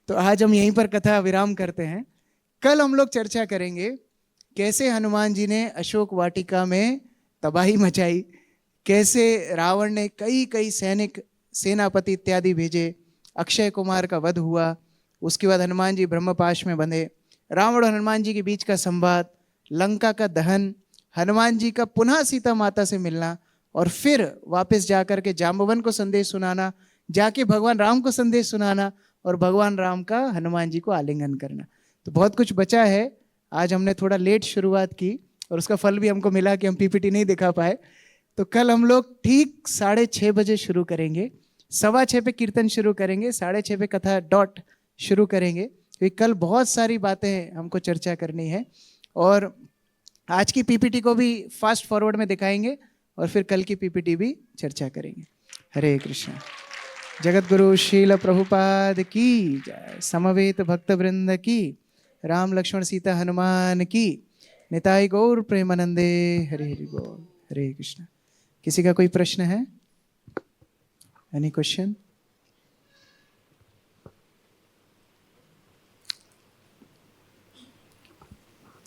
A: तो आज हम यहीं पर कथा विराम करते हैं। कल हम लोग चर्चा करेंगे कैसे हनुमान जी ने अशोक वाटिका में तबाही मचाई, कैसे रावण ने कई कई सैनिक सेनापति इत्यादि भेजे, अक्षय कुमार का वध हुआ, उसके बाद हनुमान जी ब्रह्मपाश में बंधे, रावण और हनुमान जी के बीच का संवाद, लंका का दहन, हनुमान जी का पुनः सीता माता से मिलना, और फिर वापस जाकर के जाम्बवन को संदेश सुनाना, जाके भगवान राम को संदेश सुनाना, और भगवान राम का हनुमान जी को आलिंगन करना। तो बहुत कुछ बचा है। आज हमने थोड़ा लेट शुरुआत की और उसका फल भी हमको मिला कि हम पीपीटी नहीं दिखा पाए। तो कल हम लोग ठीक 6:30 बजे शुरू करेंगे, 6:15 पे कीर्तन शुरू करेंगे, 6:30 पे कथा डॉट शुरू करेंगे, क्योंकि कल बहुत सारी बातें हमको चर्चा करनी है। और आज की पीपीटी को भी फास्ट फॉरवर्ड में दिखाएंगे और फिर कल की पीपीटी भी चर्चा करेंगे। हरे कृष्ण। जगत गुरु शील प्रभुपाद की जय, समवेत भक्त वृंद की, राम लक्ष्मण सीता हनुमान की, निताई गौर प्रेमानंदे। हरे हरि बोल। हरे कृष्ण। किसी का कोई प्रश्न है? Any question?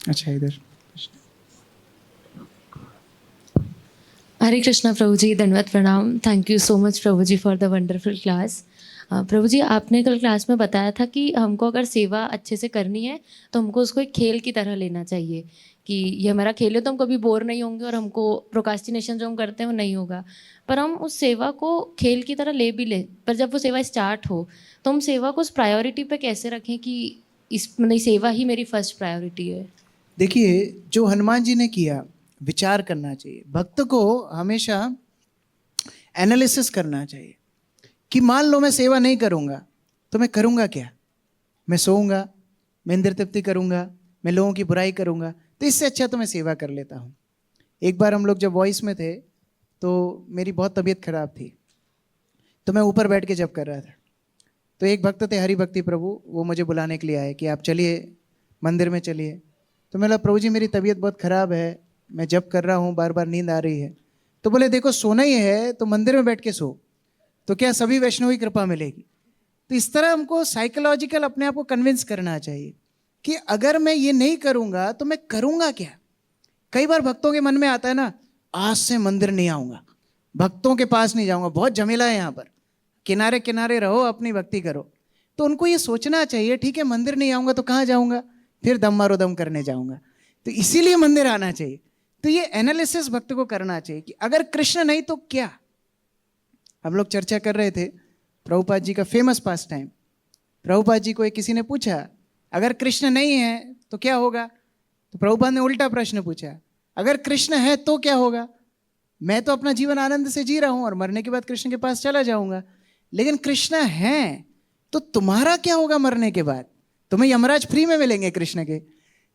A: अच्छा, इधर।
B: हरे कृष्णा प्रभु जी, धन्यवाद प्रणाम। थैंक यू सो मच प्रभु जी फॉर द वंडरफुल क्लास। प्रभु जी, आपने कल क्लास में बताया था कि हमको अगर सेवा अच्छे से करनी है तो हमको उसको एक खेल की तरह लेना चाहिए, कि ये हमारा खेल है तो हम कभी बोर नहीं होंगे और हमको प्रोकास्टिनेशन जो हम करते हैं वो नहीं होगा। पर हम उस सेवा को खेल की तरह ले भी ले, पर जब वो सेवा स्टार्ट हो तो हम सेवा को उस प्रायोरिटी पे कैसे रखें कि इस मतलब सेवा ही मेरी फर्स्ट प्रायोरिटी है?
A: देखिए, जो हनुमान जी ने किया, विचार करना चाहिए। भक्त को हमेशा एनालिसिस करना चाहिए कि मान लो मैं सेवा नहीं करूंगा तो मैं करूंगा क्या? मैं सोऊंगा, मैं इंद्र तृप्ति करूंगा, मैं लोगों की बुराई करूंगा, तो इससे अच्छा तो मैं सेवा कर लेता हूँ। एक बार हम लोग जब वॉइस में थे तो मेरी बहुत तबीयत खराब थी, तो मैं ऊपर बैठ के जब कर रहा था, तो एक भक्त थे हरि भक्ति प्रभु, वो मुझे बुलाने के लिए आए कि आप चलिए मंदिर में चलिए। तो मैं बोला प्रभु जी मेरी तबीयत बहुत ख़राब है, मैं जब कर रहा हूँ बार बार नींद आ रही है। तो बोले देखो सोना ही है तो मंदिर में बैठ के सो, तो क्या सभी वैष्णव की कृपा मिलेगी। तो इस तरह हमको साइकोलॉजिकल अपने आप को कन्विंस करना चाहिए कि अगर मैं ये नहीं करूँगा तो मैं करूँगा क्या। कई बार भक्तों के मन में आता है ना, आज से मंदिर नहीं आऊँगा, भक्तों के पास नहीं जाऊँगा, बहुत झमेला है यहाँ पर, किनारे किनारे रहो, अपनी भक्ति करो। तो उनको ये सोचना चाहिए ठीक है मंदिर नहीं आऊँगा तो कहाँ जाऊँगा, फिर दम मारो दम करने जाऊंगा। तो इसीलिए मंदिर आना चाहिए। तो ये एनालिसिस भक्त को करना चाहिए कि अगर कृष्ण नहीं तो क्या। हम लोग चर्चा कर रहे थे प्रभुपाद जी का फेमस पास टाइम। प्रभुपाद जी को किसी ने पूछा अगर कृष्ण नहीं है तो क्या होगा, तो प्रभुपाद ने उल्टा प्रश्न पूछा, अगर कृष्ण है तो क्या होगा। मैं तो अपना जीवन आनंद से जी रहा हूं और मरने के बाद कृष्ण के पास चला जाऊंगा, लेकिन कृष्ण है तो तुम्हारा क्या होगा मरने के बाद, तुम्हें यमराज फ्री में मिलेंगे कृष्ण के।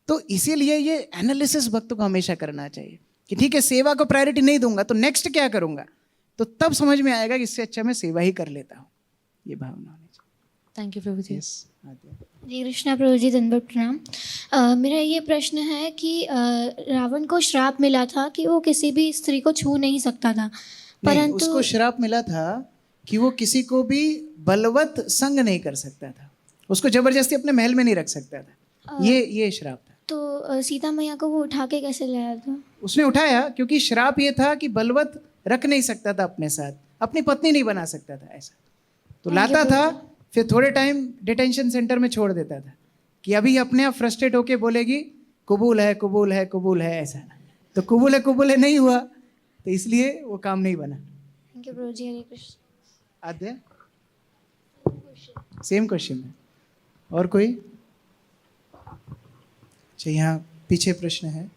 A: तो इसीलिए ये एनालिसिस भक्त को हमेशा करना चाहिए कि ठीक है सेवा को प्रायोरिटी नहीं दूंगा तो नेक्स्ट क्या करूंगा, तो तब समझ में आएगा कि इससे अच्छा मैं सेवा ही कर लेता हूँ। ये भावना होनी चाहिए।
B: थैंक यू प्रभु जी।
A: यस
C: जी कृष्णा प्रभु जी, दंडवत प्रणाम। मेरा ये प्रश्न है कि रावण को श्राप मिला था कि वो किसी भी स्त्री को छू नहीं सकता था,
A: परंतु उसको श्राप मिला था कि वो किसी को भी बलवत संग नहीं कर सकता था, उसको जबरदस्ती अपने महल में नहीं रख सकता था। ये श्राप था।
C: तो सीता मैया को वो उठा के कैसे लाया था?
A: उसने उठाया क्योंकि श्राप ये था कि बलवत रख नहीं सकता था अपने साथ, अपनी पत्नी नहीं बना सकता था ऐसा। तो लाता था, फिर थोड़े टाइम डिटेंशन सेंटर में छोड़ देता था कि अभी अपने आप फ्रस्ट्रेट होके बोलेगी कबूल है कबूल है कबूल है ऐसा। तो कबूल है नहीं हुआ, तो इसलिए वो काम नहीं बना।
C: Thank you Prabhu ji. Hare Krishna.
A: Adya same question है। और कोई? अच्छा यहाँ पीछे प्रश्न है।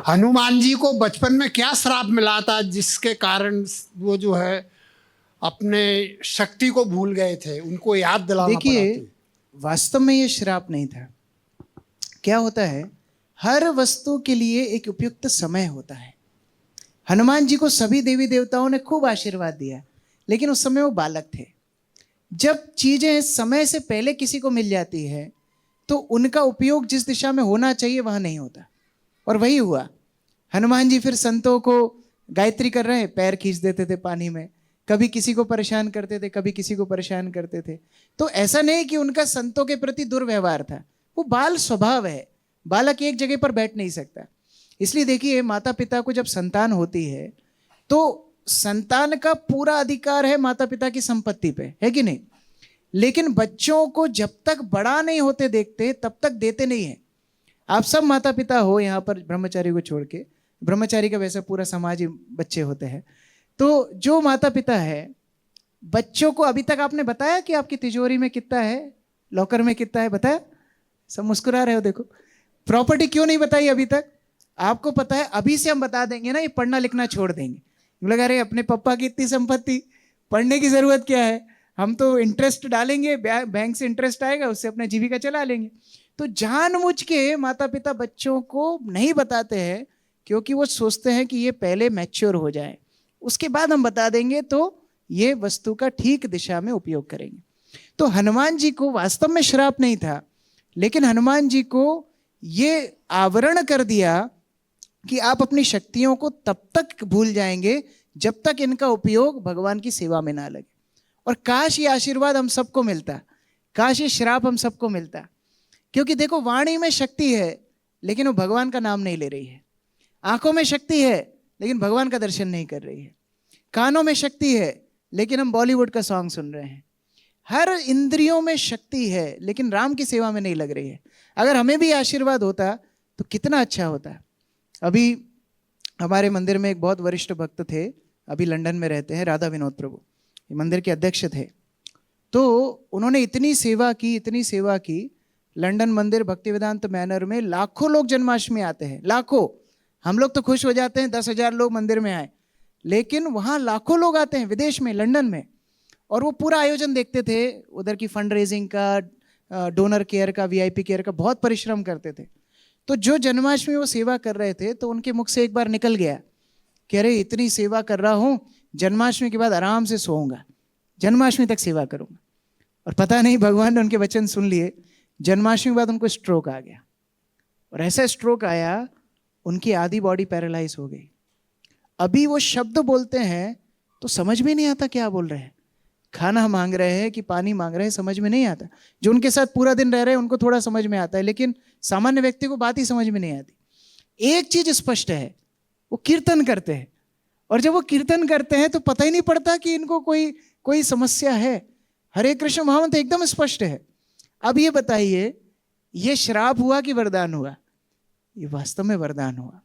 D: हनुमान जी को बचपन में क्या श्राप मिला था जिसके कारण वो जो है अपने शक्ति को भूल गए थे, उनको याद दिलाना पड़ा?
A: देखिए वास्तव में ये श्राप नहीं था। क्या होता है, हर वस्तु के लिए एक उपयुक्त समय होता है। हनुमान जी को सभी देवी देवताओं ने खूब आशीर्वाद दिया, लेकिन उस समय वो बालक थे। जब चीजें समय से पहले किसी को मिल जाती है तो उनका उपयोग जिस दिशा में होना चाहिए वहां नहीं होता, और वही हुआ। हनुमान जी फिर संतों को गायत्री कर रहे हैं, पैर खींच देते थे पानी में, कभी किसी को परेशान करते थे, कभी किसी को परेशान करते थे। तो ऐसा नहीं कि उनका संतों के प्रति दुर्व्यवहार था, वो बाल स्वभाव है, बालक एक जगह पर बैठ नहीं सकता। इसलिए देखिए माता पिता को जब संतान होती है तो संतान का पूरा अधिकार है माता पिता की संपत्ति पे, है कि नहीं। लेकिन बच्चों को जब तक बड़ा नहीं होते देखते तब तक देते नहीं है। आप सब माता पिता हो यहाँ पर ब्रह्मचारी को छोड़ के, ब्रह्मचारी का वैसा पूरा समाज ही बच्चे होते हैं। तो जो माता पिता है बच्चों को अभी तक आपने बताया कि आपकी तिजोरी में कितना है, लॉकर में कितना है, बताया? सब मुस्कुरा रहे हो, देखो। प्रॉपर्टी क्यों नहीं बताई अभी तक? आपको पता है, अभी से हम बता देंगे ना ये पढ़ना लिखना छोड़ देंगे। लगा रहे अपने पापा की इतनी संपत्ति, पढ़ने की जरूरत क्या है, हम तो इंटरेस्ट डालेंगे, बैंक से इंटरेस्ट आएगा, उससे अपना जीविका चला लेंगे। तो जानबूझ के माता पिता बच्चों को नहीं बताते हैं क्योंकि वो सोचते हैं कि ये पहले मैच्योर हो जाए, उसके बाद हम बता देंगे तो ये वस्तु का ठीक दिशा में उपयोग करेंगे। तो हनुमान जी को वास्तव में श्राप नहीं था, लेकिन हनुमान जी को ये आवरण कर दिया कि आप अपनी शक्तियों को तब तक भूल जाएंगे जब तक इनका उपयोग भगवान की सेवा में ना लगे। और काश ये आशीर्वाद हम सबको मिलता, काश ये श्राप हम सबको मिलता। क्योंकि देखो वाणी में शक्ति है लेकिन वो भगवान का नाम नहीं ले रही है, आंखों में शक्ति है लेकिन भगवान का दर्शन नहीं कर रही है, कानों में शक्ति है लेकिन हम बॉलीवुड का सॉन्ग सुन रहे हैं। हर इंद्रियों में शक्ति है लेकिन राम की सेवा में नहीं लग रही है। अगर हमें भी आशीर्वाद होता तो कितना अच्छा होता। अभी हमारे मंदिर में एक बहुत वरिष्ठ भक्त थे, अभी लंदन में रहते हैं, राधा विनोद प्रभु, ये मंदिर के अध्यक्ष थे। तो उन्होंने इतनी सेवा की, लंदन मंदिर भक्ति वेदांत मैनर में लाखों लोग जन्माष्टमी आते हैं, लाखों। हम लोग तो खुश हो जाते हैं 10,000 लोग मंदिर में आए, लेकिन वहाँ लाखों लोग आते हैं विदेश में, लंदन में। और वो पूरा आयोजन देखते थे, उधर की फंड रेजिंग का, डोनर केयर का, VIP केयर का बहुत परिश्रम करते थे। तो जो जन्माष्टमी वो सेवा कर रहे थे तो उनके मुख से एक बार निकल गया कि अरे इतनी सेवा कर रहा हूँ, जन्माष्टमी के बाद आराम से सोऊंगा, जन्माष्टमी तक सेवा करूँगा। और पता नहीं भगवान ने उनके वचन सुन लिए, जन्माष्टमी के बाद उनको स्ट्रोक आ गया। और ऐसा स्ट्रोक आया उनकी आधी बॉडी पैरालाइज हो गई। अभी वो शब्द बोलते हैं तो समझ में नहीं आता क्या बोल रहे हैं, खाना मांग रहे हैं कि पानी मांग रहे हैं, समझ में नहीं आता। जो उनके साथ पूरा दिन रह रहे हैं उनको थोड़ा समझ में आता है, लेकिन सामान्य व्यक्ति को बात ही समझ में नहीं आती। एक चीज स्पष्ट है, वो कीर्तन करते हैं, और जब वो कीर्तन करते हैं तो पता ही नहीं पड़ता कि इनको कोई समस्या है। हरे कृष्ण महामंत्र तो एकदम स्पष्ट है। अब ये बताइए, ये श्राप हुआ कि वरदान हुआ? ये वास्तव में वरदान हुआ।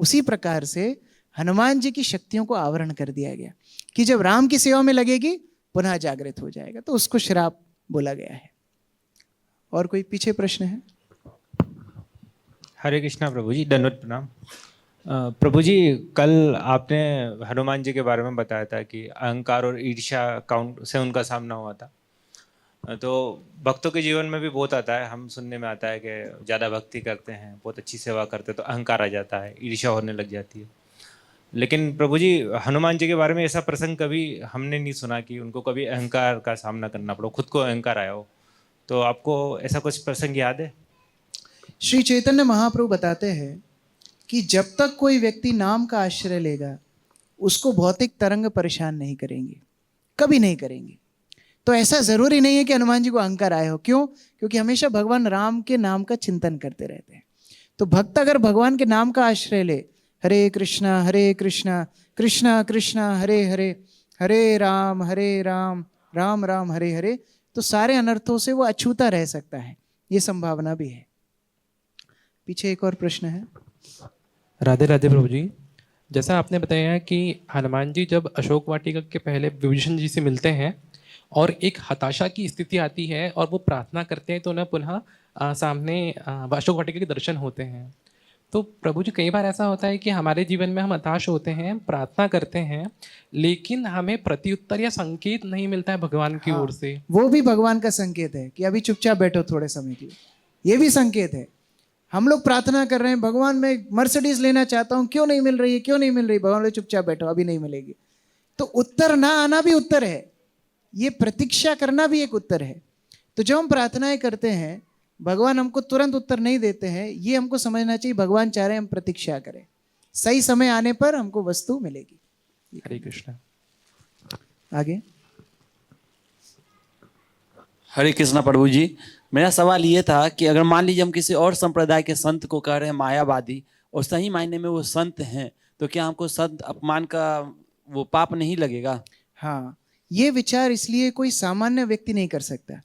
A: उसी प्रकार से हनुमान जी की शक्तियों को आवरण कर दिया गया कि जब राम की सेवा में लगेगी पुनः जागृत हो जाएगा, तो उसको श्राप बोला गया है। और कोई पीछे प्रश्न है?
E: हरे कृष्णा प्रभु जी, दंडवत प्रणाम। प्रभु जी, कल आपने हनुमान जी के बारे में बताया था कि अहंकार और ईर्ष्या काउंट से उनका सामना हुआ था। तो भक्तों के जीवन में भी बहुत आता है, हम सुनने में आता है कि ज़्यादा भक्ति करते हैं, बहुत अच्छी सेवा करते हैं तो अहंकार आ जाता है, ईर्ष्या होने लग जाती है। लेकिन प्रभु जी, हनुमान जी के बारे में ऐसा प्रसंग कभी हमने नहीं सुना कि उनको कभी अहंकार का सामना करना पड़ा, खुद को अहंकार आया हो। तो आपको ऐसा कुछ प्रसंग याद है?
A: श्री चैतन्य महाप्रभु बताते हैं कि जब तक कोई व्यक्ति नाम का आश्रय लेगा उसको भौतिक तरंग परेशान नहीं करेंगे, कभी नहीं करेंगे। तो ऐसा जरूरी नहीं है कि हनुमान जी को अहंकार आए हो। क्यों? क्योंकि हमेशा भगवान राम के नाम का चिंतन करते रहते हैं। तो भक्त अगर भगवान के नाम का आश्रय ले, हरे कृष्णा कृष्णा कृष्णा हरे हरे, हरे राम राम राम हरे हरे, तो सारे अनर्थों से वो अछूता रह सकता है। ये संभावना भी है। पीछे एक और प्रश्न है।
F: राधे राधे प्रभु जी, जैसा आपने बताया कि हनुमान जी जब अशोक वाटिका के पहले विभीषण जी से मिलते हैं और एक हताशा की स्थिति आती है और वो प्रार्थना करते हैं तो उन्हें पुनः सामने अशोक वाटिका के दर्शन होते हैं। तो प्रभु जी, कई बार ऐसा होता है कि हमारे जीवन में हम हताश होते हैं, प्रार्थना करते हैं, लेकिन हमें प्रत्युत्तर या संकेत नहीं मिलता है भगवान की ओर से।
A: वो भी भगवान का संकेत है कि अभी चुपचाप बैठो थोड़े समय के लिए, ये भी संकेत है। हम लोग प्रार्थना कर रहे हैं, भगवान मैं मर्सिडीज लेना चाहता हूं, क्यों नहीं मिल रही है, क्यों नहीं मिल रही? भगवान बोले चुपचाप बैठो, अभी नहीं मिलेगी। तो उत्तर ना आना भी उत्तर है, ये प्रतीक्षा करना भी एक उत्तर है। तो जब हम प्रार्थनाएं करते हैं, भगवान हमको तुरंत उत्तर नहीं देते हैं, ये हमको समझना चाहिए। भगवान चाह रहे हैं हम प्रतीक्षा करें, सही समय आने पर हमको वस्तु मिलेगी।
F: हरे कृष्ण।
A: आगे।
G: हरे कृष्णा प्रभु जी, मेरा सवाल ये था कि अगर मान लीजिए हम किसी और संप्रदाय के संत को कह रहे हैं मायावादी और सही मायने में वो संत हैं, तो क्या हमको संत अपमान का वो पाप नहीं लगेगा?
A: हाँ, ये विचार इसलिए कोई सामान्य व्यक्ति नहीं कर सकता।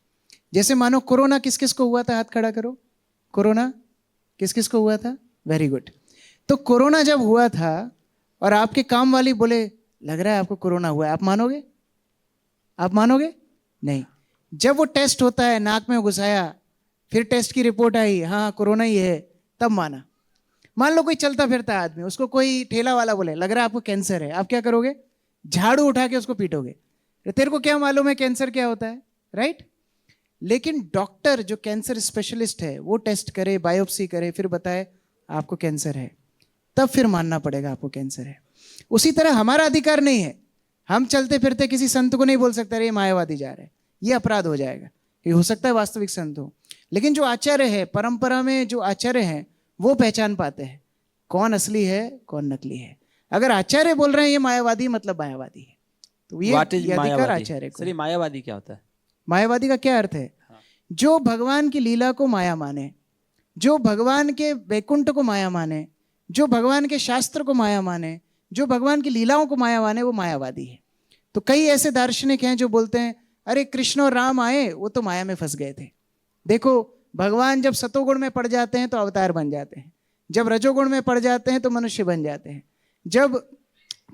A: जैसे मानो कोरोना किस किस को हुआ था, हाथ खड़ा करो। कोरोना किस किस को हुआ था? Very good. तो कोरोना जब हुआ था और आपके काम वाली बोले लग रहा है आपको कोरोना हुआ है, आप मानोगे? आप मानोगे नहीं। जब वो टेस्ट होता है, नाक में घुसाया, फिर टेस्ट की रिपोर्ट आई, हाँ कोरोना ही है, तब माना। मान लो कोई चलता फिरता आदमी, उसको कोई ठेला वाला बोले लग रहा है आपको कैंसर है, आप क्या करोगे? झाड़ू उठा के उसको पीटोगे। तेरे को क्या मालूम है कैंसर क्या होता है, राइट? लेकिन डॉक्टर जो कैंसर स्पेशलिस्ट है वो टेस्ट करे, बायोप्सी करे, फिर बताए आपको कैंसर है, तब फिर मानना पड़ेगा आपको कैंसर है। उसी तरह हमारा अधिकार नहीं है, हम चलते फिरते किसी संत को नहीं बोल सकते अरे मायावादी जा रहे हैं, ये अपराध हो जाएगा। ये हो सकता है वास्तविक संत हो, लेकिन जो आचार्य है, परंपरा में जो आचार्य हैं, वो पहचान पाते हैं कौन असली है कौन नकली है। अगर आचार्य बोल रहे हैं ये मायावादी, मतलब मायावादी है, तो ये अधिकार आचार्य को।
G: चलिए, मायावादी क्या होता है?
A: मायावादी का क्या अर्थ है? जो भगवान की लीला को माया माने, जो भगवान के वैकुंठ को माया माने, जो भगवान के शास्त्र को माया माने, जो भगवान की लीलाओं को माया माने, वो मायावादी है। तो कई ऐसे दार्शनिक हैं जो बोलते हैं अरे कृष्ण और राम आए, वो तो माया में फंस गए थे। देखो, भगवान जब सतोगुण में पड़ जाते हैं तो अवतार बन जाते हैं, जब रजोगुण में पड़ जाते हैं तो मनुष्य बन जाते हैं, जब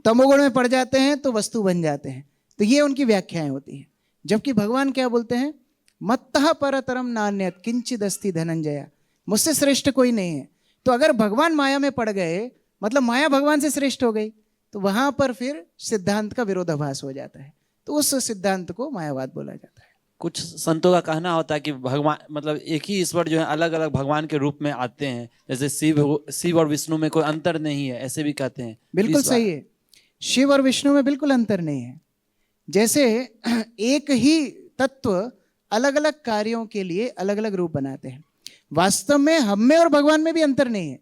A: तमोगुण में पड़ जाते हैं तो वस्तु बन जाते हैं। तो ये उनकी व्याख्याएं होती हैं। जबकि भगवान क्या बोलते हैं? मत्तः परतरम नान्यत् किंचिद अस्ति धनंजय, मुझसे श्रेष्ठ कोई नहीं है। तो अगर भगवान माया में पड़ गए, मतलब माया भगवान से श्रेष्ठ हो गई, तो वहां पर फिर सिद्धांत का विरोधाभास हो जाता है। तो उस सिद्धांत को मायावाद बोला जाता है।
G: कुछ संतों का कहना होता है कि भगवान मतलब एक ही ईश्वर जो है अलग अलग भगवान के रूप में आते हैं, जैसे शिव और विष्णु में कोई अंतर नहीं है, ऐसे भी कहते हैं।
A: बिल्कुल सही है, शिव और विष्णु में बिल्कुल अंतर नहीं है। जैसे एक ही तत्व अलग अलग कार्यों के लिए अलग अलग रूप बनाते हैं। वास्तव में हम में और भगवान में भी अंतर नहीं है,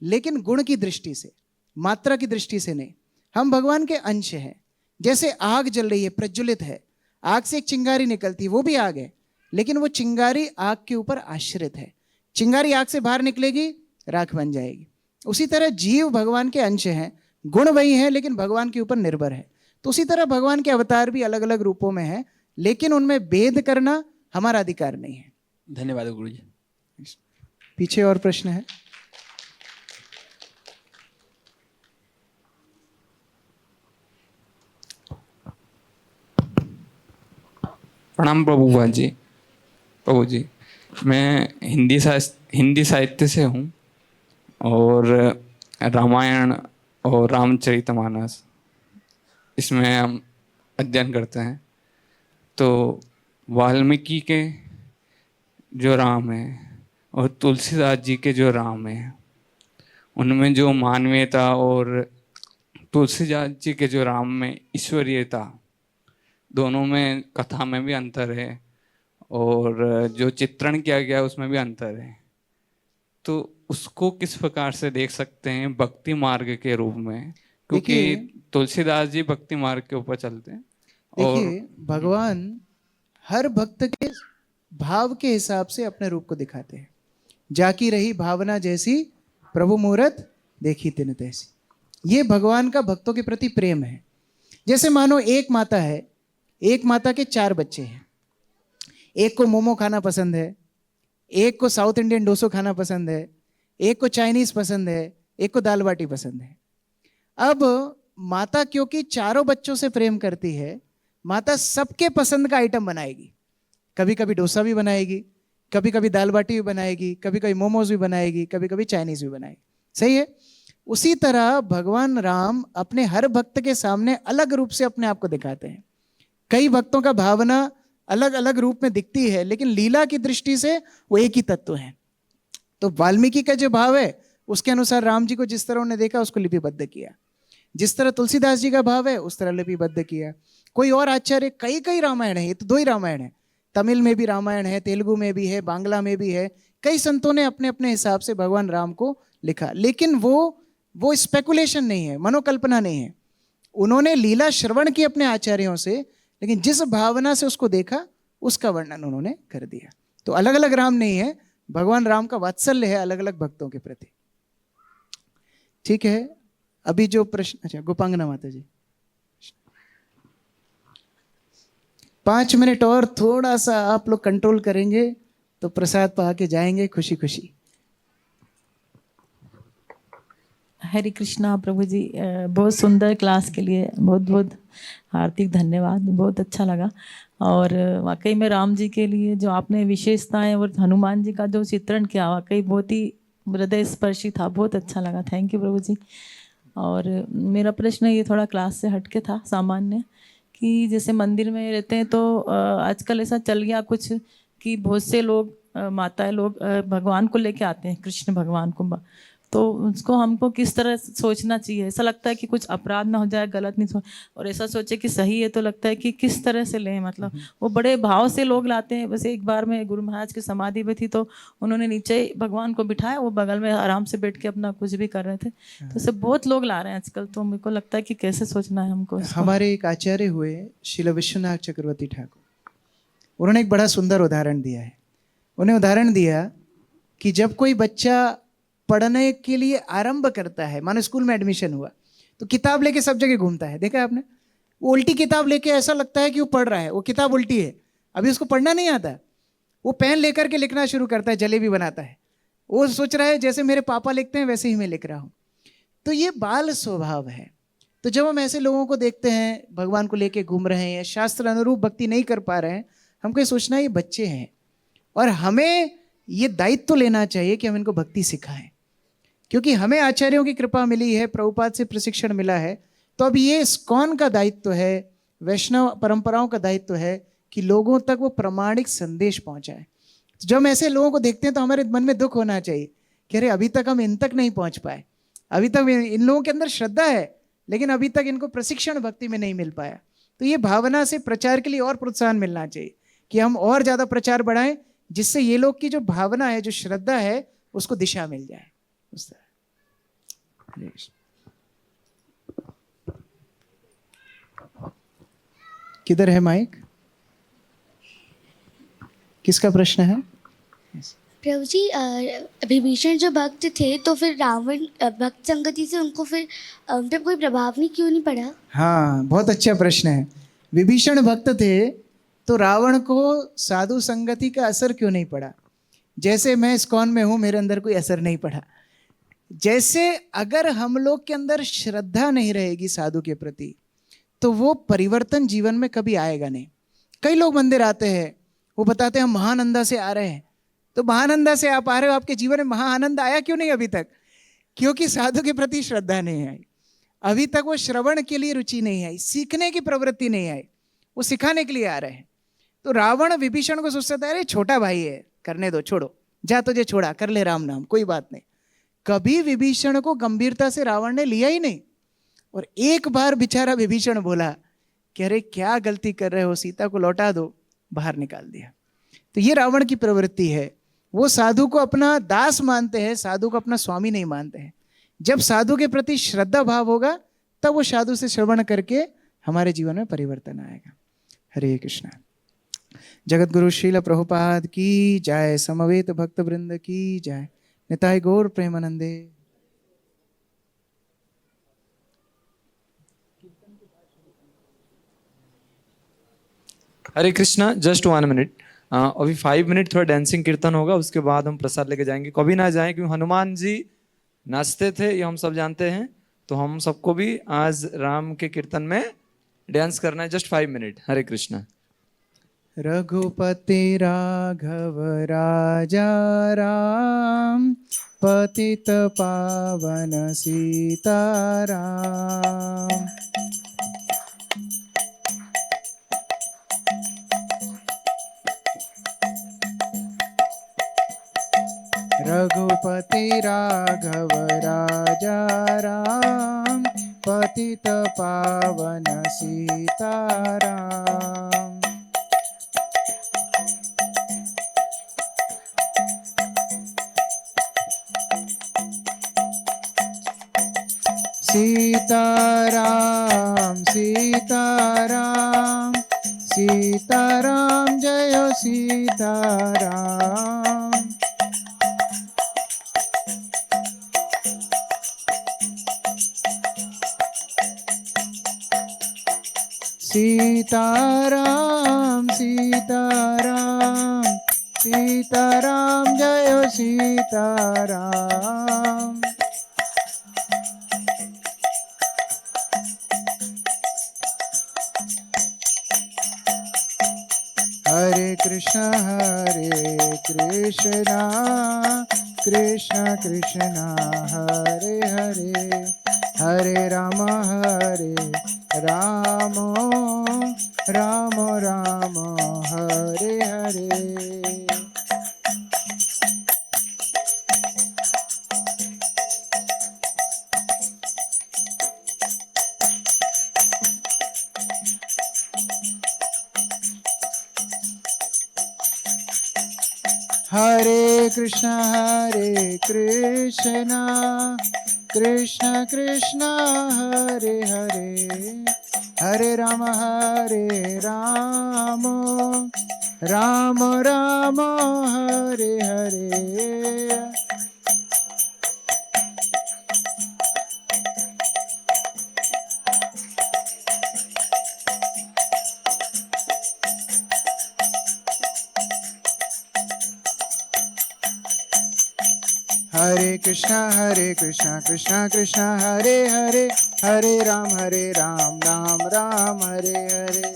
A: लेकिन गुण की दृष्टि से, मात्रा की दृष्टि से नहीं। हम भगवान के अंश हैं। जैसे आग जल रही है, प्रज्वलित है, आग से एक चिंगारी निकलती है, वो भी आग है, लेकिन वो चिंगारी आग के ऊपर आश्रित है। चिंगारी आग से बाहर निकलेगी, राख बन जाएगी। उसी तरह जीव भगवान के अंश हैं, गुण वही है लेकिन भगवान के ऊपर निर्भर है। तो उसी तरह भगवान के अवतार भी अलग अलग रूपों में हैं, लेकिन उनमें भेद करना हमारा अधिकार नहीं है।
G: धन्यवाद गुरु जी।
A: पीछे और प्रश्न है?
H: प्रणाम प्रभुपाद जी। प्रभु जी, मैं हिंदी साहित्य से हूँ और रामायण और रामचरितमानस इसमें हम अध्ययन करते हैं। तो वाल्मीकि के जो राम है और तुलसीदास जी के जो राम है, उनमें जो मानवीयता और तुलसीदास जी के जो राम में ईश्वरीयता, दोनों में कथा में भी अंतर है और जो चित्रण किया गया उसमें भी अंतर है। तो उसको किस प्रकार से देख सकते हैं भक्ति मार्ग के रूप में, क्योंकि तुलसीदास जी भक्ति मार्ग के ऊपर चलते हैं।
A: देखिए, भगवान हर भक्त के भाव के हिसाब से अपने रूप को दिखाते हैं। जाकी रही भावना जैसी, प्रभु मूरत देखी तिन तैसी। ये भगवान का भक्तों के प्रति प्रेम है। जैसे मानो एक माता है, एक माता के 4 बच्चे हैं। एक को मोमो खाना पसंद है, एक को साउथ इंडियन डोसो खाना पसंद है, एक को चाइनीज पसंद है, एक को दाल बाटी पसंद है। अब माता क्योंकि चारों बच्चों से प्रेम करती है, माता सबके पसंद का आइटम बनाएगी। कभी कभी डोसा भी बनाएगी, कभी कभी दाल बाटी भी बनाएगी, कभी कभी मोमोज भी बनाएगी, कभी कभी चाइनीज भी बनाएगी। सही है? उसी तरह भगवान राम अपने हर भक्त के सामने अलग रूप से अपने आप को दिखाते हैं। कई भक्तों का भावना अलग अलग रूप में दिखती है, लेकिन लीला की दृष्टि से वो एक ही तत्व है। तो वाल्मीकि का जो भाव है उसके अनुसार राम जी को जिस तरह उन्होंने देखा उसको लिपिबद्ध किया। जिस तरह तुलसीदास जी का भाव है उस तरह लिपिबद्ध किया। कोई और आचार्य, कई कई रामायण है, ये तो 2 ही रामायण है। तमिल में भी रामायण है, तेलुगु में भी है, बांग्ला में भी है। कई संतों ने अपने अपने हिसाब से भगवान राम को लिखा, लेकिन वो स्पेकुलेशन नहीं है, मनोकल्पना नहीं है। उन्होंने लीला श्रवण की अपने आचार्यों से, लेकिन जिस भावना से उसको देखा उसका वर्णन उन्होंने कर दिया। तो अलग अलग राम नहीं है, भगवान राम का वात्सल्य है अलग अलग भक्तों के प्रति। ठीक है, अभी जो प्रश्न, अच्छा गोपांगना माता जी, 5 मिनट और थोड़ा सा आप लोग कंट्रोल करेंगे तो प्रसाद पा के जाएंगे खुशी खुशी।
I: हरे कृष्णा प्रभु जी, बहुत सुंदर क्लास के लिए बहुत बहुत हार्दिक धन्यवाद। बहुत अच्छा लगा और वाकई में राम जी के लिए जो आपने विशेषताएं और हनुमान जी का जो चित्रण किया वाकई बहुत ही हृदय स्पर्शी था। बहुत अच्छा लगा, थैंक यू प्रभु जी। और मेरा प्रश्न ये थोड़ा क्लास से हटके था, सामान्य, कि जैसे मंदिर में रहते हैं तो आजकल ऐसा चल गया कुछ कि बहुत से लोग माताएं लोग भगवान को लेके आते हैं, कृष्ण भगवान को, तो उसको हमको किस तरह सोचना चाहिए? ऐसा लगता है कि कुछ अपराध ना हो जाए, गलत नहीं और ऐसा सोचे कि सही है, तो लगता है कि किस तरह से लें, मतलब वो बड़े भाव से लोग लाते हैं। वैसे एक बार मैं गुरु महाराज की समाधि में थी तो उन्होंने नीचे भगवान को बिठाया, वो बगल में आराम से बैठ के अपना कुछ भी कर रहे थे। तो सब बहुत लोग ला रहे हैं आजकल, तो मेरे को लगता है कि कैसे सोचना है हमको।
A: हमारे एक आचार्य हुए श्रील विश्वनाथ चक्रवर्ती ठाकुर, उन्होंने एक बड़ा सुंदर उदाहरण दिया है। उन्हें उदाहरण दिया कि जब कोई बच्चा पढ़ने के लिए आरंभ करता है, मानो स्कूल में एडमिशन हुआ, तो किताब लेके सब जगह घूमता है, देखा है आपने? वो उल्टी किताब लेके ऐसा लगता है कि वो पढ़ रहा है, वो किताब उल्टी है, अभी उसको पढ़ना नहीं आता। वो पेन लेकर के लिखना शुरू करता है, जलेबी बनाता है, वो सोच रहा है जैसे मेरे पापा लिखते हैं वैसे ही मैं लिख रहा हूँ। तो ये बाल स्वभाव है। तो जब हम ऐसे लोगों को देखते हैं भगवान को लेके घूम रहे हैं, शास्त्र अनुरूप भक्ति नहीं कर पा रहे हैं, हमको ये सोचना है ये बच्चे हैं और हमें ये दायित्व लेना चाहिए कि हम इनको भक्ति सिखाएं, क्योंकि हमें आचार्यों की कृपा मिली है, प्रभुपाद से प्रशिक्षण मिला है। तो अब ये इस्कॉन का दायित्व है, वैष्णव परंपराओं का दायित्व है कि लोगों तक वो प्रामाणिक संदेश पहुंचाए। तो जब हम ऐसे लोगों को देखते हैं तो हमारे मन में दुख होना चाहिए कि अरे अभी तक हम इन तक नहीं पहुंच पाए, अभी तक इन लोगों के अंदर श्रद्धा है लेकिन अभी तक इनको प्रशिक्षण भक्ति में नहीं मिल पाया। तो ये भावना से प्रचार के लिए और प्रोत्साहन मिलना चाहिए कि हम और ज़्यादा प्रचार बढ़ाएं, जिससे ये लोग की जो भावना है, जो श्रद्धा है, उसको दिशा मिल जाए। उस तरह किधर है माइक? किसका प्रश्न है?
J: प्रभु जी, विभीषण जो भक्त थे तो फिर रावण भक्त संगति से उनको फिर उन पर कोई प्रभाव नहीं क्यों नहीं पड़ा?
A: हाँ, बहुत अच्छा प्रश्न है। विभीषण भक्त थे तो रावण को साधु संगति का असर क्यों नहीं पड़ा? जैसे मैं इस्कॉन में हूं, मेरे अंदर कोई असर नहीं पड़ा। जैसे अगर हम लोग के अंदर श्रद्धा नहीं रहेगी साधु के प्रति, तो वो परिवर्तन जीवन में कभी आएगा नहीं। कई लोग मंदिर आते हैं, वो बताते हैं हम महानंदा से आ रहे हैं। तो महानंदा से आप आ रहे हो, आपके जीवन में महाआनंद आया क्यों नहीं अभी तक? क्योंकि साधु के प्रति श्रद्धा नहीं आई। अभी तक वो श्रवण के लिए रुचि नहीं आई, सीखने की प्रवृत्ति नहीं आई, वो सिखाने के लिए आ रहे हैं। तो रावण विभीषण को सोचता था, अरे छोटा भाई है, करने दो, छोड़ो, जा तुझे छोड़ा, कर ले राम नाम, कोई बात नहीं। कभी विभीषण को गंभीरता से रावण ने लिया ही नहीं। और एक बार बेचारा विभीषण बोला कि अरे क्या गलती कर रहे हो, सीता को लौटा दो, बाहर निकाल दिया। तो ये रावण की प्रवृत्ति है। वो साधु को अपना दास मानते हैं, साधु को अपना स्वामी नहीं मानते हैं। जब साधु के प्रति श्रद्धा भाव होगा, तब वो साधु से श्रवण करके हमारे जीवन में परिवर्तन आएगा। हरे कृष्णा। जगत गुरु श्रील प्रभुपाद की जय, समवेत भक्त वृंद की जय, निताय गौर प्रेमानंदे।
K: हरे कृष्णा। जस्ट 1 मिनट, अभी 5 मिनट थोड़ा डांसिंग कीर्तन होगा, उसके बाद हम प्रसाद लेके जाएंगे। कभी ना जाएं, क्योंकि हनुमान जी नाचते थे, ये हम सब जानते हैं। तो हम सबको भी आज राम के कीर्तन में डांस करना है। Just 5 minute. हरे कृष्णा।
A: रघुपति राघव राजा राम, पतित पावन सीताराम। रघुपति राघव राजा राम, पतित पावन सीताराम। सीताराम सीताराम सीताराम, जय सीताराम। सीताराम सीताराम सीताराम, जय सीताराम। हरे कृष्णा कृष्ण कृष्ण हरे हरे, हरे राम राम राम हरे हरे। हरे कृष्णा कृष्ण कृष्ण हरे हरे, हरे राम राम राम हरे हरे। हरे कृष्णा कृष्ण कृष्ण हरे हरे, हरे राम राम राम हरे हरे।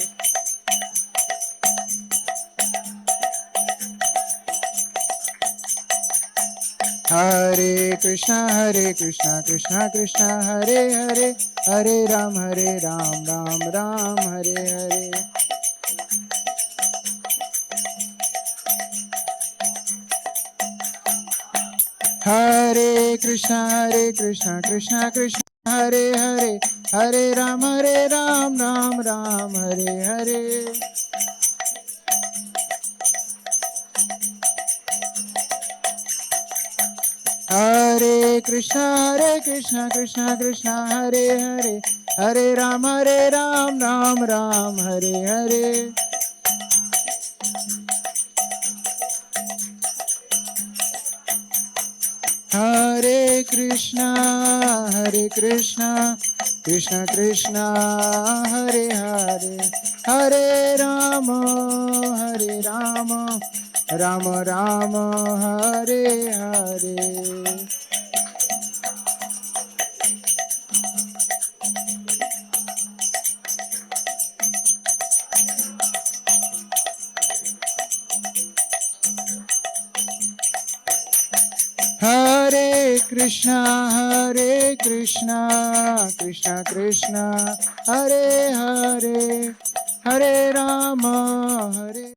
A: हरे कृष्णा कृष्ण कृष्ण हरे हरे, हरे राम राम राम हरे हरे। हरे कृष्णा कृष्ण कृष्ण हरे हरे, हरे राम राम राम हरे हरे। हरे कृष्णा कृष्ण कृष्ण हरे हरे, हरे राम राम राम हरे हरे। हरे कृष्णा कृष्ण कृष्ण हरे हरे, हरे राम राम राम हरे हरे। हरे कृष्णा कृष्णा कृष्णा हरे हरे, हरे राम हरे